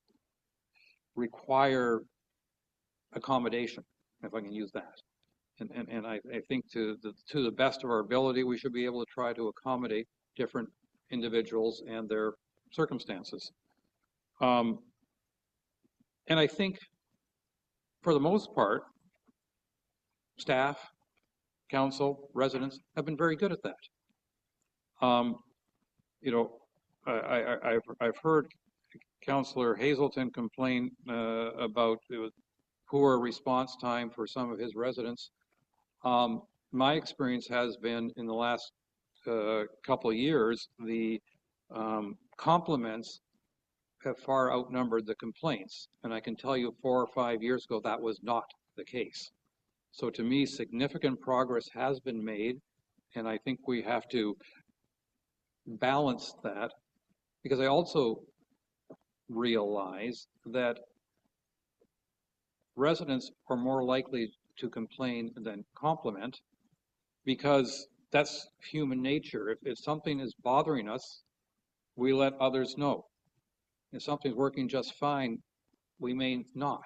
require accommodation, if I can use that. And I think to the best of our ability, we should be able to try to accommodate different individuals and their circumstances. And I think, for the most part, staff, council, residents have been very good at that. You know, I've heard Councillor Hazelton complain about poor response time for some of his residents. My experience has been in the last couple of years, the compliments have far outnumbered the complaints. And I can tell you 4 or 5 years ago, that was not the case. So to me, significant progress has been made. And I think we have to balance that, because I also realize that residents are more likely to complain than compliment, because that's human nature. If something is bothering us, we let others know. If something's working just fine, we may not.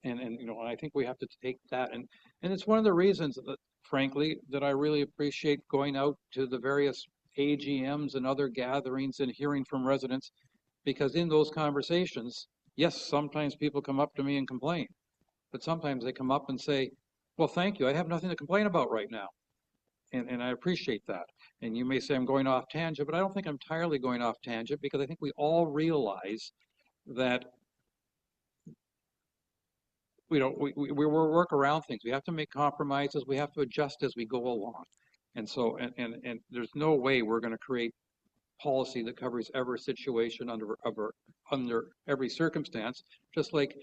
And you know, I think we have to take that. And it's one of the reasons that, frankly, that I really appreciate going out to the various AGMs and other gatherings and hearing from residents, because in those conversations, yes, sometimes people come up to me and complain, but sometimes they come up and say, well, thank you, I have nothing to complain about right now. And I appreciate that. And you may say I'm going off tangent, but I don't think I'm entirely going off tangent, because I think we all realize that, you know, we work around things. We have to make compromises. We have to adjust as we go along. And so, and there's no way we're going to create policy that covers every situation under every circumstance. Just like,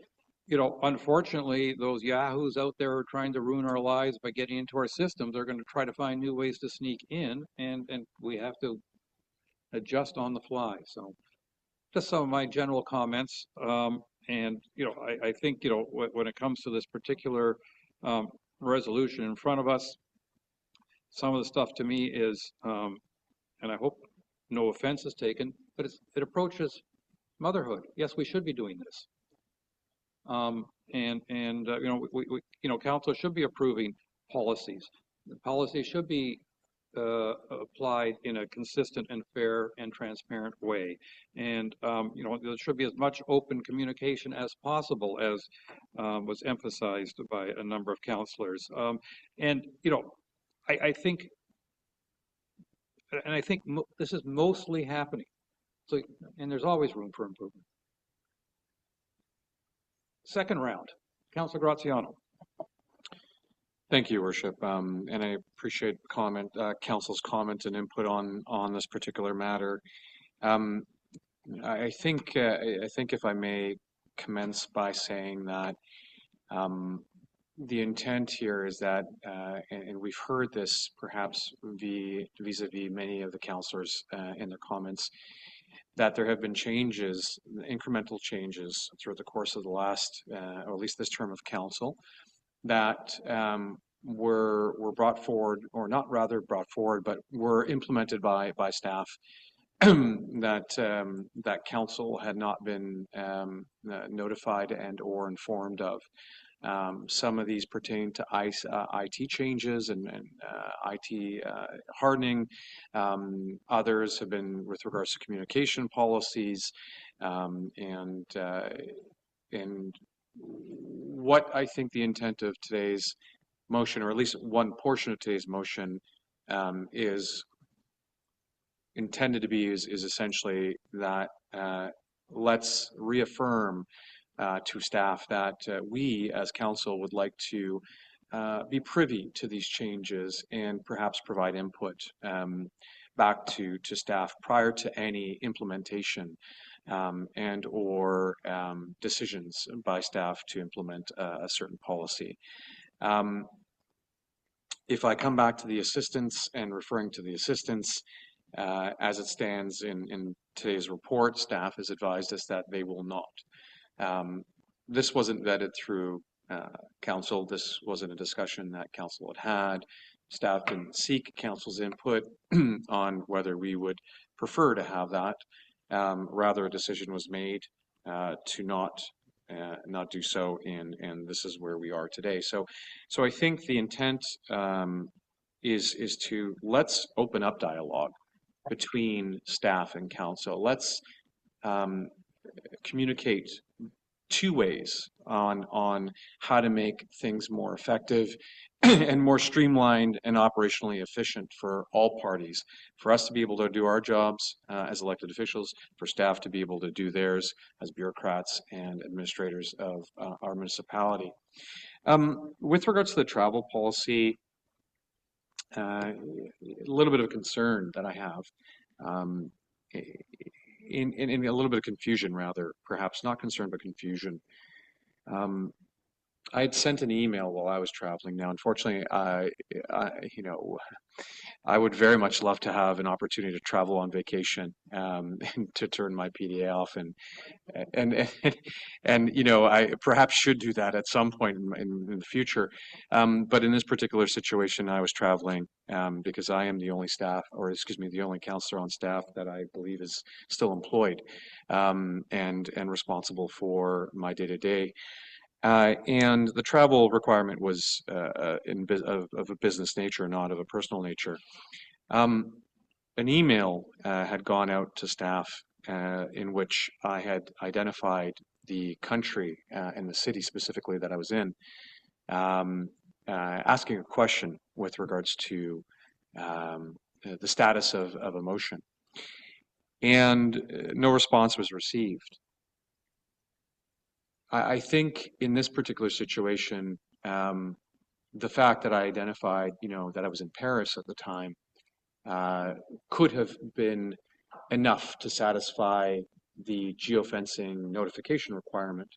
you know, unfortunately, those yahoos out there are trying to ruin our lives by getting into our systems. They're going to try to find new ways to sneak in, and we have to adjust on the fly. So just some of my general comments. And, you know, I think, you know, when it comes to this particular resolution in front of us, some of the stuff to me is, and I hope no offense is taken, but it approaches motherhood. Yes, we should be doing this. You know, you know, council should be approving policies. The policy should be applied in a consistent and fair and transparent way. And, you know, there should be as much open communication as possible, as was emphasized by a number of councillors. And, you know, I think this is mostly happening. So, and there's always room for improvement. Second round, Councillor Graziano. Thank you, Worship. And I appreciate council's comment and input on this particular matter. Um, I think if I may commence by saying that the intent here is that, and we've heard this perhaps vis-a-vis many of the councillors in their comments, that there have been changes, incremental changes throughout the course of the last, or at least this term of council, that were brought forward, or not rather brought forward, but were implemented by staff that council had not been notified and or informed of. Some of these pertain to IT changes and IT hardening. Others have been with regards to communication policies and what I think the intent of today's motion, or at least one portion of today's motion, is intended to be is essentially that let's reaffirm to staff that we as council would like to be privy to these changes and perhaps provide input back to staff prior to any implementation and or decisions by staff to implement a certain policy. If I come back to the assistance and referring to the assistance, as it stands in today's report, staff has advised us that they will not. This wasn't vetted through council. This wasn't a discussion that council had. Staff didn't seek council's input on whether we would prefer to have that. Rather, a decision was made to not do so, and this is where we are today. So I think the intent is to let's open up dialogue between staff and council. Let's communicate two ways on how to make things more effective and more streamlined and operationally efficient for all parties, for us to be able to do our jobs as elected officials, for staff to be able to do theirs as bureaucrats and administrators of our municipality. With regards to the travel policy, a little bit of concern that I have, in a little bit of confusion, rather, perhaps not concern, but confusion. I had sent an email while I was traveling. Now, unfortunately, I would very much love to have an opportunity to travel on vacation and to turn my PDA off, and I perhaps should do that at some point in the future. But in this particular situation, I was traveling because I am the only staff, or excuse me, the only counselor on staff that I believe is still employed and responsible for my day-to-day. And the travel requirement was of a business nature, not of a personal nature. An email had gone out to staff in which I had identified the country and the city specifically that I was in, asking a question with regards to the status of a motion. And no response was received. I think in this particular situation, the fact that I identified, that I was in Paris at the time, could have been enough to satisfy the geofencing notification requirement,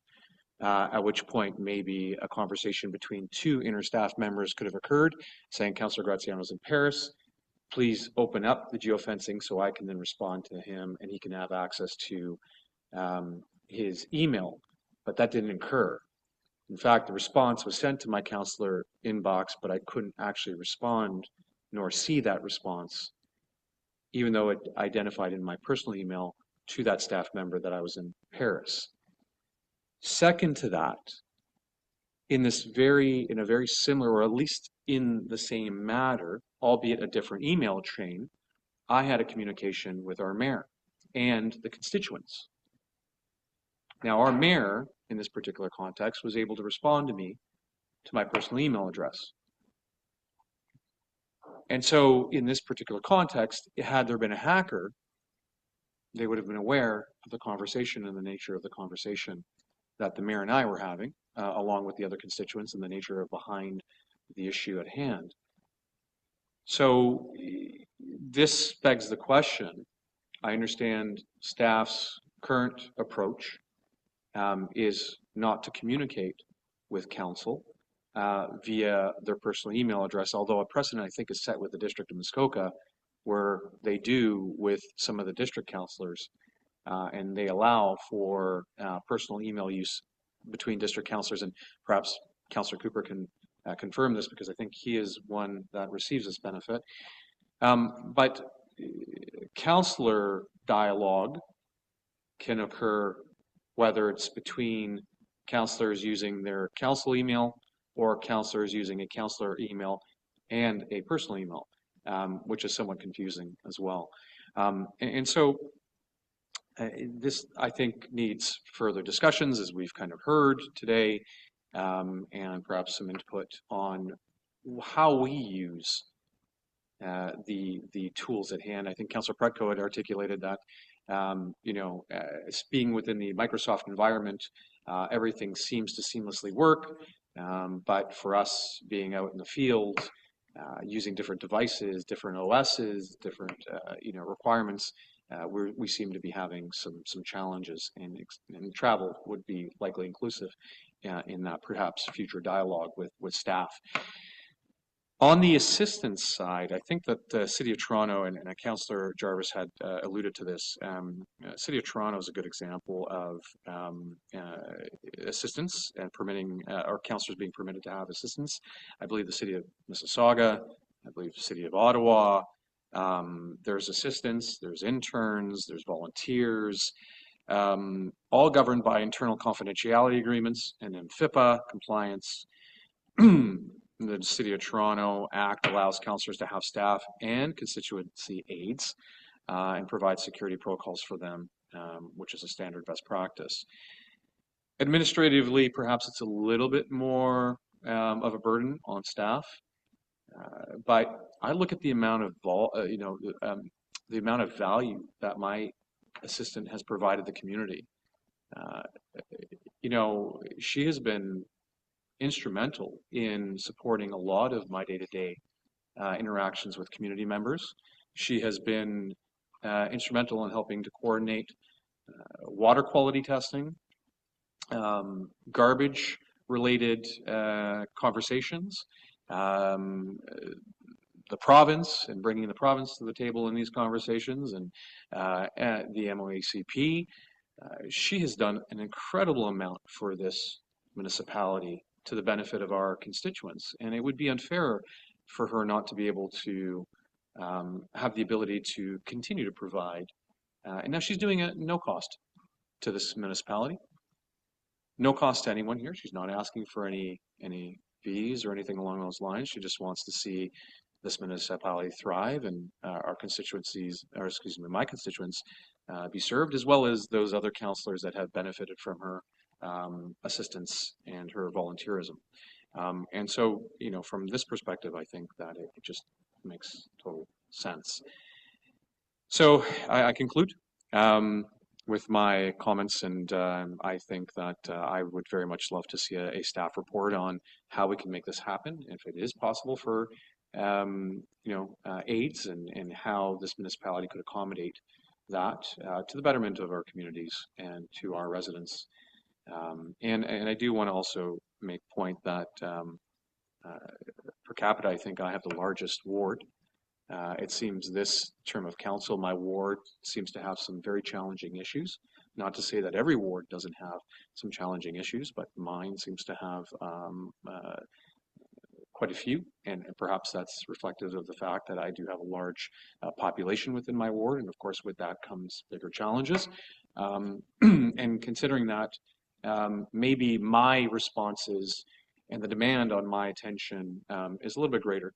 at which point maybe a conversation between two inter-staff members could have occurred, saying, Councillor Graziano's in Paris, please open up the geofencing so I can then respond to him and he can have access to his email. But that didn't occur. In fact, the response was sent to my councillor inbox, but I couldn't actually respond nor see that response, even though it identified in my personal email to that staff member that I was in Paris. Second to that, in a very similar, or at least in the same matter, albeit a different email chain, I had a communication with our mayor and the constituents. Now, our mayor, in this particular context, was able to respond to me to my personal email address. And so, in this particular context, had there been a hacker, they would have been aware of the conversation and the nature of the conversation that the mayor and I were having, along with the other constituents, and the nature of behind the issue at hand. So this begs the question. I understand staff's current approach is not to communicate with council via their personal email address, although a precedent I think is set with the District of Muskoka where they do with some of the district councilors, and they allow for personal email use between district councilors, and perhaps Councillor Cooper can confirm this because I think he is one that receives this benefit. But councillor dialogue can occur whether it's between councillors using their council email or councillors using a councillor email and a personal email, which is somewhat confusing as well. And so this, I think, needs further discussions, as we've kind of heard today, and perhaps some input on how we use the tools at hand. I think Councillor Pretko had articulated that, being within the Microsoft environment, everything seems to seamlessly work. But for us being out in the field, using different devices, different OSs, different requirements, we seem to be having some challenges, and travel would be likely inclusive in that perhaps future dialogue with staff. On the assistance side, I think that the City of Toronto, and Councillor Jarvis had alluded to this, City of Toronto is a good example of assistance and permitting, or councillors being permitted to have assistance. I believe the City of Mississauga, I believe the City of Ottawa, there's assistance, there's interns, there's volunteers, all governed by internal confidentiality agreements and then FIPA compliance. The City of Toronto Act allows councillors to have staff and constituency aides and provide security protocols for them, which is a standard best practice. Administratively, perhaps it's a little bit more of a burden on staff, but I look at the amount of the amount of value that my assistant has provided the community. She has been instrumental in supporting a lot of my day-to-day interactions with community members. She has been instrumental in helping to coordinate water quality testing, garbage-related conversations, the province, and bringing the province to the table in these conversations, and the MOACP. She has done an incredible amount for this municipality to the benefit of our constituents, and it would be unfair for her not to be able to have the ability to continue to provide. And now she's doing it at no cost to this municipality, no cost to anyone here. She's not asking for any fees or anything along those lines. She just wants to see this municipality thrive and our constituencies, or excuse me, my constituents be served, as well as those other councillors that have benefited from her assistance and her volunteerism. And so, from this perspective, I think that it just makes total sense. So I conclude with my comments, and I think that I would very much love to see a staff report on how we can make this happen, if it is possible for aids, and how this municipality could accommodate that to the betterment of our communities and to our residents. And I do want to also make point that per capita, I think I have the largest ward. It seems this term of council, my ward seems to have some very challenging issues. Not to say that every ward doesn't have some challenging issues, but mine seems to have quite a few, and perhaps that's reflective of the fact that I do have a large population within my ward, and of course with that comes bigger challenges. And considering that, maybe my responses and the demand on my attention is a little bit greater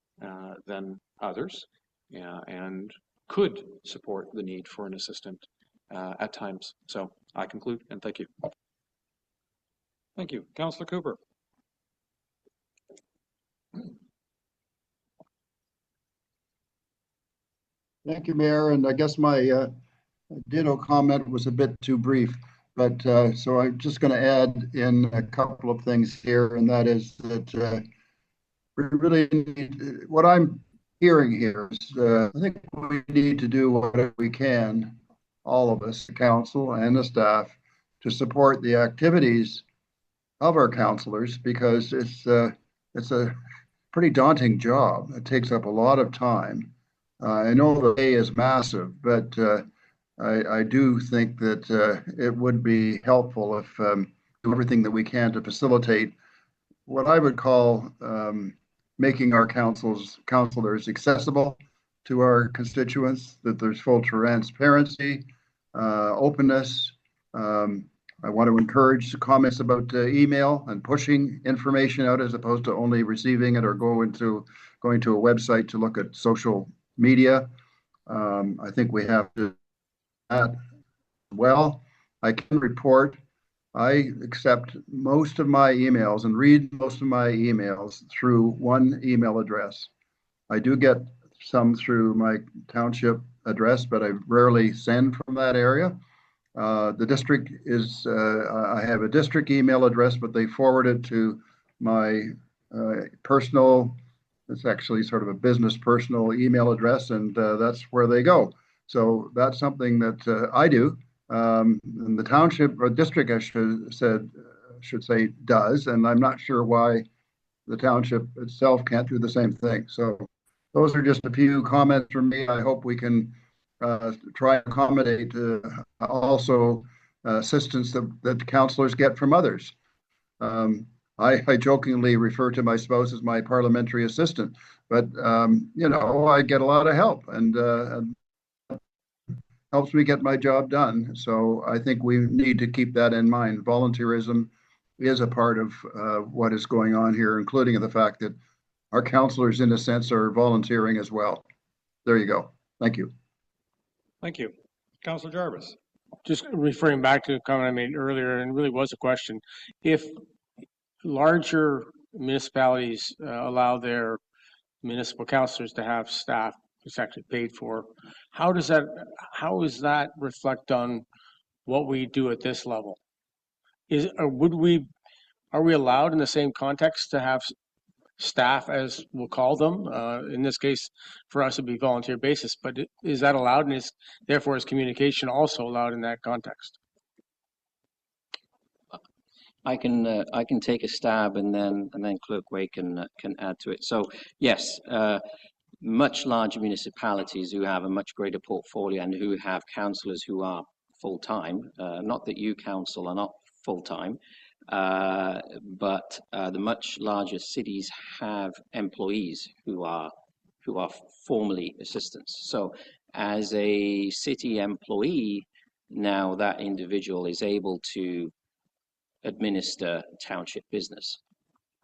than others, and could support the need for an assistant at times. So I conclude, and thank you. Thank you. Councillor Cooper. Thank you, Mayor. And I guess my ditto comment was a bit too brief, but so I'm just going to add in a couple of things here, and that is that we really need, what I'm hearing here is, I think we need to do whatever we can, all of us, the council and the staff, to support the activities of our counselors, because it's a pretty daunting job. It takes up a lot of time. I know the pay is massive, but I do think that it would be helpful if do everything that we can to facilitate what I would call making our counselors accessible to our constituents, that there's full transparency, openness. I want to encourage comments about email and pushing information out as opposed to only receiving it or going to a website to look at social media. I think we have to do that well. I can report I accept most of my emails and read most of my emails through one email address. I do get some through my township address, but I rarely send from that area. The district is, I have a district email address, but they forward it to my personal, it's actually sort of a business personal email address, and that's where they go. So that's something that I do. And the township or district, I should say, does, and I'm not sure why the township itself can't do the same thing. So those are just a few comments from me. I hope we can try and accommodate also assistance that counselors get from others. I jokingly refer to my spouse as my parliamentary assistant, but you know, I get a lot of help, and helps me get my job done. So I think we need to keep that in mind. Volunteerism is a part of what is going on here, including the fact that our counselors, in a sense, are volunteering as well. There you go. Thank you. Thank you. Councillor Jarvis. Just referring back to the comment I made earlier, and really was a question. If larger municipalities allow their municipal councillors to have staff it's actually paid for, how does that reflect on what we do at this level? Are we allowed in the same context to have staff, as we'll call them? In this case, for us, it'd be volunteer basis, but is that allowed, and therefore is communication also allowed in that context? I can take a stab, and then Clerk Way can add to it. So yes, much larger municipalities who have a much greater portfolio and who have councillors who are full-time, not that you council are not full-time, but the much larger cities have employees who are formally assistants. So as a city employee, now that individual is able to administer township business.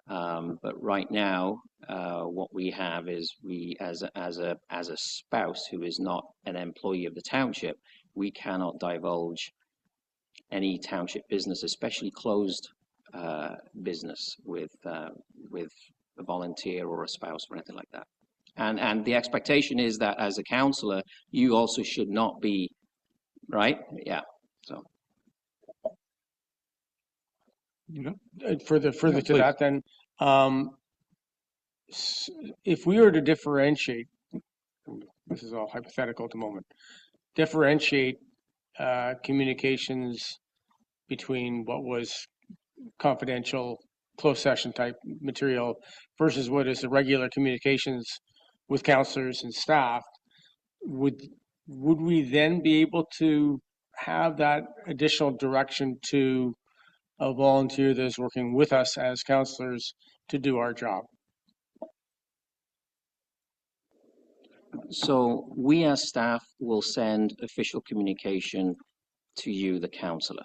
But right now, what we have is as a spouse who is not an employee of the township, we cannot divulge any township business, especially closed business with a volunteer or a spouse or anything like that. And the expectation is that as a councillor, you also should not be, right? Yeah. So. Further to that, then, if we were to differentiate, this is all hypothetical at the moment, differentiate communications between what was confidential, closed session type material versus what is the regular communications with councillors and staff, would we then be able to have that additional direction to a volunteer that is working with us as councillors to do our job? So we as staff will send official communication to you, the councillor.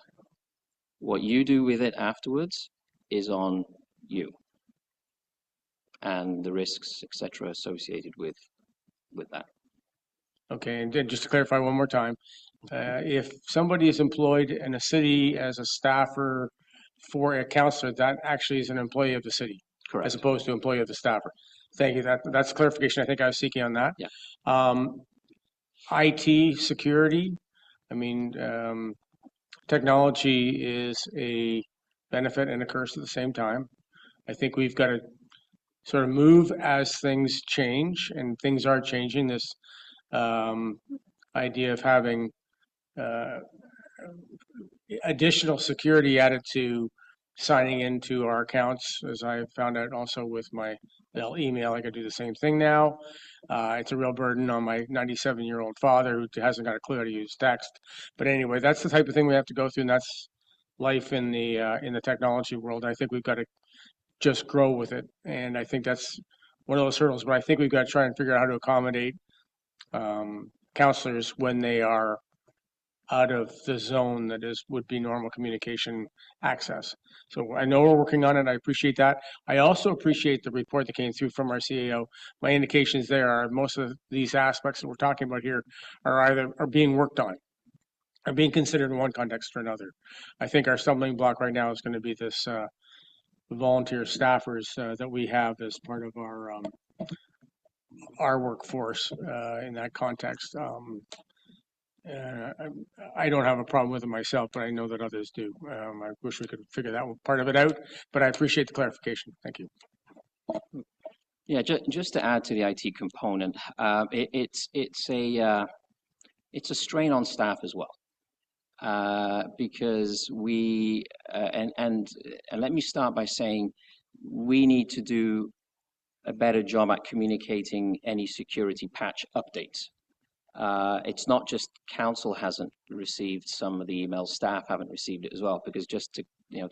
What you do with it afterwards is on you and the risks, etc., associated with that. Okay, and then just to clarify one more time, if somebody is employed in a city as a staffer for a councillor, that actually is an employee of the city. Correct. As opposed to employee of the staffer. Thank you. That's clarification I think I was seeking on that. Yeah. IT security. I mean, technology is a benefit and a curse at the same time. I think we've got to sort of move as things change, and things are changing. This idea of having additional security added to signing into our accounts, as I found out also with my email, I could do the same thing now. It's a real burden on my 97-year-old father who hasn't got a clue how to use text. But anyway, that's the type of thing we have to go through, and that's life in the technology world. I think we've got to just grow with it, and I think that's one of those hurdles. But I think we've got to try and figure out how to accommodate counselors when they are out of the zone that would be normal communication access. So I know we're working on it. I appreciate that. I also appreciate the report that came through from our CAO. My indications there are most of these aspects that we're talking about here are being worked on, are being considered in one context or another. I think our stumbling block right now is going to be this volunteer staffers that we have as part of our workforce in that context. I don't have a problem with it myself, but I know that others do. I wish we could figure that part of it out, but I appreciate the clarification. Thank you. Yeah, just to add to the IT component, it's a strain on staff as well, because we and let me start by saying we need to do a better job at communicating any security patch updates. It's not just council hasn't received some of the emails, staff haven't received it as well, because just to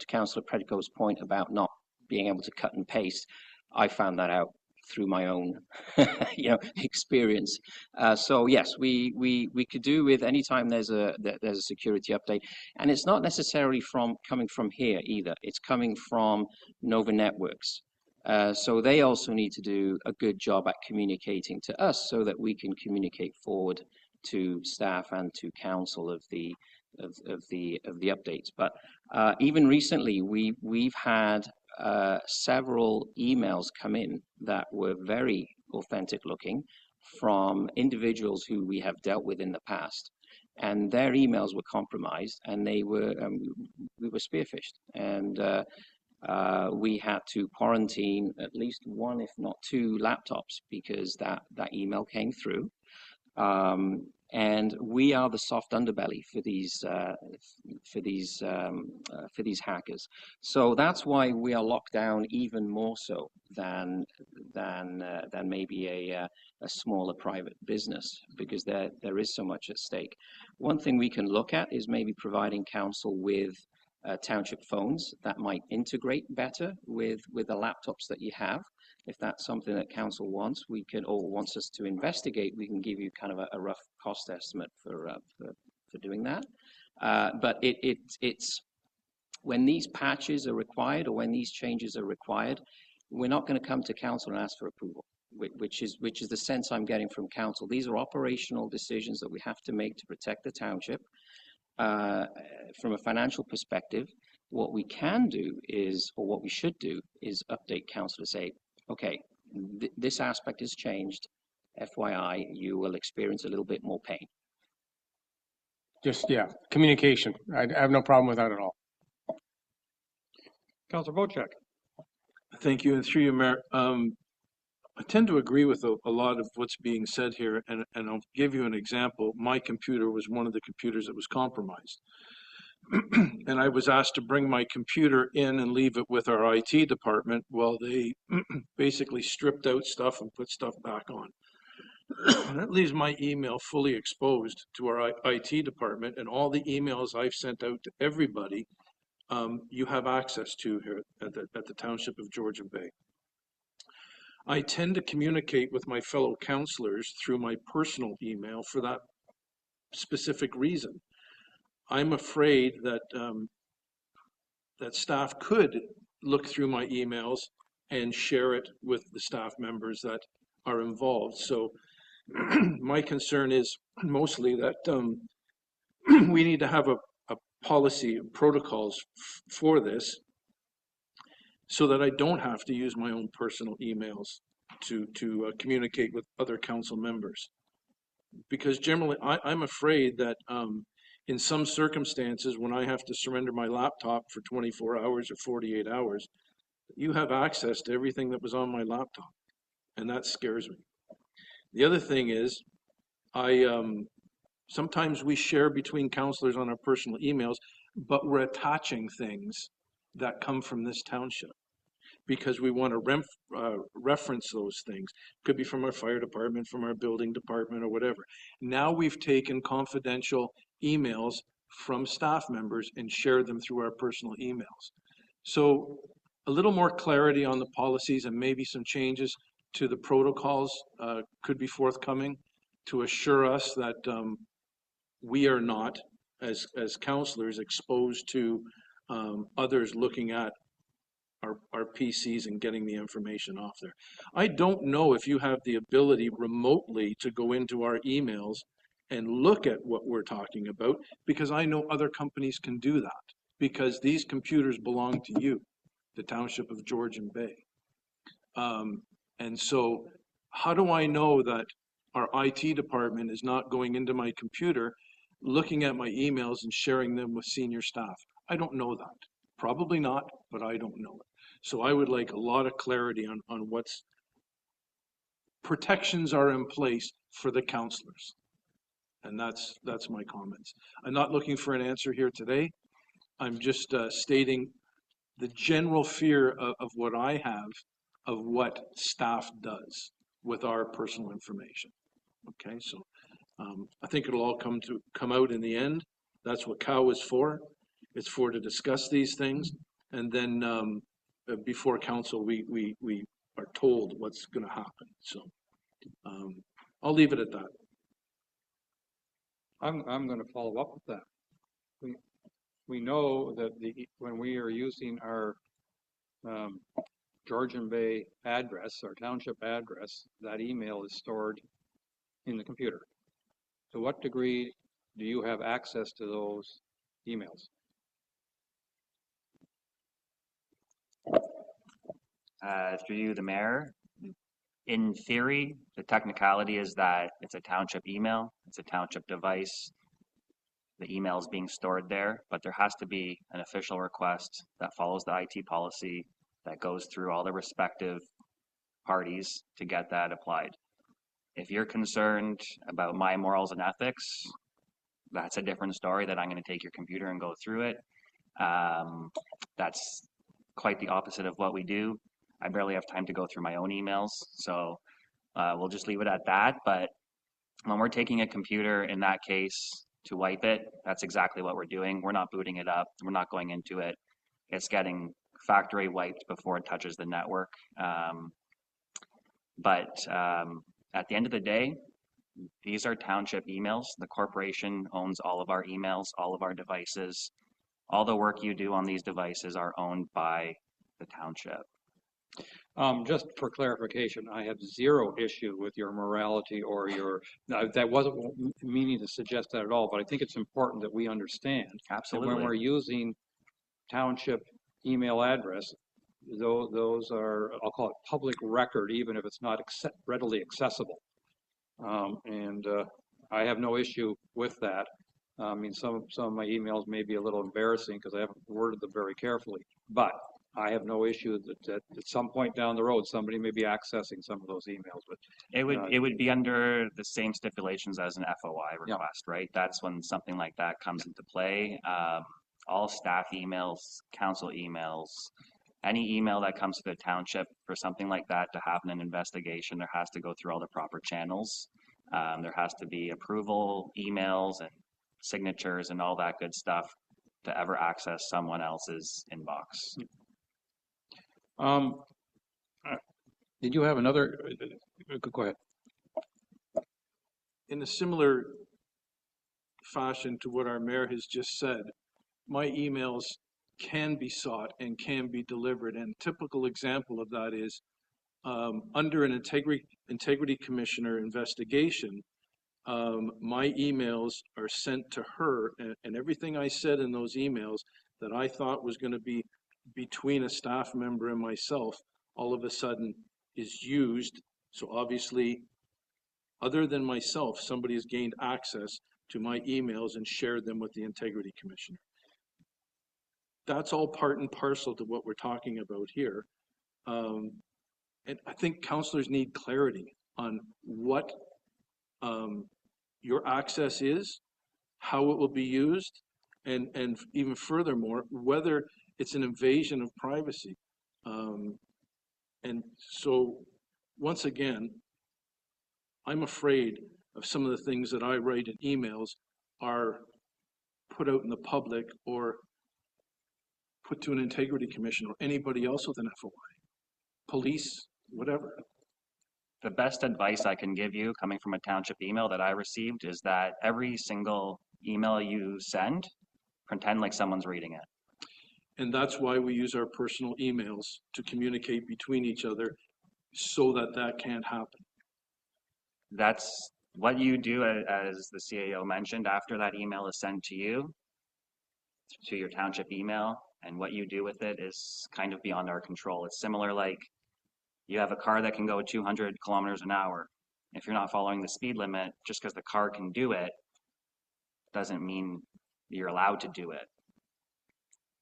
Councillor Predico's point about not being able to cut and paste, I found that out through my own experience. So yes, we could do with any time there's a security update, and it's not necessarily coming from here either. It's coming from Nova Networks. So they also need to do a good job at communicating to us so that we can communicate forward to staff and to council of the updates. But even recently, we've had several emails come in that were very authentic looking from individuals who we have dealt with in the past, and their emails were compromised, and we were spearphished, and we had to quarantine at least one, if not two, laptops because that email came through. And we are the soft underbelly for these hackers. So that's why we are locked down even more so than maybe a smaller private business, because there is so much at stake. One thing we can look at is maybe providing council with township phones that might integrate better with the laptops that you have. If that's something that council wants, we can, or wants us to investigate, we can give you kind of a rough cost estimate for doing that. But it's when these patches are required or when these changes are required, we're not going to come to council and ask for approval, which is the sense I'm getting from council. These are operational decisions that we have to make to protect the township. From a financial perspective, what we can do is, or what we should do, is update council to say, okay, this aspect has changed. FYI, you will experience a little bit more pain. Just, yeah, communication. I have no problem with that at all. Councillor Bocek. Thank you, and through you, Mayor. I tend to agree with a lot of what's being said here, and I'll give you an example. My computer was one of the computers that was compromised. And I was asked to bring my computer in and leave it with our IT department while they basically stripped out stuff and put stuff back on. That leaves my email fully exposed to our IT department, and all the emails I've sent out to everybody, you have access to here at the Township of Georgian Bay. I tend to communicate with my fellow councillors through my personal email for that specific reason. I'm afraid that that staff could look through my emails and share it with the staff members that are involved. So my concern is mostly that we need to have a policy and protocols for this, so that I don't have to use my own personal emails to communicate with other council members. Because generally, I'm afraid that in some circumstances, when I have to surrender my laptop for 24 hours or 48 hours, You have access to everything that was on my laptop, and that scares me. The other thing is, sometimes we share between counselors on our personal emails, but we're attaching things that come from this township because we want to reference those things. Could be from our fire department, from our building department, or whatever. Now we've taken confidential emails from staff members and shared them through our personal emails. So a little more clarity on the policies and maybe some changes to the protocols could be forthcoming to assure us that we are not, as counselors, exposed to others looking at our PCs and getting the information off there. I don't know if you have the ability remotely to go into our emails and look at what we're talking about, because I know other companies can do that, because these computers belong to you, the Township of Georgian Bay. And so how do I know that our IT department is not going into my computer, looking at my emails and sharing them with senior staff? I don't know that. Probably not, but I don't know it. So I would like a lot of clarity on what's protections are in place for the counselors. And that's my comments. I'm not looking for an answer here today. I'm just stating the general fear of what I have of what staff does with our personal information. Okay, so I think it'll all come out in the end. That's what COW is for. It's for to discuss these things, and then before council, we are told what's going to happen. So I'll leave it at that. I'm going to follow up with that. We know that when we are using our Georgian Bay address, our township address, that email is stored in the computer. To what degree do you have access to those emails? Through you, the mayor. In theory, the technicality is that it's a township email, it's a township device. The email is being stored there, but there has to be an official request that follows the IT policy that goes through all the respective parties to get that applied. If you're concerned about my morals and ethics, that's a different story, that I'm going to take your computer and go through it. That's quite the opposite of what we do. I barely have time to go through my own emails, so we'll just leave it at that. But when we're taking a computer, in that case, to wipe it, that's exactly what we're doing. We're not booting it up. We're not going into it. It's getting factory wiped before it touches the network. But at the end of the day, these are township emails. The corporation owns all of our emails, all of our devices. All the work you do on these devices are owned by the township. Just for clarification, I have zero issue with your morality or your, that wasn't meaning to suggest that at all, but I think it's important that we understand Absolutely. that when we're using township email address, those are, I'll call it public record, even if it's not readily accessible. And I have no issue with that. I mean, some of my emails may be a little embarrassing because I haven't worded them very carefully, but I have no issue that at some point down the road, somebody may be accessing some of those emails. But it would be under the same stipulations as an FOI request, yeah. Right? That's when something like that comes into play. All staff emails, council emails, any email that comes to the township for something like that to happen an investigation, there has to go through all the proper channels. There has to be approval emails and signatures and all that good stuff to ever access someone else's inbox. Did you have another? Go ahead. In a similar fashion to what our mayor has just said, my emails can be sought and can be delivered. And a typical example of that is under an integrity commissioner investigation, my emails are sent to her, and everything I said in those emails that I thought was going to be between a staff member and myself, all of a sudden is used. So obviously, other than myself, somebody has gained access to my emails and shared them with the integrity commissioner. that's all part and parcel to what we're talking about here. And I think counselors need clarity on what your access is, how it will be used, and even furthermore, whether it's an invasion of privacy. And so, once again, I'm afraid of some of the things that I write in emails are put out in the public or put to an integrity commission or anybody else with an FOI, police, whatever. The best advice I can give you coming from a township email that I received is that every single email you send, pretend like someone's reading it. And that's why we use our personal emails to communicate between each other so that that can't happen. That's what you do, as the CAO mentioned, after that email is sent to you, to your township email, and what you do with it is kind of beyond our control. It's similar like you have a car that can go 200 kilometers an hour. If you're not following the speed limit, just because the car can do it, doesn't mean you're allowed to do it.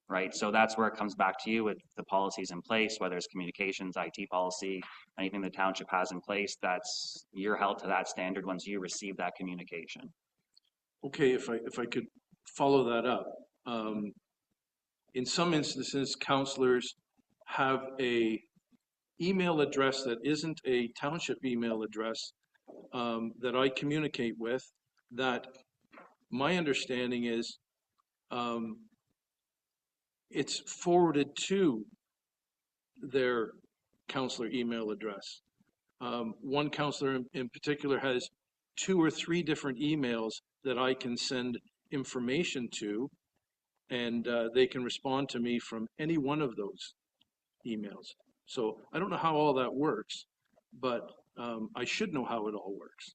Right? So that's where it comes back to you with the policies in place, whether it's communications, IT policy, anything the township has in place, that's, you're held to that standard once you receive that communication. Okay, if I could follow that up. In some instances, counselors have a email address that isn't a township email address that I communicate with, that my understanding is it's forwarded to their counselor email address. One counselor in particular has 2 or 3 different emails that I can send information to, and they can respond to me from any one of those emails. So I don't know how all that works, but I should know how it all works.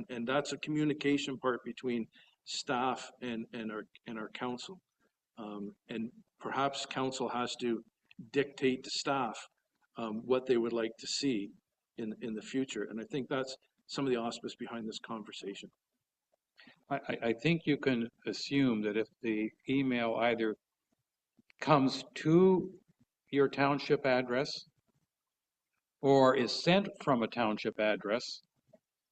And that's a communication part between staff and our council. And perhaps council has to dictate to staff what they would like to see in the future. And I think that's some of the auspice behind this conversation. I think you can assume that if the email either comes to your township address or is sent from a township address,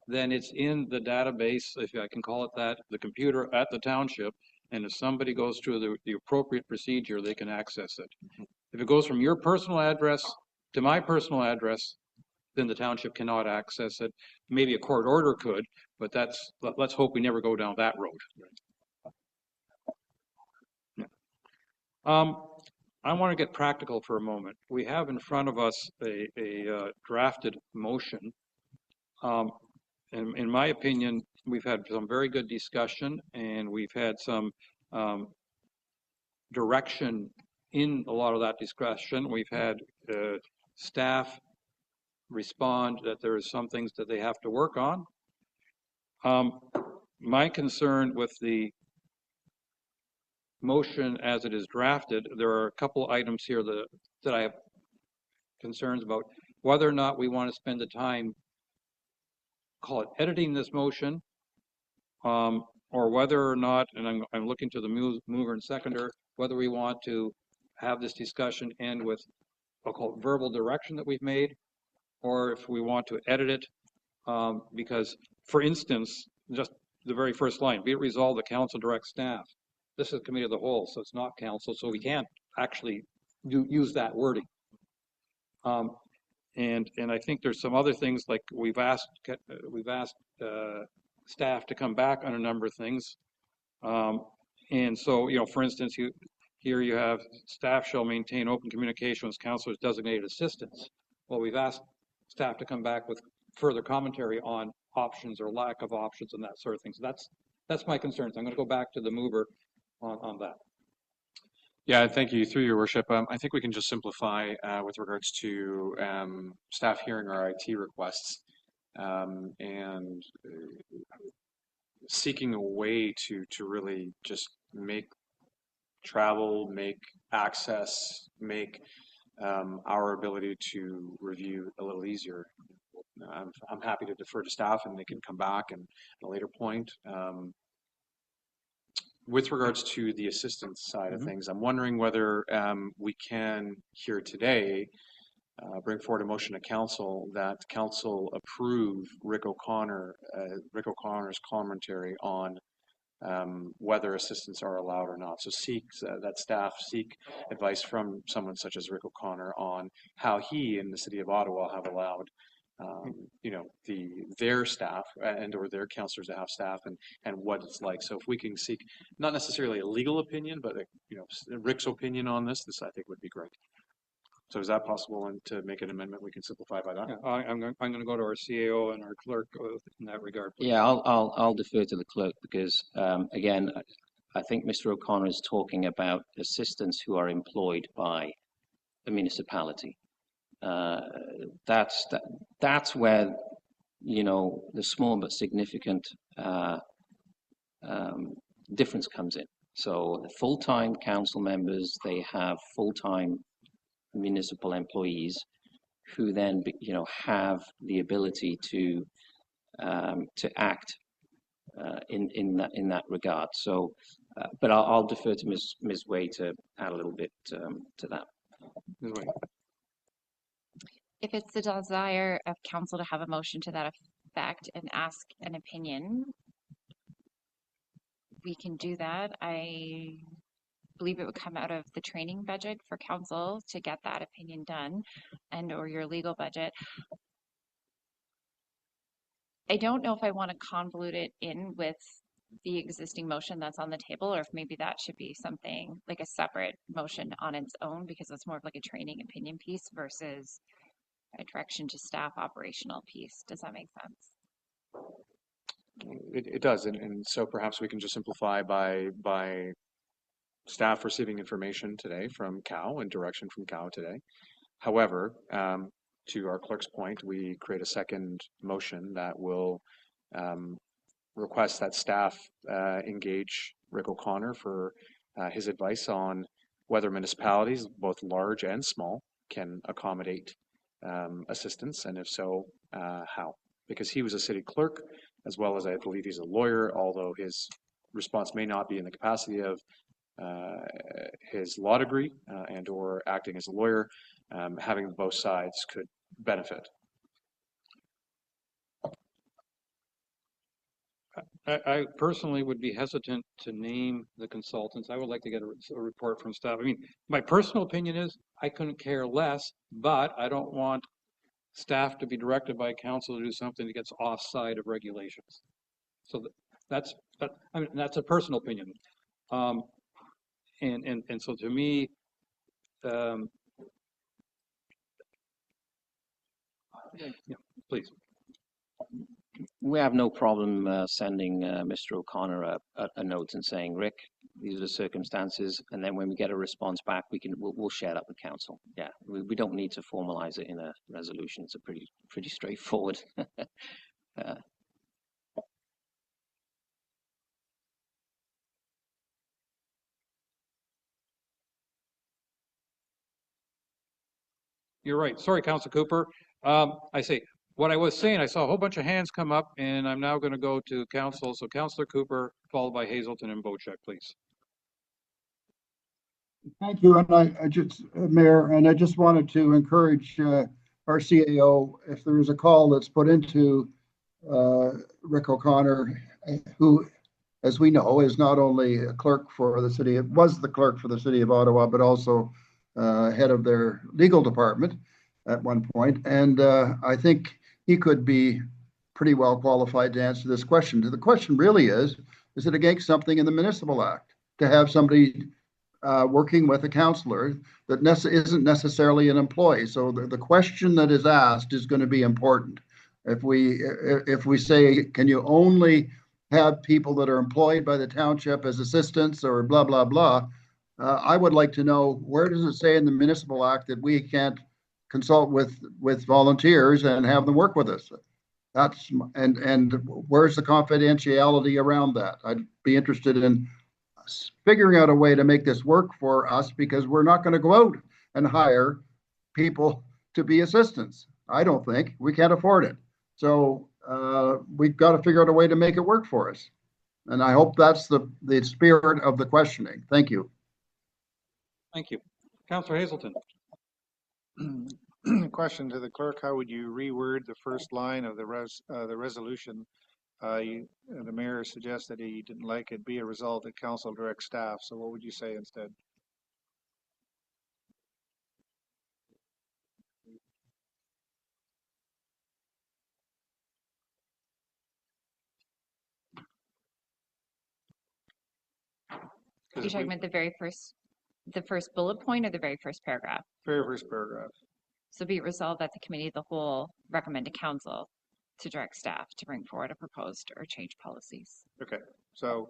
then it's in the database, if I can call it that, the computer at the township, and if somebody goes through the appropriate procedure, they can access it. If it goes from your personal address to my personal address, then the township cannot access it. Maybe a court order could, but let's hope we never go down that road. Yeah. I want to get practical for a moment. We have in front of us a drafted motion. In my opinion, we've had some very good discussion, and we've had some direction in a lot of that discussion. We've had staff respond that there are some things that they have to work on. My concern with the motion as it is drafted, there are a couple items here that I have concerns about. Whether or not we want to spend the time, call it editing this motion, or whether or not, and I'm looking to the mover and seconder, whether we want to have this discussion end with, I'll call it verbal direction that we've made, or if we want to edit it, because, for instance, just the very first line, be it resolved the council directs staff. This is committee of the whole, so it's not council, so we can't actually use that wording. And I think there's some other things, like we've asked staff to come back on a number of things. And so, for instance, here you have staff shall maintain open communication with councilors' designated assistants. Well, we've asked staff to come back with further commentary on options or lack of options and that sort of thing. So that's my concerns. I'm going to go back to the mover on that. Yeah, thank you. Through your worship, I think we can just simplify with regards to staff hearing our IT requests and seeking a way to really just make travel, make access, make our ability to review a little easier. I'm happy to defer to staff and they can come back and at a later point. with regards to the assistance side of Mhm. things, I'm wondering whether we can here today bring forward a motion to council that council approve Rick O'Connor's commentary on whether assistants are allowed or not. So that staff seek advice from someone such as Rick O'Connor on how he and the city of Ottawa have allowed their staff and or their councillors to have staff and what it's like. So if we can seek not necessarily a legal opinion, but Rick's opinion on this I think would be great. So is that possible? And to make an amendment, we can simplify by that. Yeah, I'm going to go to our CAO and our clerk in that regard. Please. Yeah, I'll defer to the clerk because again, I think Mr. O'Connor is talking about assistants who are employed by a municipality. That's where the small but significant difference comes in. So full-time council members, they have full-time municipal employees who then have the ability to act in that regard. So, but I'll defer to Ms. Way to add a little bit to that. Ms. Way. If it's the desire of council to have a motion to that effect and ask an opinion, we can do that. I believe it would come out of the training budget for council to get that opinion done, and or your legal budget. I don't know if I want to convolute it in with the existing motion that's on the table, or if maybe that should be something like a separate motion on its own, because it's more of like a training opinion piece versus a direction to staff operational piece. Does that make sense? It does, and so perhaps we can just simplify by staff receiving information today from Cal and direction from Cal today. However, to our clerk's point, we create a second motion that will request that staff engage Rick O'Connor for his advice on whether municipalities, both large and small, can accommodate assistance, and if so, how. Because he was a city clerk, as well as I believe he's a lawyer, although his response may not be in the capacity of his law degree and or acting as a lawyer. Having both sides could benefit. I personally would be hesitant to name the consultants. I would like to get a report from staff. I mean, my personal opinion is I couldn't care less, but I don't want staff to be directed by council to do something that gets offside of regulations. So that's a personal opinion. And so to me, yeah, please. We have no problem sending Mr. O'Connor a note and saying, Rick, these are the circumstances, and then when we get a response back, we'll share that with council. Yeah, we don't need to formalize it in a resolution. It's a pretty straightforward. You're right. Sorry, Council Cooper. I say what I was saying. I saw a whole bunch of hands come up, and I'm now going to go to council. So, Councillor Cooper, followed by Hazelton and Bochek, please. Thank you, and I just, Mayor, and I just wanted to encourage our CAO, if there is a call that's put into Rick O'Connor, who, as we know, is not only a clerk for the city, was the clerk for the city of Ottawa, but also head of their legal department at one point. And I think he could be pretty well qualified to answer this question. The question really is it against something in the Municipal Act to have somebody working with a councillor that isn't necessarily an employee? So the question that is asked is going to be important. If we say, can you only have people that are employed by the township as assistants or blah, blah, blah, I would like to know, where does it say in the Municipal Act that we can't consult with volunteers and have them work with us? And where's the confidentiality around that? I'd be interested in figuring out a way to make this work for us, because we're not going to go out and hire people to be assistants. I don't think we can't afford it. So we've got to figure out a way to make it work for us. And I hope that's the spirit of the questioning. Thank you. Thank you. Councillor Hazelton. Question to the clerk, how would you reword the first line of the resolution? The mayor suggested he didn't like it be a result that council direct staff. So what would you say instead? You're talking about the first bullet point or the very first paragraph? Very first paragraph. So be it resolved that the committee of the whole recommend to council to direct staff to bring forward a proposed or change policies. Okay, so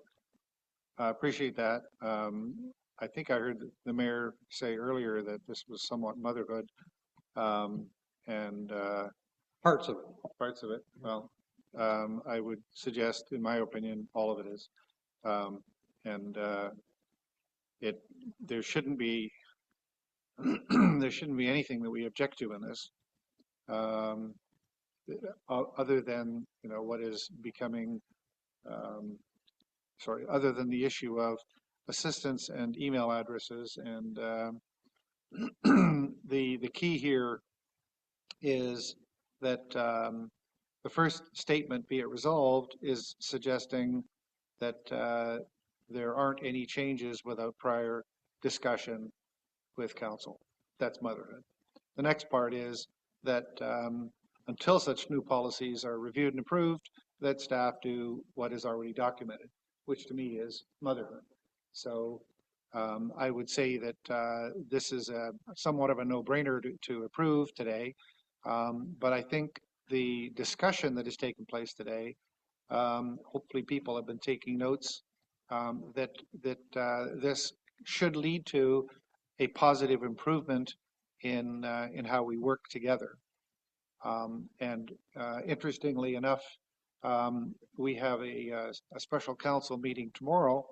I appreciate that. I think I heard the mayor say earlier that this was somewhat motherhood, and Parts of it. Well, I would suggest, in my opinion, all of it is, and there shouldn't be there shouldn't be anything that we object to in this, other than what is becoming. Other than the issue of assistance and email addresses, and the key here is that the first statement, be it resolved, is suggesting that there aren't any changes without prior discussion with council. That's motherhood. The next part is that until such new policies are reviewed and approved, that staff do what is already documented, which to me is motherhood. So I would say that this is somewhat of a no-brainer to approve today, but I think the discussion that has taken place today, hopefully people have been taking notes, that this should lead to a positive improvement in how we work together. And interestingly enough, we have a special council meeting tomorrow,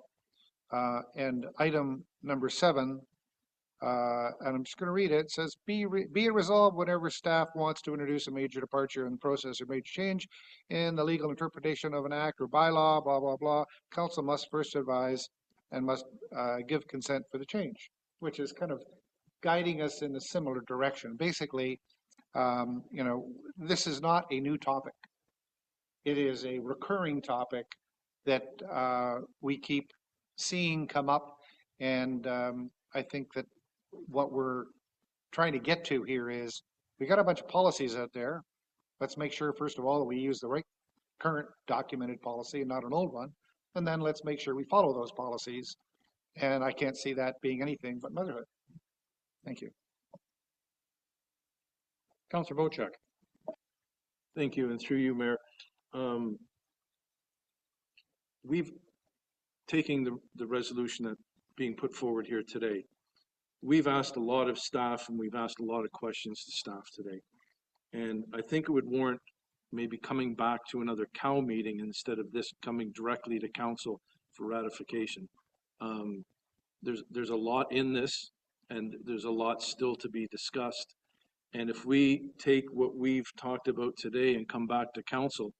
and item number 7, and I'm just going to read it. It says, be it resolved whenever staff wants to introduce a major departure in the process or major change in the legal interpretation of an act or bylaw, blah, blah, blah, council must first advise and must give consent for the change, which is kind of guiding us in a similar direction. Basically, this is not a new topic. It is a recurring topic that we keep seeing come up, and I think that what we're trying to get to here is we got a bunch of policies out there. Let's make sure, first of all, that we use the right current documented policy and not an old one, and then let's make sure we follow those policies. And I can't see that being anything but motherhood. Thank you. Councillor Bochek. Thank you, and through you, Mayor. We've taken the resolution that being put forward here today. We've asked a lot of staff and we've asked a lot of questions to staff today. And I think it would warrant maybe coming back to another COW meeting instead of this coming directly to council for ratification. There's a lot in this, and there's a lot still to be discussed. And if we take what we've talked about today and come back to council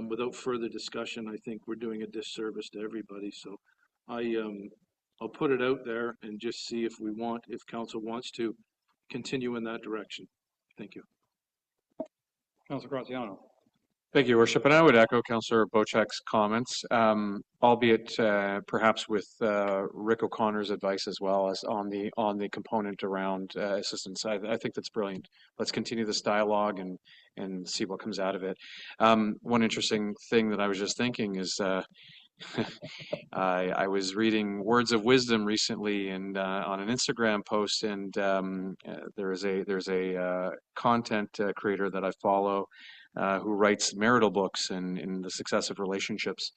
without further discussion, I think we're doing a disservice to everybody. So I'll put it out there and just see if council wants to continue in that direction. Thank you. Councillor Graziano. Thank you, Worship. And I would echo Councillor Bochek's comments, albeit perhaps with Rick O'Connor's advice as well as on the component around assistance. I think that's brilliant. Let's continue this dialogue and see what comes out of it. One interesting thing that I was just thinking is I was reading words of wisdom recently and on an Instagram post, and there's a content creator that I follow who writes marital books and in the success of relationships,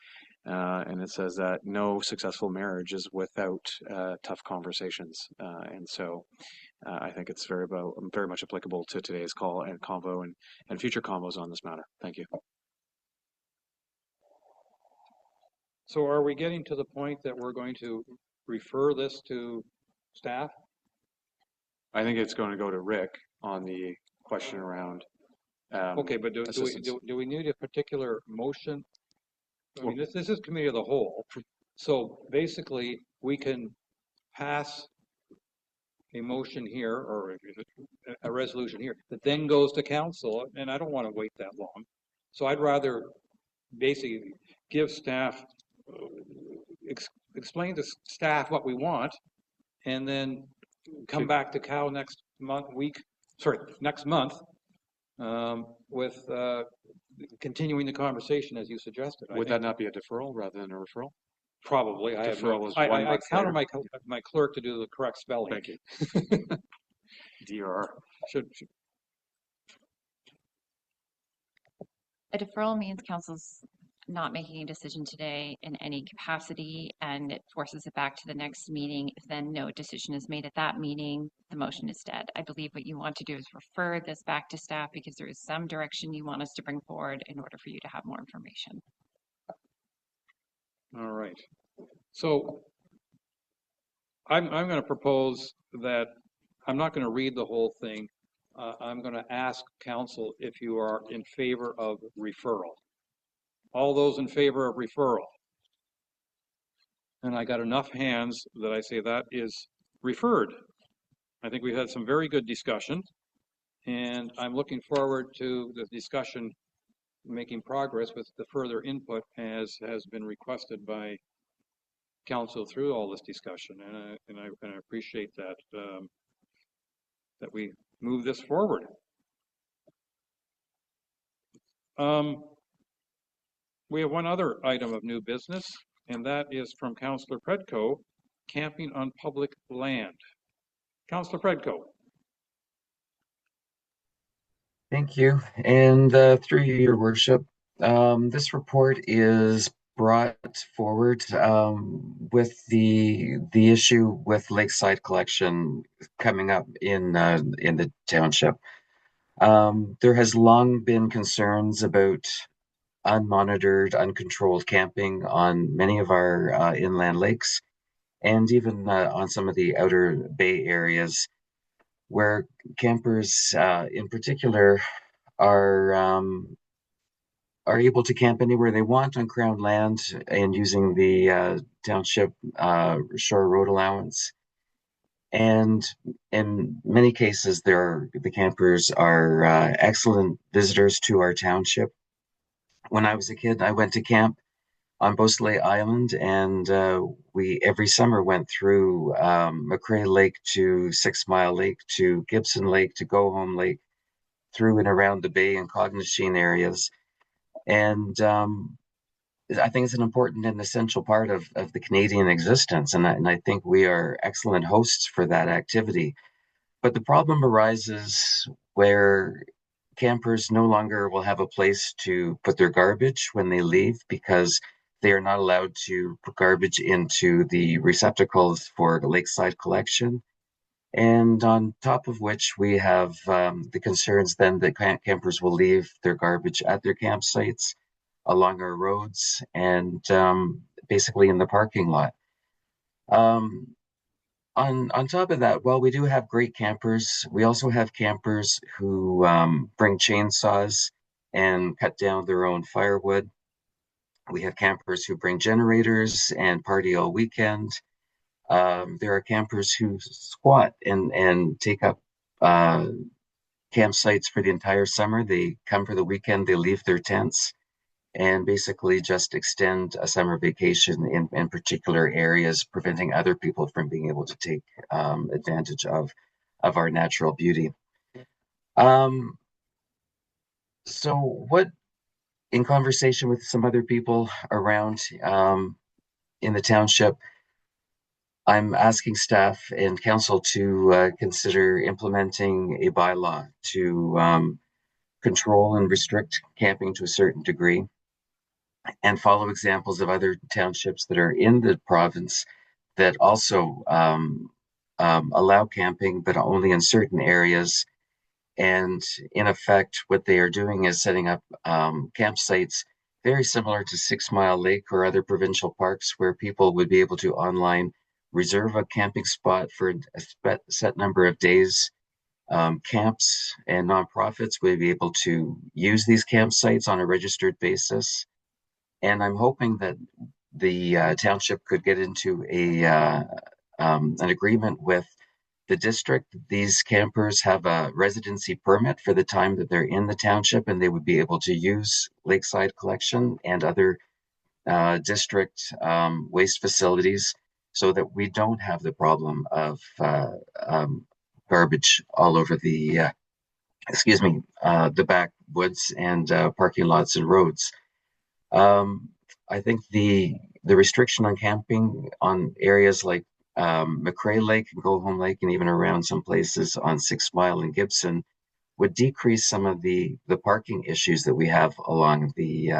and it says that no successful marriage is without tough conversations, and so I think it's very much applicable to today's call and convo and future convos on this matter. Thank you. So are we getting to the point that we're going to refer this to staff? I think it's going to go to Rick on the question around okay, but do we need a particular motion I mean, this is committee of the whole. So basically, we can pass a motion here or a resolution here that then goes to council, and I don't want to wait that long. So I'd rather basically give staff, explain to staff what we want, and then come back to Cal next month, next month, with continuing the conversation as you suggested. Would that not be a deferral rather than a referral? Probably. I counter my clerk to do the correct spelling. Thank you. DRR. A deferral means council's not making a decision today in any capacity, and it forces it back to the next meeting. If then no decision is made at that meeting, the motion is dead. I believe what you want to do is refer this back to staff because there is some direction you want us to bring forward in order for you to have more information. All right. So I'm going to propose that I'm not going to read the whole thing. I'm going to ask council if you are in favor of referral. All those in favor of referral? And I got enough hands that I say that is referred. I think we've had some very good discussion, and I'm looking forward to the discussion making progress with the further input as has been requested by council through all this discussion, and I appreciate that that we move this forward. We have one other item of new business, and that is from Councillor Predko, camping on public land. Councillor Predko. Thank you. And through you, Your Worship, this report is brought forward with the issue with lakeside collection coming up in the township. There has long been concerns about unmonitored, uncontrolled camping on many of our inland lakes, and even on some of the outer bay areas, where campers in particular are able to camp anywhere they want on Crown land and using the township shore road allowance. And in many cases, the campers are excellent visitors to our township. When I was a kid, I went to camp on Beausoleil Island, and we every summer went through McCrae Lake to 6 Mile Lake to Gibson Lake to Go Home Lake, through and around the bay and Cognachine areas. And I think it's an important and essential part of the Canadian existence, and I think we are excellent hosts for that activity. But the problem arises where campers no longer will have a place to put their garbage when they leave, because they are not allowed to put garbage into the receptacles for the lakeside collection. And on top of which, we have the concerns then that campers will leave their garbage at their campsites, along our roads, and basically in the parking lot. On top of that, while we do have great campers, we also have campers who bring chainsaws and cut down their own firewood. We have campers who bring generators and party all weekend. There are campers who squat and take up campsites for the entire summer. They come for the weekend, they leave their tents, and basically just extend a summer vacation in particular areas, preventing other people from being able to take advantage of our natural beauty. So what, in conversation with some other people around in the township, I'm asking staff and council to consider implementing a bylaw to control and restrict camping to a certain degree, and follow examples of other townships that are in the province that also allow camping, but only in certain areas. And in effect, what they are doing is setting up campsites very similar to 6 Mile Lake or other provincial parks, where people would be able to online reserve a camping spot for a set number of days. Camps and nonprofits would be able to use these campsites on a registered basis. And I'm hoping that the township could get into an agreement with the district. These campers have a residency permit for the time that they're in the township, and they would be able to use Lakeside Collection and other district waste facilities so that we don't have the problem of garbage all over the backwoods and parking lots and roads. I think the restriction on camping on areas like McRae Lake and Go Home Lake, and even around some places on 6 Mile and Gibson, would decrease some of the parking issues that we have along the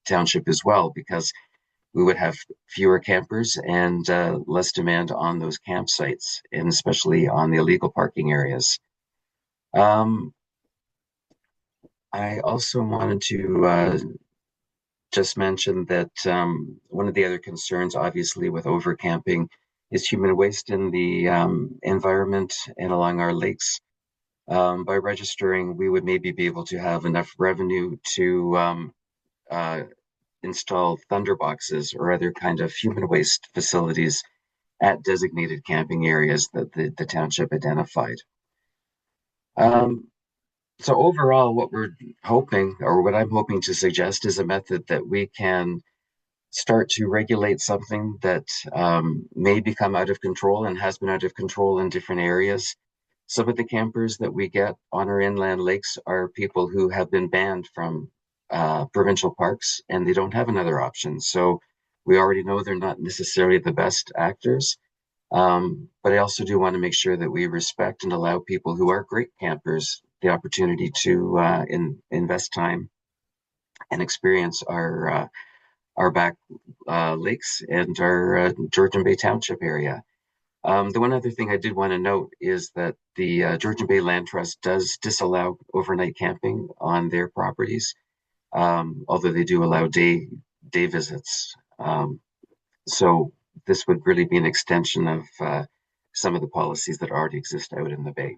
township as well, because we would have fewer campers and less demand on those campsites, and especially on the illegal parking areas. I also wanted to just mention that one of the other concerns, obviously, with overcamping is human waste in the environment and along our lakes. By registering, we would maybe be able to have enough revenue to install thunderboxes or other kind of human waste facilities at designated camping areas that the township identified. So overall, what we're hoping, or what I'm hoping to suggest, is a method that we can start to regulate something that may become out of control and has been out of control in different areas. Some of the campers that we get on our inland lakes are people who have been banned from provincial parks, and they don't have another option. So we already know they're not necessarily the best actors. But I also do want to make sure that we respect and allow people who are great campers the opportunity to invest time and experience our back lakes and our Georgian Bay Township area. The one other thing I did want to note is that the Georgian Bay Land Trust does disallow overnight camping on their properties, although they do allow day visits. So this would really be an extension of some of the policies that already exist out in the Bay.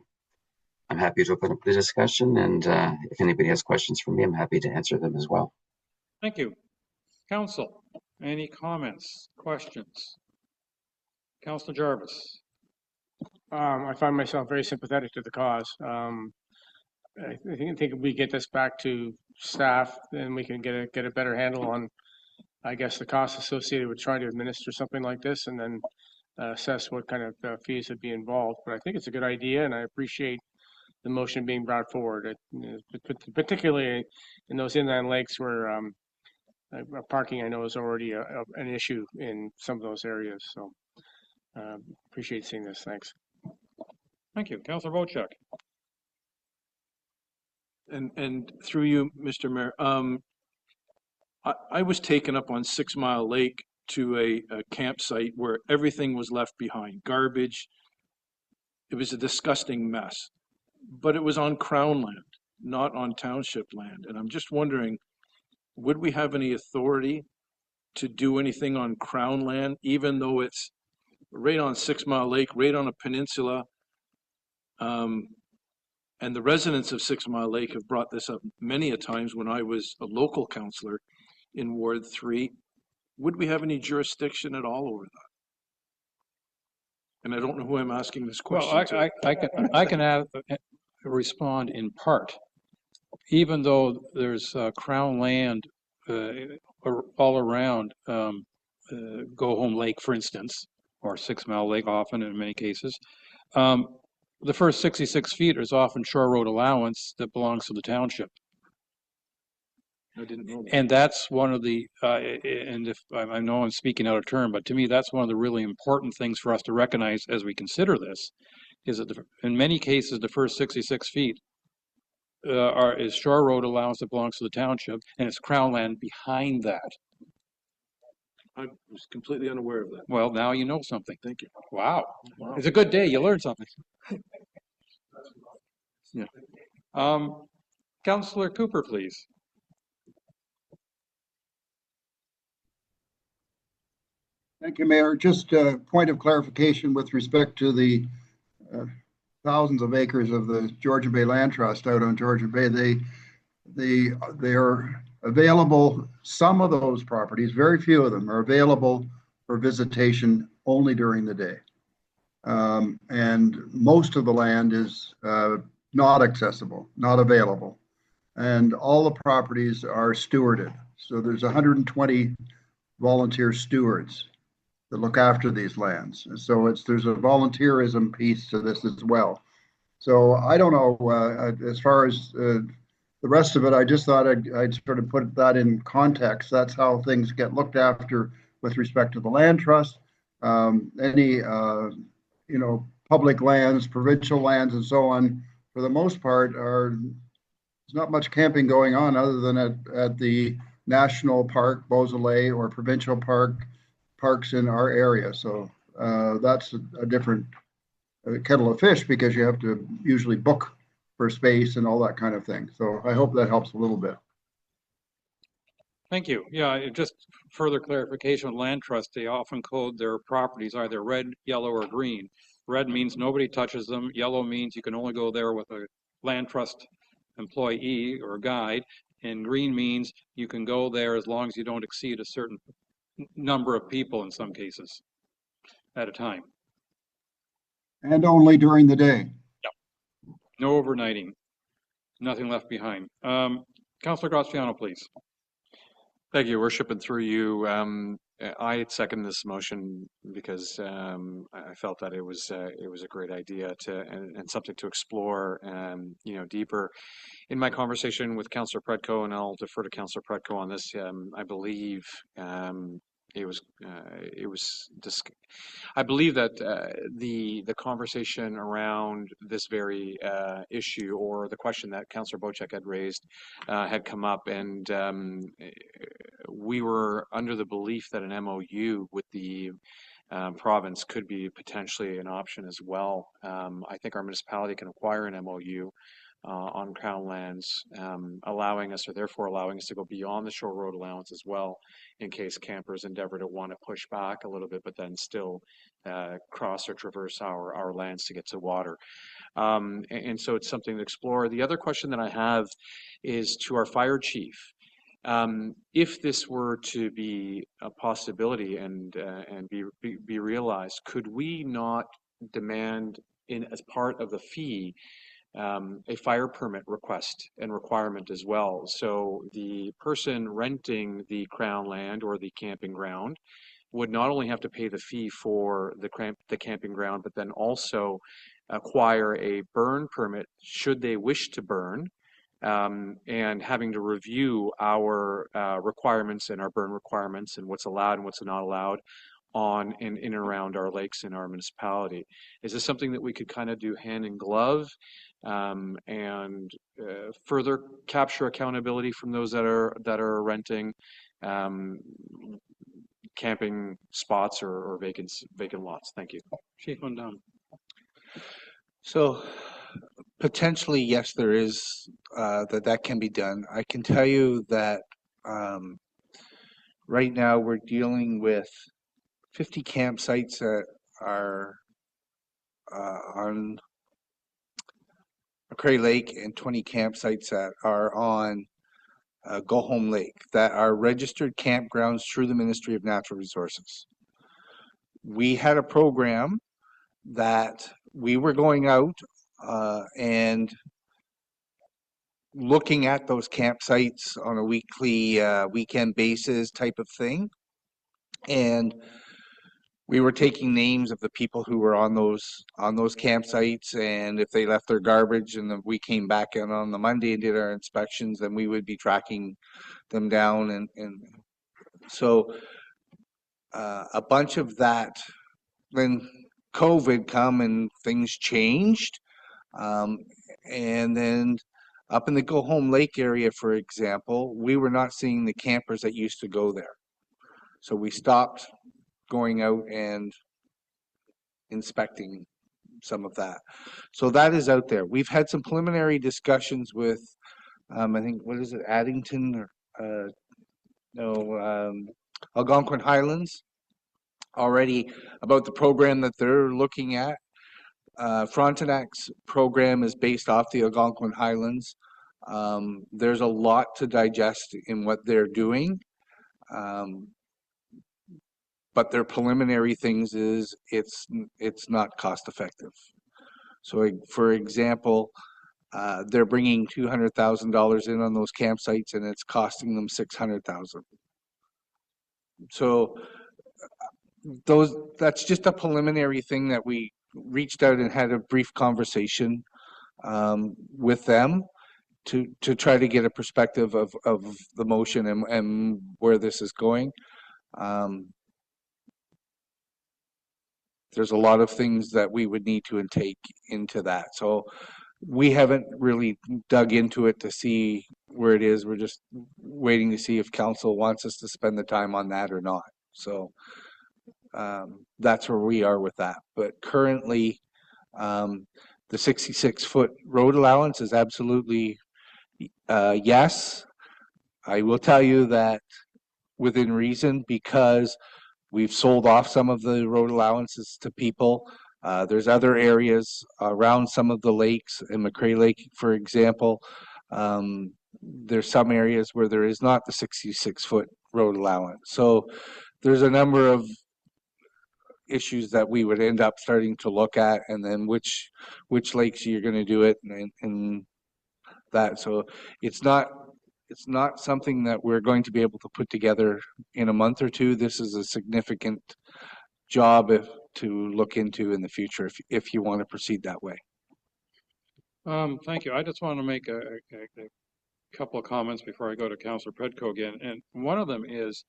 I'm happy to open up the discussion, and if anybody has questions for me, I'm happy to answer them as well. Thank you. Council, any comments, questions? Councillor Jarvis. I find myself very sympathetic to the cause. I think if we get this back to staff, then we can get a better handle on, I guess, the costs associated with trying to administer something like this, and then assess what kind of fees would be involved. But I think it's a good idea, and I appreciate the motion being brought forward, particularly in those inland lakes where parking, I know, is already an issue in some of those areas. So appreciate seeing this. Thanks. Thank you. Councillor Wojcik. And through you, Mr. Mayor, I was taken up on 6 Mile Lake to a campsite where everything was left behind, garbage. It was a disgusting mess, but it was on Crown land, not on township land. And I'm just wondering, would we have any authority to do anything on Crown land, even though it's right on 6 Mile Lake, right on a peninsula? And the residents of 6 Mile Lake have brought this up many a times when I was a local councillor in Ward 3. Would we have any jurisdiction at all over that? And I don't know who I'm asking this question to. I can respond in part. Even though there's Crown land all around Go Home Lake, for instance, or 6 Mile Lake often in many cases, the first 66 feet is often shore road allowance that belongs to the township. I didn't know that. And that's one of the, and if I know I'm speaking out of turn, but to me, that's one of the really important things for us to recognize as we consider this, is that in many cases, the first 66 feet is shore road allowance that belongs to the township, and it's Crown land behind that. I was completely unaware of that. Well, now you know something. Thank you. Wow. It's a good day. You learned something. Yeah. Councillor Cooper, please. Thank you, Mayor. Just a point of clarification with respect to the thousands of acres of the Georgian Bay Land Trust out on Georgian Bay. They are available, some of those properties, very few of them, are available for visitation only during the day. And most of the land is not accessible, not available. And all the properties are stewarded. So there's 120 volunteer stewards that look after these lands. So there's a volunteerism piece to this as well. So I don't know, as far as the rest of it, I just thought I'd sort of put that in context. That's how things get looked after with respect to the land trust. Any public lands, provincial lands, and so on, for the most part, there's not much camping going on other than at the national park, Beausoleil, or provincial parks in our area. So that's a different kettle of fish, because you have to usually book for space and all that kind of thing. So I hope that helps a little bit. Thank you. Yeah, just further clarification with land trust, they often code their properties either red, yellow, or green. Red means nobody touches them. Yellow means you can only go there with a land trust employee or guide. And green means you can go there as long as you don't exceed a certain number of people in some cases at a time. And only during the day. Yep. No overnighting. Nothing left behind. Councillor Graziano, please. Thank you, Your Worship, and through you, I second this motion because I felt that it was a great idea and something to explore, deeper. In my conversation with Councillor Predko, and I'll defer to Councillor Predko on this, I believe I believe that the conversation around this very issue, or the question that Councillor Bocek had raised, had come up, and we were under the belief that an MOU with the province could be potentially an option as well. I think our municipality can acquire an MOU on Crown lands, allowing us to go beyond the shore road allowance as well, in case campers endeavor to want to push back a little bit, but then still cross or traverse our lands to get to water. And so it's something to explore. The other question that I have is to our fire chief. If this were to be a possibility and be realized, could we not demand as part of the fee a fire permit request and requirement as well? So the person renting the Crown land or the camping ground would not only have to pay the fee for the camping ground, but then also acquire a burn permit should they wish to burn, and having to review our requirements and our burn requirements and what's allowed and what's not allowed on in and around our lakes in our municipality. Is this something that we could kind of do hand in glove, and further capture accountability from those that are renting camping spots or vacant lots? Thank you. Chief Mundum. So potentially, yes, there is that can be done. I can tell you that right now we're dealing with 50 campsites that are on McCrae Lake and 20 campsites that are on Go Home Lake that are registered campgrounds through the Ministry of Natural Resources. We had a program that we were going out and looking at those campsites on a weekly, weekend basis type of thing. And we were taking names of the people who were on those campsites, and if they left their garbage and then we came back in on the Monday and did our inspections, then we would be tracking them down. And so a bunch of that, then COVID come and things changed. And then up in the Go Home Lake area, for example, we were not seeing the campers that used to go there. So we stopped going out and inspecting some of that. So that is out there. We've had some preliminary discussions with, I think, what is it, Addington or Algonquin Highlands already about the program that they're looking at. Frontenac's program is based off the Algonquin Highlands. There's a lot to digest in what they're doing. But their preliminary things is it's not cost effective. So for example, they're bringing $200,000 in on those campsites and it's costing them $600,000. So that's just a preliminary thing that we reached out and had a brief conversation with them to try to get a perspective of the motion and where this is going. There's a lot of things that we would need to take into that. So we haven't really dug into it to see where it is. We're just waiting to see if council wants us to spend the time on that or not. So that's where we are with that. But currently, the 66-foot road allowance is absolutely yes. I will tell you that within reason, because we've sold off some of the road allowances to people. There's other areas around some of the lakes, in McCrae Lake, for example. There's some areas where there is not the 66-foot road allowance. So there's a number of issues that we would end up starting to look at, and then which lakes you're going to do it, and that. So it's not something that we're going to be able to put together in a month or two. This is a significant job to look into in the future if you want to proceed that way. Thank you. I just want to make a couple of comments before I go to Councillor Predko again. And one of them is,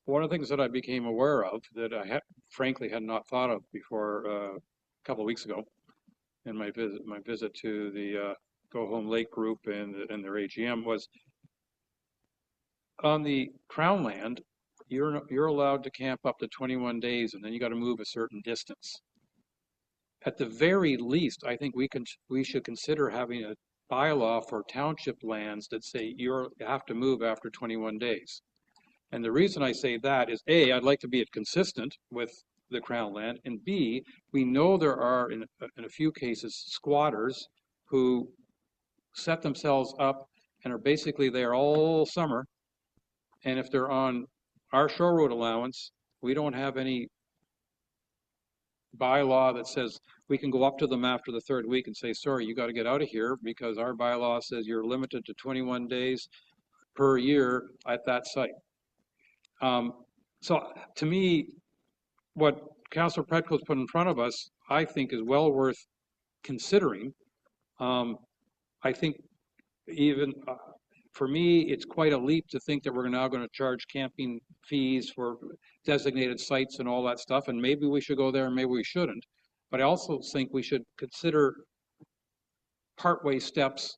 one of the things that I became aware of that I frankly had not thought of before a couple of weeks ago in my visit to the Go Home Lake group and their AGM was, on the Crown land, you're allowed to camp up to 21 days, and then you got to move a certain distance. At the very least, I think we should consider having a bylaw for township lands that say you have to move after 21 days. And the reason I say that is, A, I'd like to be consistent with the Crown land, and B, we know there are in a few cases squatters who set themselves up and are basically there all summer. And if they're on our shore road allowance, we don't have any bylaw that says we can go up to them after the third week and say, sorry, you got to get out of here, because our bylaw says you're limited to 21 days per year at that site. So to me, what Councillor Predko's put in front of us, I think is well worth considering. I think even for me, it's quite a leap to think that we're now going to charge camping fees for designated sites and all that stuff. And maybe we should go there and maybe we shouldn't. But I also think we should consider partway steps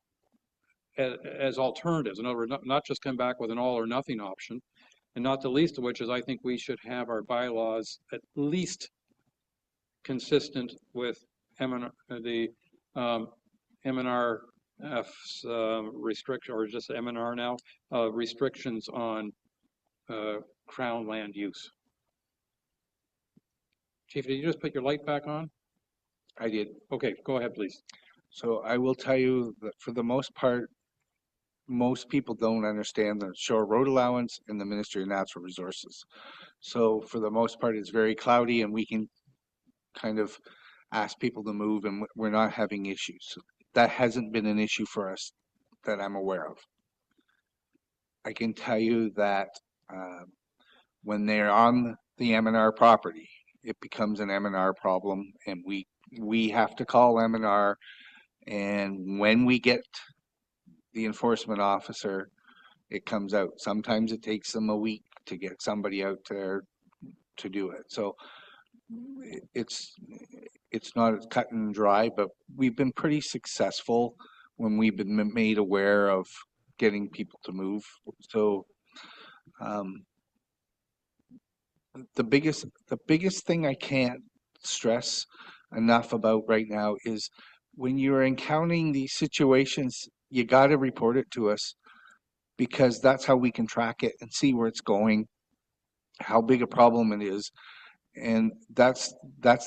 as alternatives. In other words, not just come back with an all or nothing option. And not the least of which is I think we should have our bylaws at least consistent with the MNRF's restriction, or just MNR now, restrictions on Crown land use. Chief, did you just put your light back on? I did. Okay, go ahead, please. So I will tell you that for the most part, most people don't understand the shore road allowance and the Ministry of Natural Resources. So for the most part, it's very cloudy and we can kind of ask people to move and we're not having issues. That hasn't been an issue for us that I'm aware of. I can tell you that when they're on the MNR property, it becomes an MNR problem, and we have to call MNR, and when we get the enforcement officer, it comes out. Sometimes it takes them a week to get somebody out there to do it. So it's not cut and dry, but we've been pretty successful when we've been made aware of getting people to move. So the biggest thing I can't stress enough about right now is when you're encountering these situations, you got to report it to us, because that's how we can track it and see where it's going, how big a problem it is. And that's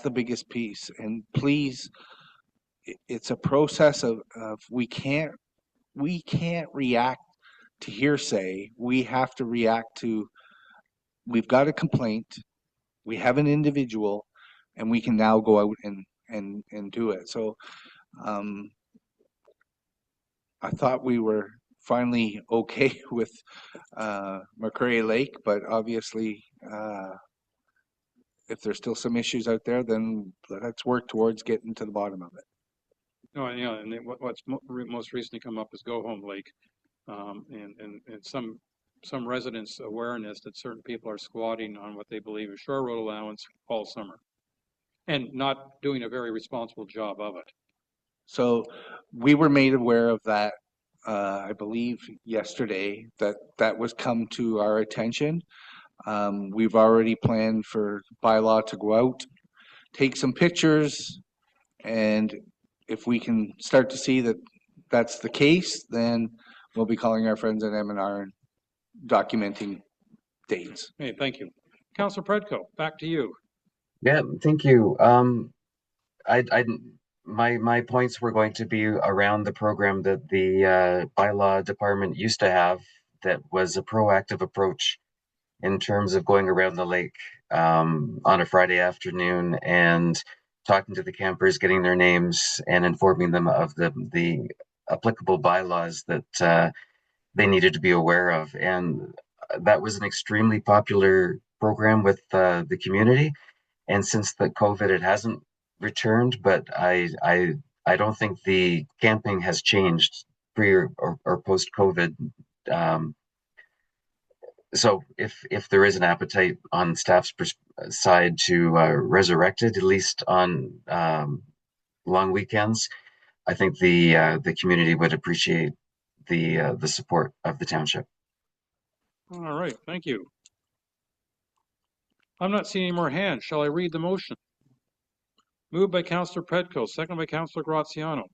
the biggest piece. And please, it's a process of we can't react to hearsay. We have to react to, we've got a complaint, we have an individual, and we can now go out and do it. So I thought we were finally okay with McCrae Lake, but obviously if there's still some issues out there, then let's work towards getting to the bottom of it. No, and what's most recently come up is Go Home Lake, and some residents' awareness that certain people are squatting on what they believe is shore road allowance all summer, and not doing a very responsible job of it. So we were made aware of that, I believe yesterday, that was come to our attention. We've already planned for bylaw to go out, take some pictures, and if we can start to see that that's the case, then we'll be calling our friends at M&R and documenting dates. Hey, thank you. Councillor Predko, back to you. Yeah, thank you. My points were going to be around the program that the bylaw department used to have that was a proactive approach in terms of going around the lake on a Friday afternoon and talking to the campers, getting their names, and informing them of the applicable bylaws that they needed to be aware of. And that was an extremely popular program with the community. And since the COVID, it hasn't returned, but I don't think the camping has changed pre or post COVID. So if there is an appetite on staff's side to resurrect it, at least on long weekends, I think the community would appreciate the support of the township. All right, thank you. I'm not seeing any more hands. Shall I read the motion? Moved by Councillor Predko, second by Councillor Graziano.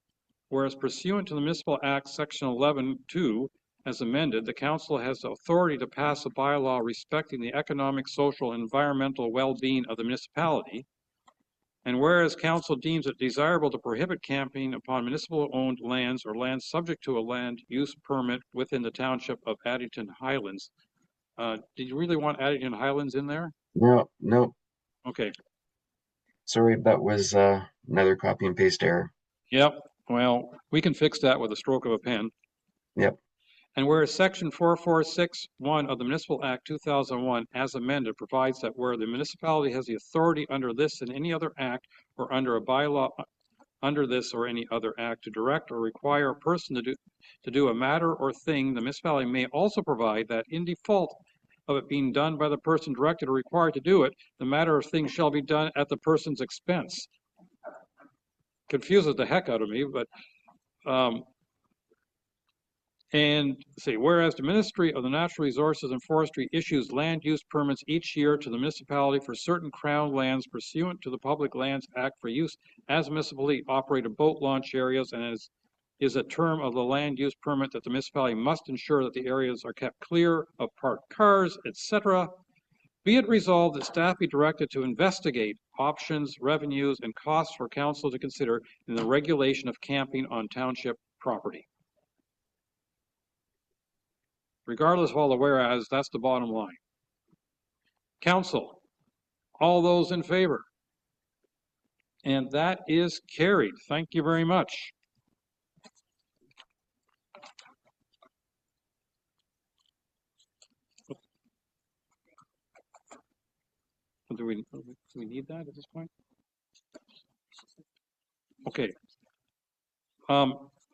Whereas pursuant to the Municipal Act, Section 11(2), as amended, the council has the authority to pass a bylaw respecting the economic, social, and environmental well-being of the municipality. And whereas council deems it desirable to prohibit camping upon municipal-owned lands or lands subject to a land use permit within the township of Addington Highlands. Did you really want Addington Highlands in there? No. Okay. Sorry, that was another copy and paste error. Yep. Well, we can fix that with a stroke of a pen. Yep. And whereas Section 4461 of the Municipal Act 2001, as amended, provides that where the municipality has the authority under this and any other act or under a bylaw under this or any other act to direct or require a person to do a matter or thing, the municipality may also provide that in default of it being done by the person directed or required to do it, the matter or thing shall be done at the person's expense. Confuses the heck out of me, but and say, whereas the Ministry of the Natural Resources and Forestry issues land use permits each year to the municipality for certain crown lands pursuant to the Public Lands Act for use as municipally operated boat launch areas, and is a term of the land use permit that the municipality must ensure that the areas are kept clear of parked cars, etc. Be it resolved that staff be directed to investigate options, revenues, and costs for council to consider in the regulation of camping on township property. Regardless of all the whereas, that's the bottom line. Council, all those in favor? And that is carried. Thank you very much. Do we need that at this point? Okay.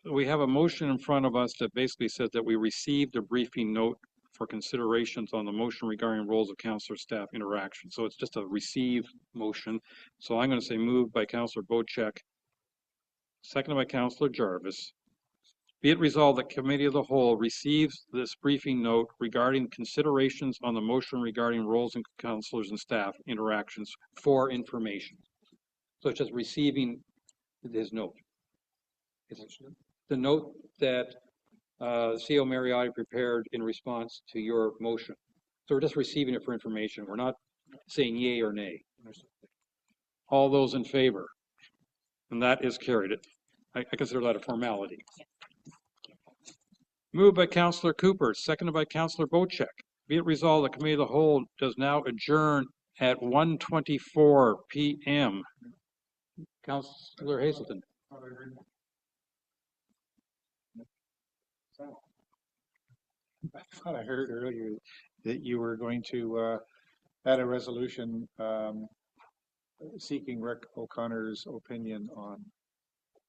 We have a motion in front of us that basically says that we received a briefing note for considerations on the motion regarding roles of councillor staff interaction. So it's just a receive motion. So I'm going to say moved by Councillor Bocek, seconded by Councillor Jarvis. Be it resolved that Committee of the Whole receives this briefing note regarding considerations on the motion regarding roles and councillors and staff interactions for information. So it's just receiving his note. The note that CO Mariotti prepared in response to your motion. So we're just receiving it for information. We're not saying yay or nay. All those in favor? And that is carried. I consider that a formality. Moved by Councillor Cooper, seconded by Councillor Bocek. Be it resolved, the Committee of the Whole does now adjourn at 1:24 p.m. Councillor Hazelton. I thought I heard earlier that you were going to add a resolution seeking Rick O'Connor's opinion on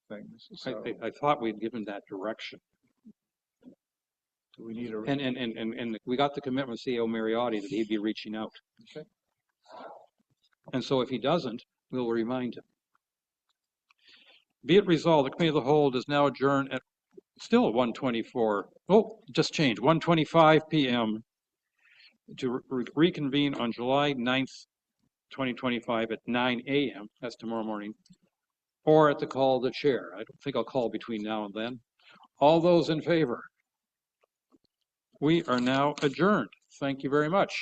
things. So I thought we'd given that direction. do we need a And we got the commitment from CEO Mariotti that he'd be reaching out. Okay. And so if he doesn't, we'll remind him. Be it resolved, the Committee of the Whole does now adjourn at still 1:24. Oh, just changed, 1:25 p.m. to reconvene on July 9th, 2025 at 9 a.m. That's tomorrow morning, or at the call of the chair. I don't think I'll call between now and then. All those in favor? We are now adjourned. Thank you very much.